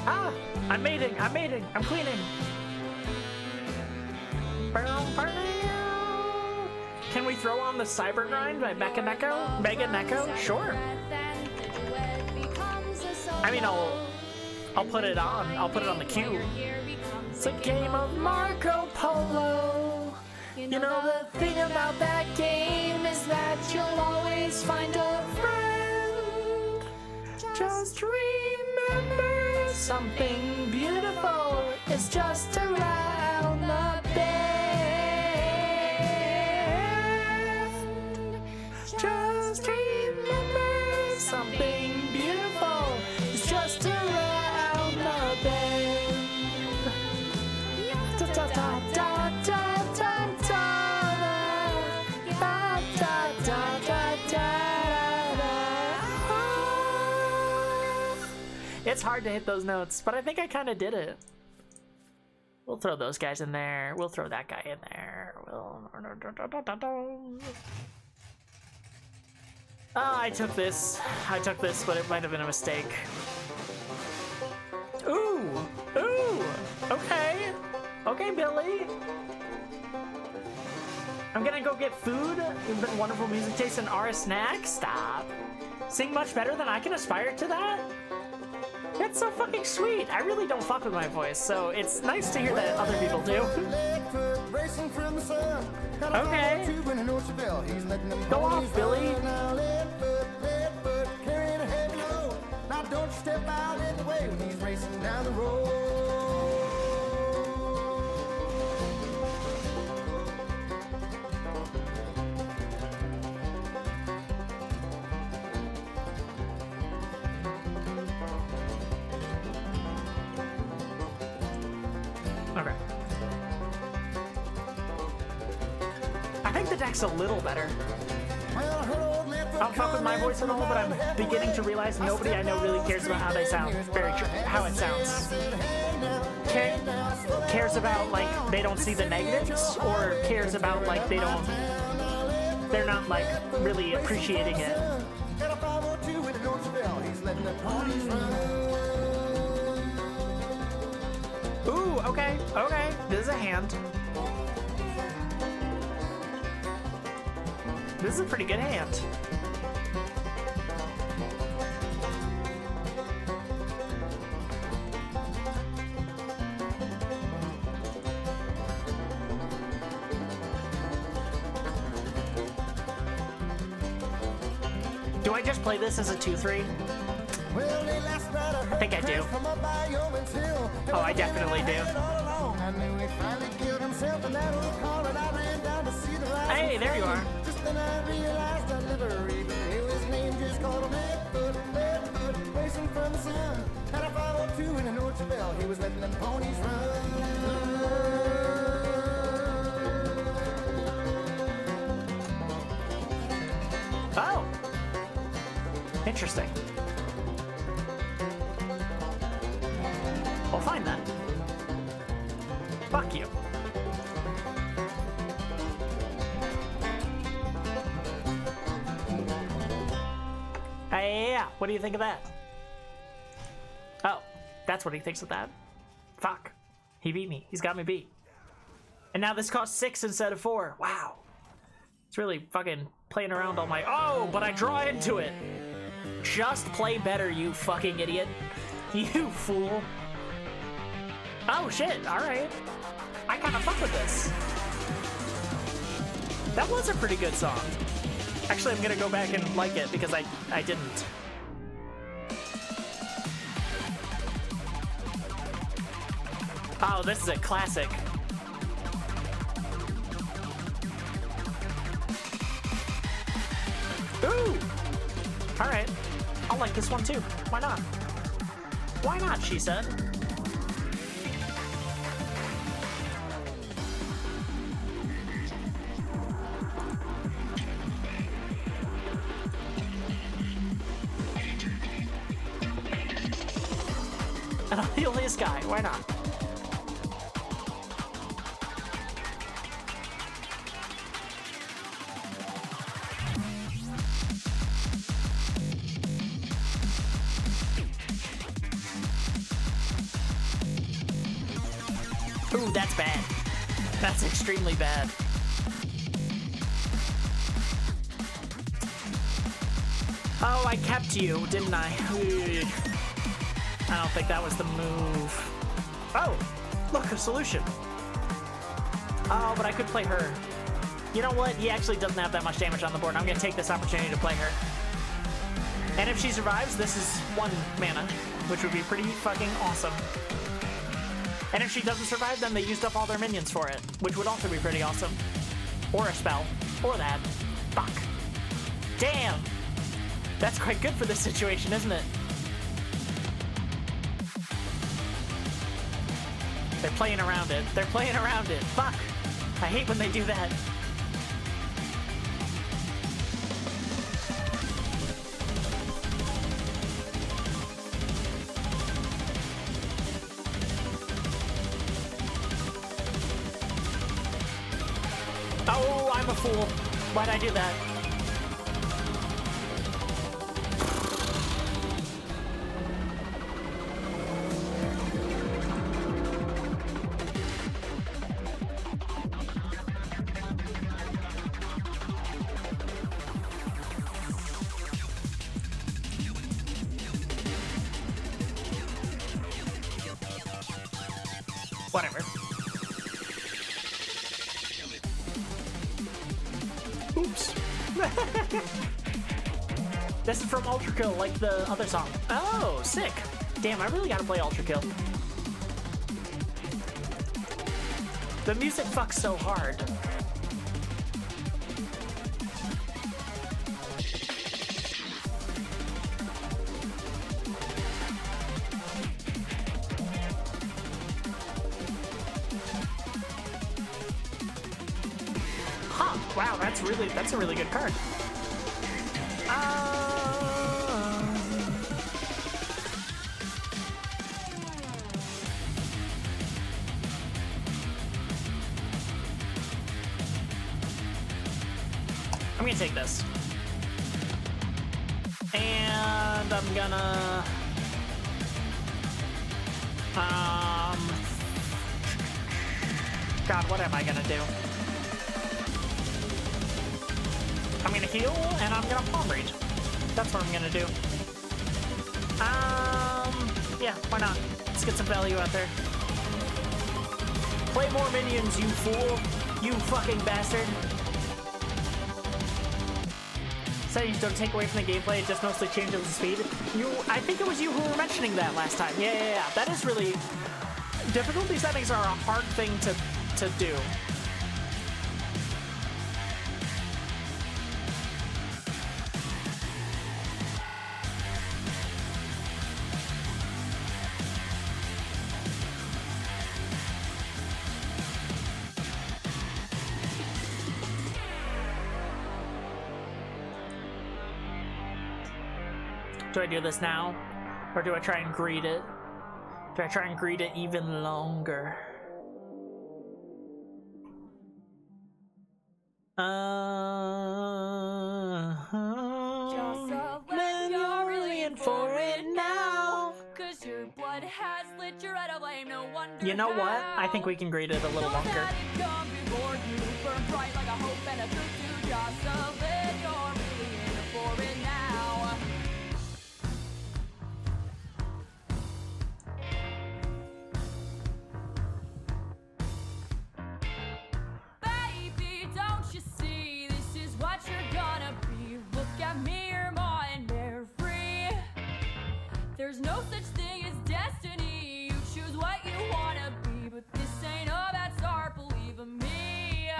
Ah, I'm mating, I'm cleaning. Can we throw on the Cyber Grind by Mega Neko? Sure. I mean, I'll put it on. I'll put it on the queue. It's a game of Marco Polo. You know the thing about that game is that you'll always find a friend. Just remember something beautiful is just around the bend. Just remember something beautiful is just around the bend. Da da da da da da da da da da da. It's hard to hit those notes, but I think I kind of did it. We'll throw those guys in there. We'll throw that guy in there. I took this. But it might have been a mistake. Ooh! Ooh! Okay. Okay, Billy. I'm gonna go get food. You've been wonderful music taste and are a snack. Stop. Sing much better than I can aspire to that? That's so fucking sweet. I really don't fuck with my voice, so it's nice to hear that other people do. Okay. Go off, Billy. Now don't step out in the way when he's racing down the road. Okay. I think the deck's a little better. I don't fuck with my voice at all, but I'm beginning to realize nobody I know really cares about how they sound. How it sounds. Cares about, like, they don't see the negatives, or cares about, like, they're not, like, really appreciating it. Ooh, okay, okay. This is a hand. This is a pretty good hand. Do I just play this as a 2-3? I think I do. Oh, I definitely do. Hey, there you are. Oh. Interesting. We'll find that. Fuck you. Yeah, what do you think of that? Oh, that's what he thinks of that. Fuck. He beat me. He's got me beat. And now this costs 6 instead of 4. Wow. It's really fucking playing around all my... Oh, but I draw into it. Just play better, you fucking idiot. You fool. Oh, shit. All right. I kind of fuck with this. That was a pretty good song. Actually, I'm going to go back and like it because I didn't. Oh, this is a classic. Ooh! All right. I'll like this one too. Why not? Why not, she said. And I'm the onlyest guy. Why not? Ooh, that's bad. That's extremely bad. Oh, I kept you, didn't I? I don't think that was the move. Oh, look, a solution. Oh, but I could play her. You know what? He actually doesn't have that much damage on the board. I'm going to take this opportunity to play her. And if she survives, this is 1 mana, which would be pretty fucking awesome. And if she doesn't survive, then they used up all their minions for it, which would also be pretty awesome. Or a spell. Or that. Fuck. Damn! That's quite good for this situation, isn't it? They're playing around it. They're playing around it. Fuck! I hate when they do that. Oh, I'm a fool. Why'd I do that? Whatever. Oops. This is from Ultra Kill, like the other song. Oh, sick. Damn, I really gotta play Ultra Kill. The music fucks so hard. Huh, wow, that's a really good card. I'm gonna take this. And I'm gonna... God, what am I gonna do? I'm gonna heal, and I'm gonna palm read. That's what I'm gonna do. Yeah, why not? Let's get some value out there. Play more minions, you fool! You fucking bastard! Settings don't take away from the gameplay, it just mostly changes the speed. I think it was you who were mentioning that last time. Yeah. That is really... Difficulty settings are a hard thing to do. Do I do this now? Or do I try and greed it? Do I try and greed it even longer? Jocelyn, you're really in for it now. 'Cause your blood has lit your red flame, no wonder. You know what? I think we can greed it a little longer. Come before you burn bright like a hope and a truth to Jocelyn, you're really in for it now. Baby, don't you see this is what you're gonna be? Look at me, you're more and more free. There's no such thing as destiny. You choose what you wanna be, but this ain't about start, believe in me.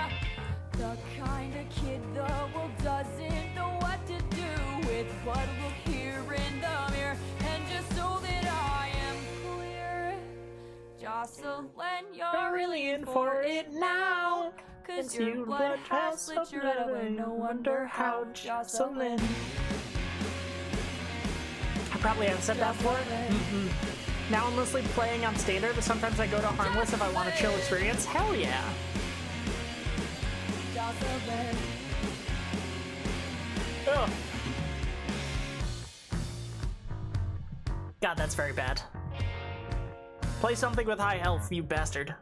The kind of kid the world doesn't know what to do with what look here in the mirror. And just so that I am clear, Jocelyn, you're really in for it now. 'Cause your blood has lit your red away, no wonder how, Jocelyn. I probably haven't said that before. Now I'm mostly playing on standard, but sometimes I go to harmless if I want a chill experience. Hell yeah! Jocelyn. Ugh. God, that's very bad. Play something with high health, you bastard.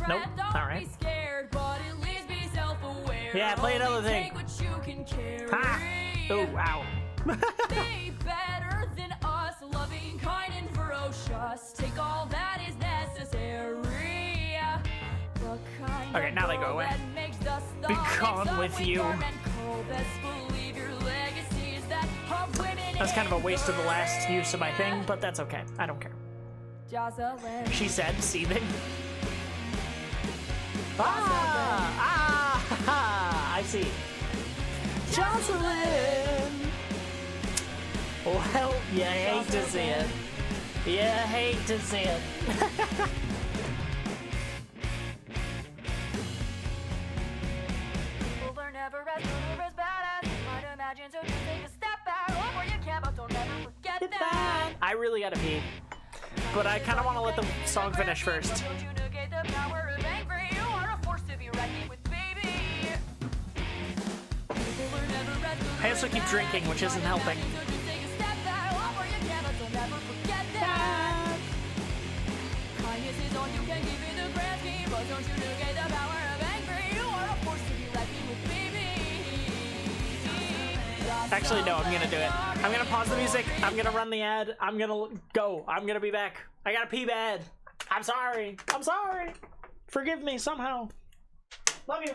Nope. Alright. Yeah, play another thing. Ha! Oh, wow. Be better than us, loving, kind, and ferocious. Take all that is necessary. The kind Okay, now they go away. that makes the Be stomach gone sun with we you. torment cold. Best believe your leg That's kind of a waste of the last use of my thing, but that's okay. I don't care. Jocelyn. She said, seething. Ah! I see. Jocelyn! Well, you hate to see it. You hate to see it. Over never as bad as you might imagine, so just take a step back. Over you can, but don't ever forget that. I really gotta pee. But I kind of want to let the song finish first. Don't you negate the power of angry? You are a force to be reckoned with, baby. Over never as I also keep drinking, which isn't helping. so just take a step back. Over you can, but don't ever forget that. Kindness is all you can give in the grand scheme, but don't you negate the power of angry? You are a force to be reckoned with, baby. Actually, no, I'm gonna do it. I'm gonna pause the music. I'm gonna run the ad. I'm gonna go. I'm gonna be back. I gotta pee bad. I'm sorry. I'm sorry. Forgive me somehow. Love you.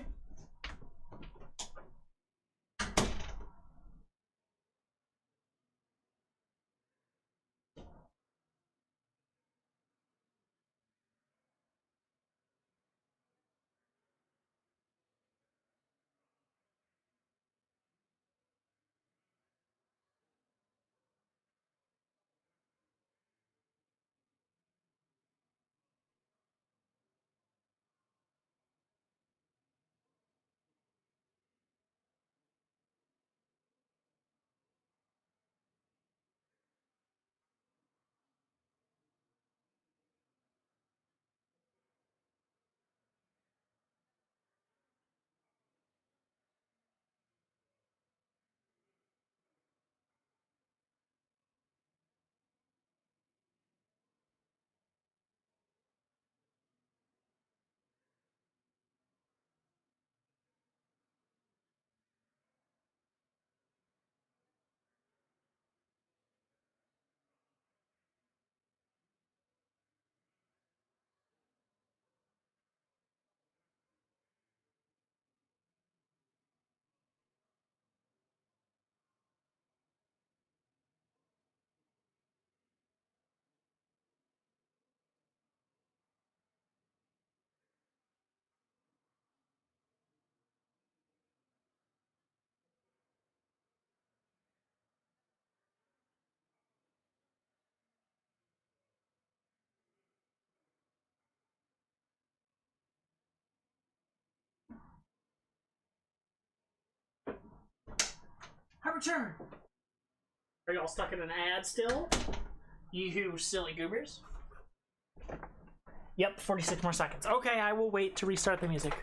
I return. Are y'all stuck in an ad still? You silly goobers. Yep, 46 more seconds. Okay, I will wait to restart the music.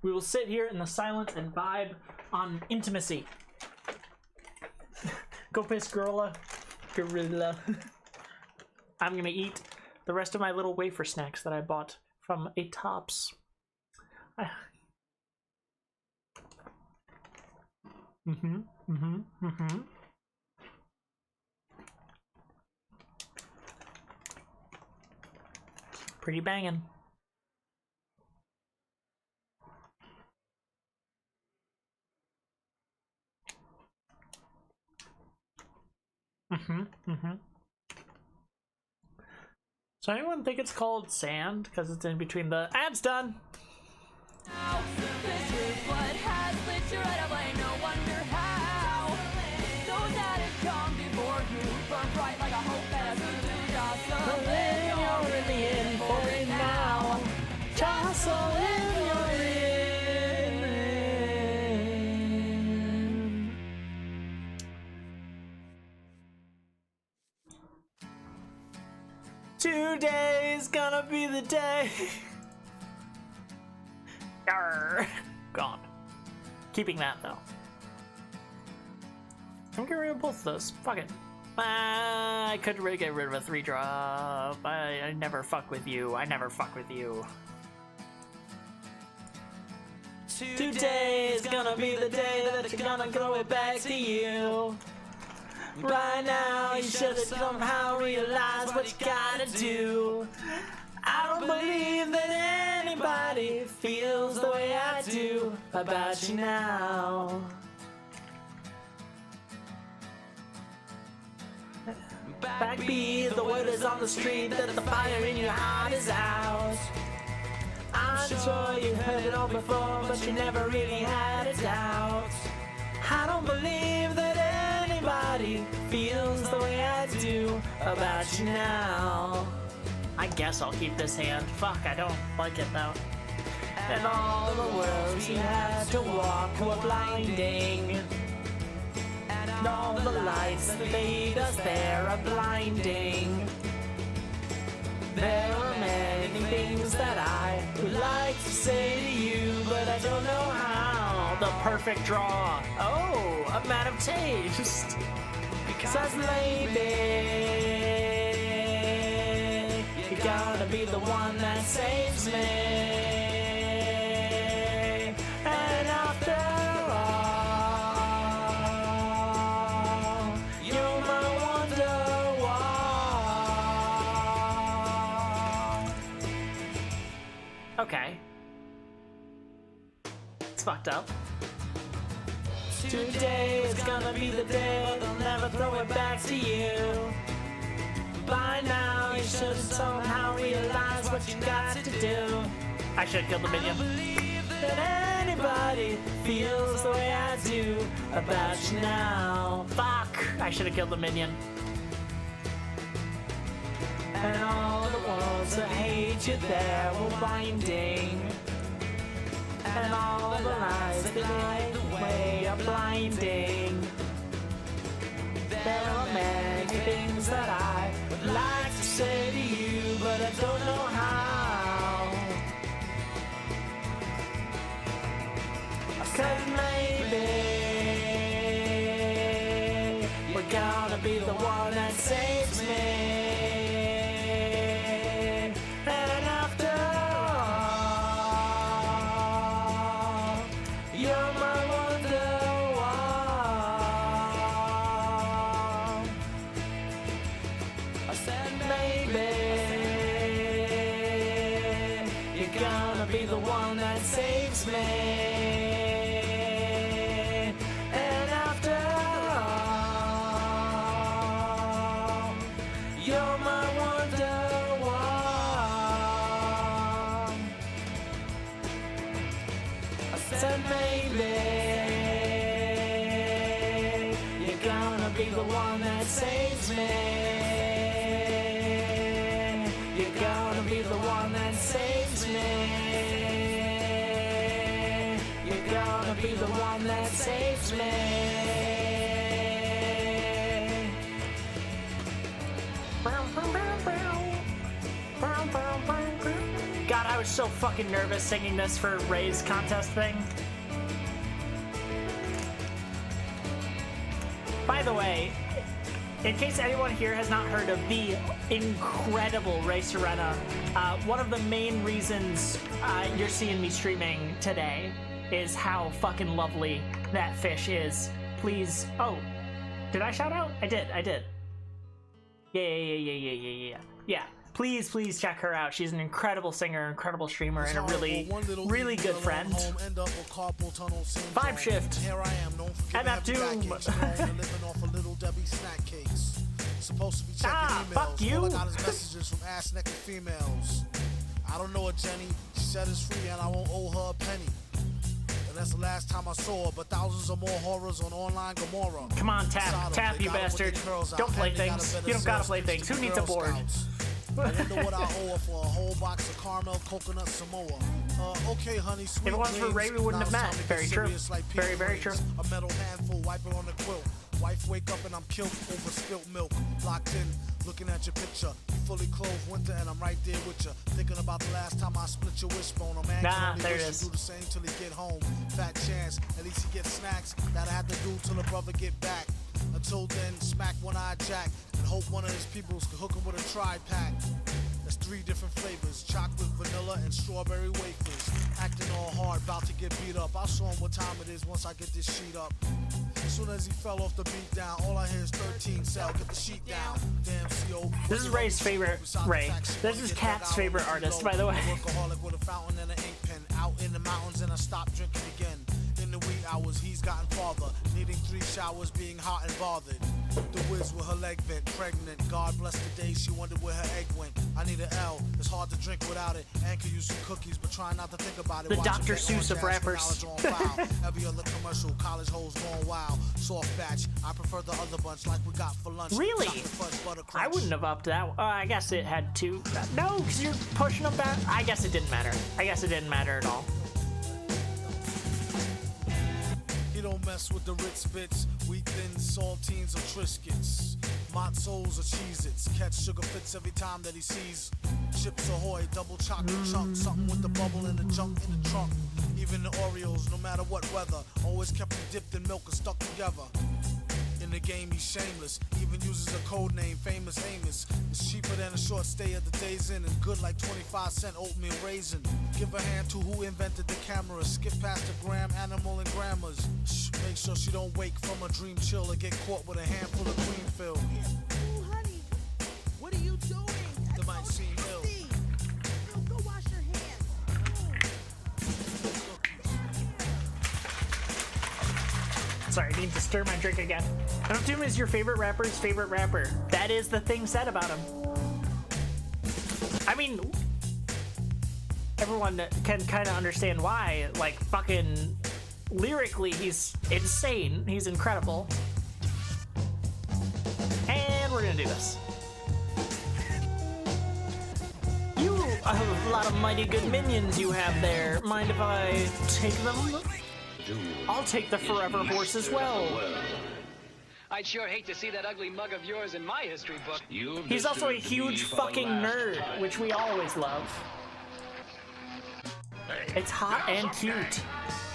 We will sit here in the silence and vibe on intimacy. Go piss, gorilla. Gorilla. I'm gonna eat the rest of my little wafer snacks that I bought from a Tops. Pretty banging. So anyone think it's called sand because it's in between the ad's done? This is what has lit your head away, no wonder how. Those that have come before you burn bright like a hope as a do. Jocelyn, you're really in for it now. Jocelyn, you're in. Today's gonna be the day. Arr. Gone. Keeping that though. I'm getting rid of both of those. Fuck it. I could really get rid of a 3-drop. I never fuck with you. I never fuck with you. Today is gonna be the day that you're gonna throw it back to you. Right now, you should have somehow realized what you gotta do. I don't believe that anybody feels the way I do about you now. Backbeat, the word is on the street that the fire in your heart is out. I'm sure you heard it all before, but you never really had a doubt. I don't believe that anybody feels the way I do about you now. I guess I'll keep this hand. Fuck, I don't like it though. And all the worlds he had to walk were blinding. And all the lights that lead us there are blinding. There are many things that I would like to say to you, but I don't know how. The perfect draw. Oh, a man of taste. Says lady, you gotta be the one that saves me. And after all, you're my wonderwall. Okay. It's fucked up. Today is gonna be the day they'll never throw it back to you. By now you should somehow realize what you got to do. I should kill the minion. That anybody feels the way I do about you now. Fuck! I should have killed the minion. And all the walls that hate you there were binding. And all the lies that light the way are blinding. There are many things that I would like to say to you, but I don't know how. 'Cause maybe we're gonna be the one that saves me. And after all, you're my wonderwall. I said maybe you're gonna be the one that saves me. And after all, you're my wonderwall. I said maybe you're gonna be the one that saves me. You're gonna be the one that saves me. You're gonna be the one that saves me. God, I was so fucking nervous singing this for Ray's contest thing. By the way, in case anyone here has not heard of the incredible Ray Serena, one of the main reasons you're seeing me streaming today is how fucking lovely that fish is. Please, oh, did I shout out? I did. Yeah. Please check her out. She's an incredible singer, incredible streamer, and a really good friend. Vibe Shift. MF Doom. Ah, fuck you. Messages from ass naked females. I don't know her, Jenny. She said it's free and I won't owe her a penny. And that's the last time I saw her, but thousands of more horrors on online Gomorrah. Come on, tap, you bastard. Don't play things. You don't gotta play things. Who needs a board? I wonder what I owe her for a whole box of caramel coconut Samoa. Okay, honey, sweet if it wasn't for Ray, we wouldn't have met. Very true. Like very true. A metal handful, wipe it on the quilt. Wife wake up and I'm killed over spilt milk. Locked in, looking at your picture. You fully clothed winter and I'm right there with you. Thinking about the last time I split your wishbone. A man can only wish to do the same till he get home. Fat chance, at least he gets snacks that I had to do till the brother get back. Until then, smack one-eyed Jack and hope one of his peoples can hook him with a tri-pack. There's 3 different flavors, chocolate, vanilla, and strawberry wafers. Acting all hard, about to get beat up. I'll show him what time it is once I get this sheet up. As soon as he fell off the beat down, all I hear is 13 cell, get the sheet down. Damn CO. This is Ray's favorite Ray. This is Kat's favorite artist, by the way. Workaholic with a fountain and an ink pen. Out in the mountains and I stopped drinking again. In in the wee hours, he's gotten farther. Needing 3 showers, being hot and bothered. The whiz with her leg bent, pregnant. God bless the day she wondered where her egg went. I need an L, it's hard to drink without it. And could use some cookies, but try not to think about it. The Watch Dr. it, Seuss of rappers. Every other commercial, college hoes going wild. Soft batch, I prefer the other bunch like we got for lunch. Really? Chocolate fudge, butter I crunch. wouldn't have upped that. I guess it had to. No, because you're pushing them back. I guess it didn't matter. I guess it didn't matter at all. He don't mess with the Ritz bits, wheat thins, saltines, or Triscuits. Matzos or Cheez-Its, catch sugar fits every time that he sees. Chips Ahoy, double chocolate chunk, something with the bubble and the junk in the trunk. Even the Oreos, no matter what weather, always kept them dipped in milk and stuck together. In the game, he's shameless, even uses a code name, Famous Amos. It's cheaper than a short stay at the Days Inn and good like 25-cent oatmeal raisin. Give a hand to who invented the camera, skip past the gram, animal, and grammars. Shh, make sure she don't wake from a dream chill or get caught with a handful of cream fill. Ooh, honey, what are you doing? That might seem ill. Go wash your hands. Sorry, I need to stir my drink again. Don't Doom is your favorite rapper's favorite rapper. That is the thing said about him. I mean, everyone can kind of understand why. Like, fucking lyrically, he's insane. He's incredible. And we're gonna do this. You have a lot of mighty good minions you have there. Mind if I take them? I'll take the forever horse as well. I'd sure hate to see that ugly mug of yours in my history book. He's also a huge fucking nerd, which we always love. It's hot and cute.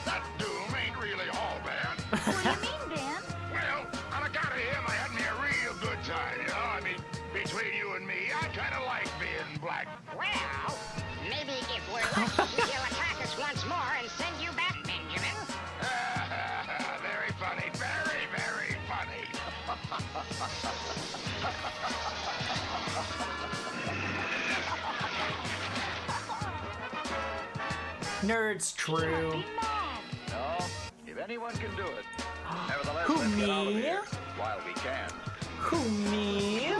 That Doom ain't really all bad. What do you mean, Dan? Well, on account of him, I had me a real good time, you know? I mean, between you and me, I kind of like being black. Well, maybe if we're lucky, he'll attack us once more and send you back, Benjamin. Very funny, very, very funny. Nerds, true. No, if anyone can do it, nevertheless, Who, let's get out of me? here while we can. Who, me?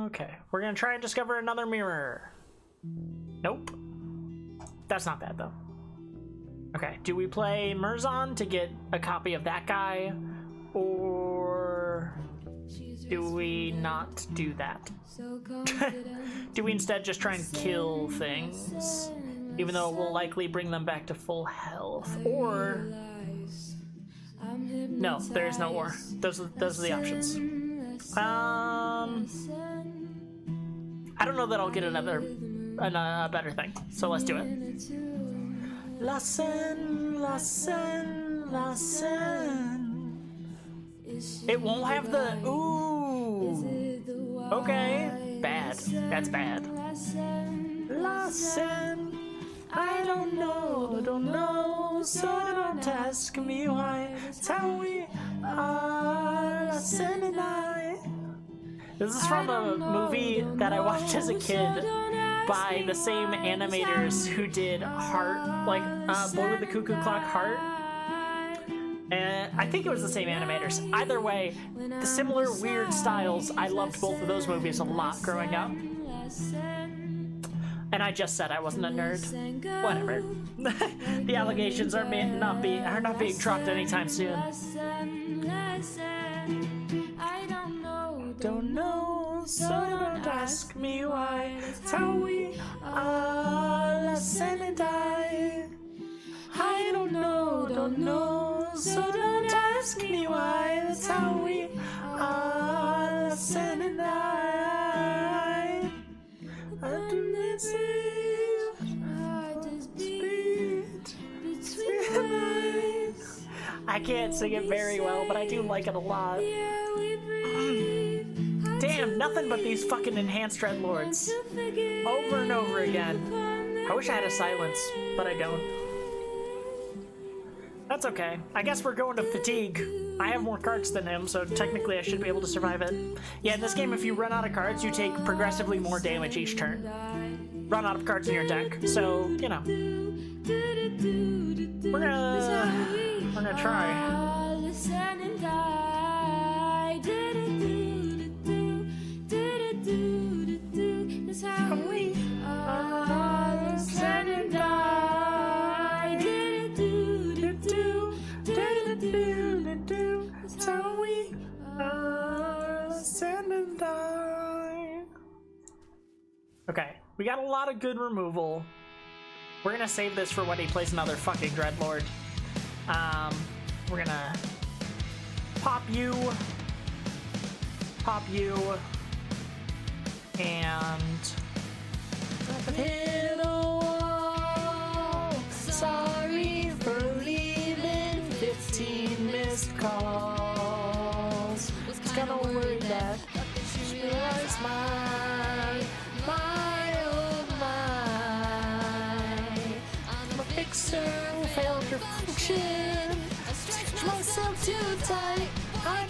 Okay, we're gonna try and discover another mirror. Nope. That's not bad though. Okay, do we play Murzon to get a copy of that guy? Or do we not do that? Do we instead just try and kill things? Even though it will likely bring them back to full health. Or... No, there is no or. Those are the options. I don't know that I'll get a better thing, so let's do it. Lassen. It won't have the ooh. Okay, bad. That's bad. Lassen. I don't know, so don't ask me why. Tell me, Lassen and I. This is from a movie that I watched as a kid by the same animators who did Heart, like Boy with the Cuckoo Clock Heart. And I think it was the same animators. Either way, the similar weird styles, I loved both of those movies a lot growing up. And I just said I wasn't a nerd. Whatever. The allegations are not being dropped anytime soon. Don't know, so don't ask me why. Tell me, Lassen and I. I don't know, so don't ask me why. That's how we are, Lassen and I. I can't sing it very well, but I do like it a lot. Damn, nothing but these fucking enhanced dreadlords. Over and over again. I wish I had a silence, but I don't. That's okay. I guess we're going to fatigue. I have more cards than him, so technically I should be able to survive it. Yeah, in this game, if you run out of cards, you take progressively more damage each turn. run out of cards in your deck. So, you know. We're gonna try. Listen and die. That's how we are. Listen and die. That's how we are. Listen and die. Okay, we got a lot of good removal. We're gonna save this for when he plays another fucking Dreadlord. We're gonna pop you, and hit a wall. Sorry for leaving 15 missed calls. Was kinda worried that you realized Fixer failed your function. Stretch myself too tight.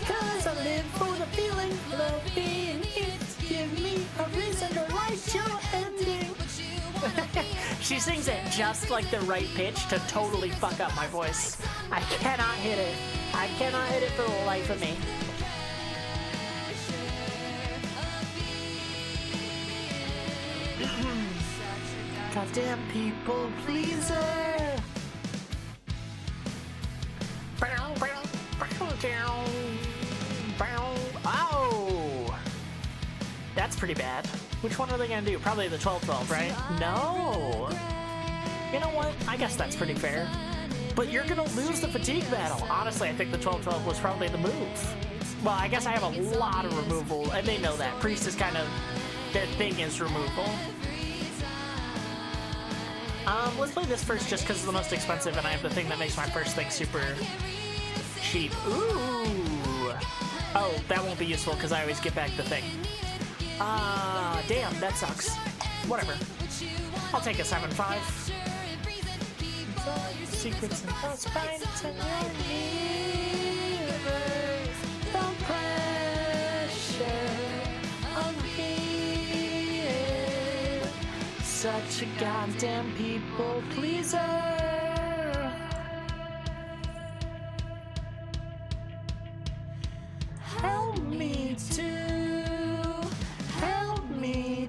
Cause I live for the feeling of being it. Give me a reason to write your ending. She sings it just like the right pitch to totally fuck up my voice. I cannot hit it. I cannot hit it for the life of me. Goddamn people pleaser. Oh, that's pretty bad. Which one are they gonna do? Probably the 12-12, right? No. You know what? I guess that's pretty fair. But you're gonna lose the fatigue battle. Honestly, I think the 12-12 was probably the move. Well, I guess I have a lot of removal, and they know that. Priest is kind of, their thing is removal. Let's play this first just because it's the most expensive and I have the thing that makes my first thing super cheap. Ooh! Oh, that won't be useful because I always get back the thing. Damn, that sucks. Whatever. I'll take a 7-5. Secrets and thoughts, bites and the pressure of being such a goddamn people pleaser. Help me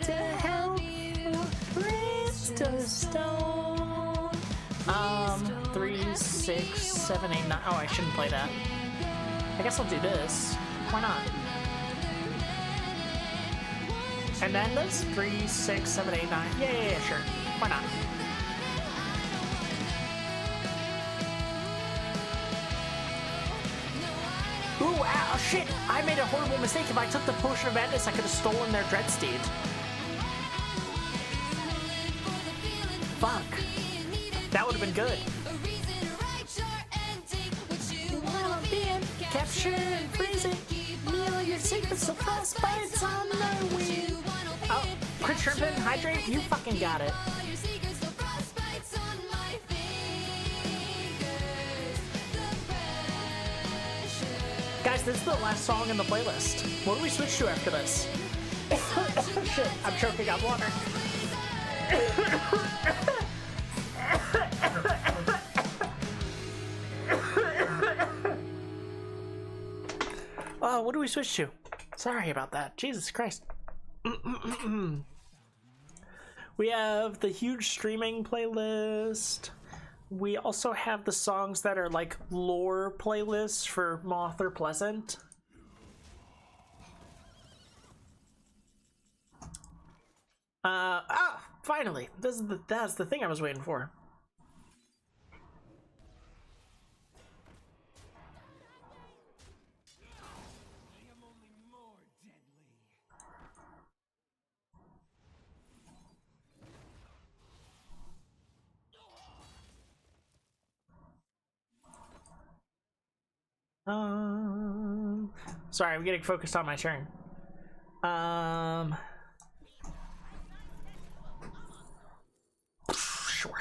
to help you raise the stone. 3, 6, 7, 8, 9. Oh, I shouldn't play that. I guess I'll do this. Why not? And then this 3, 6, 7, 8, 9. Yeah, sure. Why not? Ooh, ow, shit! I made a horrible mistake. If I took the Potion of Madness, I could have stolen their Dreadsteed. Fuck. That would have been good. Capture and freeze it. Meal your secrets so frostbite's on the wheel. Oh, quit shrimping, hydrate. You fucking got it. Guys, this is the last song in the playlist. What do we switch to after this? Shit, I'm choking on water. What do we switch to? Sorry about that. Jesus Christ. We have the huge streaming playlist. We also have the songs that are like lore playlists for Moth or Pleasant. Finally. That's the thing I was waiting for. Sorry, I'm getting focused on my turn. Sure.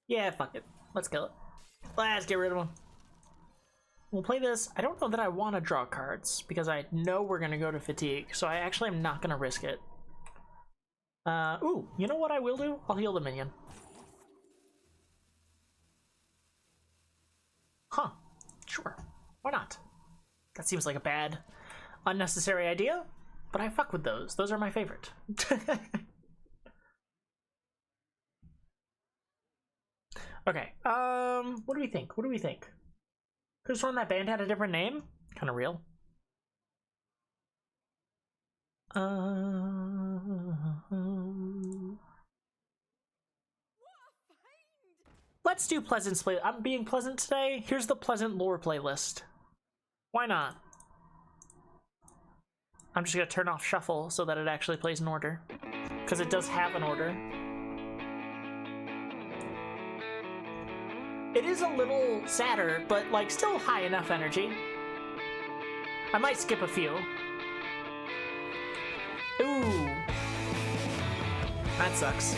Yeah, fuck it. Let's kill it. Let's get rid of him. we'll play this. I don't know that I want to draw cards because I know we're gonna go to fatigue, so I actually am not gonna risk it. Ooh, you know what I will do? I'll heal the minion. Huh, sure, why not? That seems like a bad, unnecessary idea, but I fuck with those. Those are my favorite. Okay, what do we think? What do we think? Could've sworn that band had a different name? Kinda real. Let's do Pleasant's play. I'm being pleasant today. Here's the Pleasant lore playlist. Why not? I'm just gonna turn off shuffle so that it actually plays in order. Because it does have an order. It is a little sadder, but like still high enough energy. I might skip a few. Ooh. That sucks.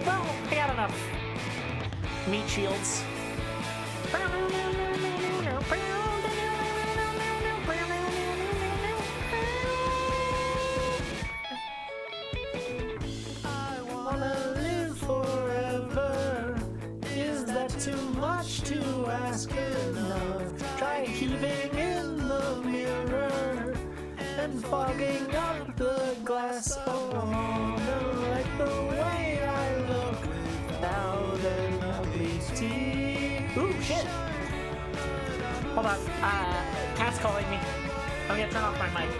Well, I got enough meat shields. I wanna live forever. Is that too much to ask enough? Try heaving in the mirror and fogging up the glass. Oh, I wanna like the way I look without an ugly teeth. Ooh, shit. Hold on. Cat's calling me. I'm gonna turn off my mic.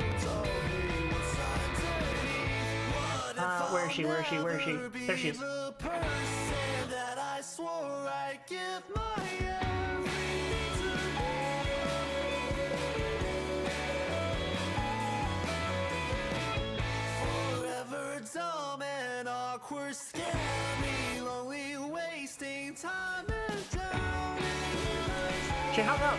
Where is she? Where is she? Where is she? There she is. Forever dumb and awkward, scary, lonely, wasting time and down. She hung up.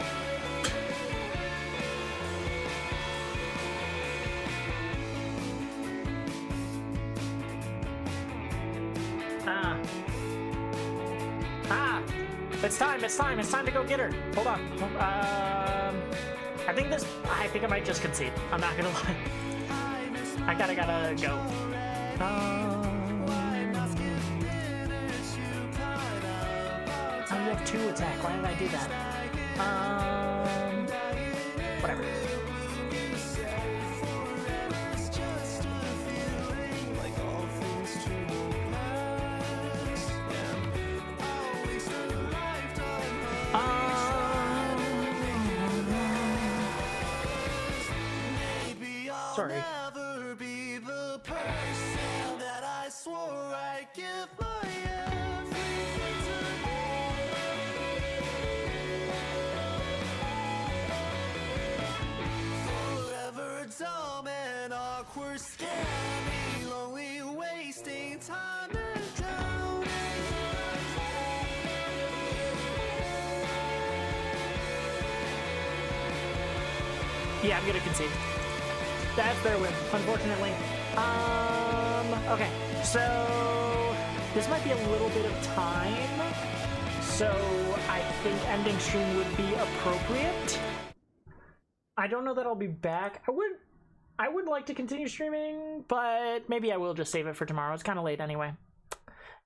It's time to go get her. Hold on. I think I might just concede. I'm not gonna lie. I gotta go. You have 2 attack. Why did I do that? Whatever. Sorry. Never be the person that I swore I'd give my everything to. Forever dumb and awkward, scary, lonely, wasting time and down. Yeah, I'm gonna concede. That's their win, unfortunately. Okay, so this might be a little bit of time, so I think ending stream would be appropriate. I don't know that I'll be back. I would like to continue streaming, but maybe I will just save it for tomorrow. It's kind of late anyway.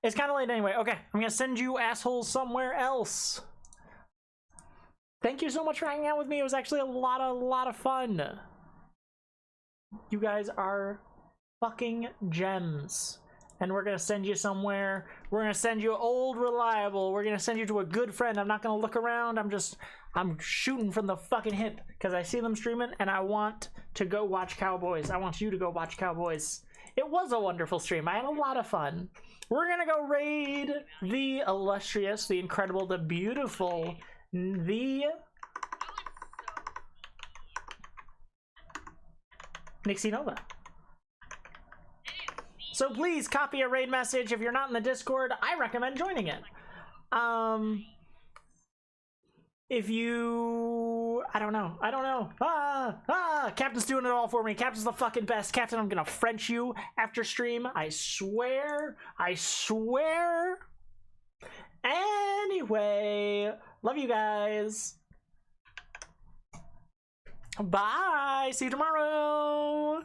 Okay, I'm gonna send you assholes somewhere else. Thank you so much for hanging out with me. It was actually a lot of fun. You guys are fucking gems. And we're gonna send you somewhere. We're gonna send you old reliable. We're gonna send you to a good friend. I'm not gonna look around. I'm shooting from the fucking hip because I see them streaming and I want to go watch Cowboys. I want you to go watch Cowboys. It was a wonderful stream. I had a lot of fun. We're gonna go raid the illustrious, the incredible, the beautiful, the Nixie Nova. So please copy a raid message. If you're not in the Discord, I recommend joining it. If you... I don't know. Captain's doing it all for me. Captain's the fucking best. Captain, I'm gonna French you after stream. I swear. Anyway, love you guys. Bye. See you tomorrow.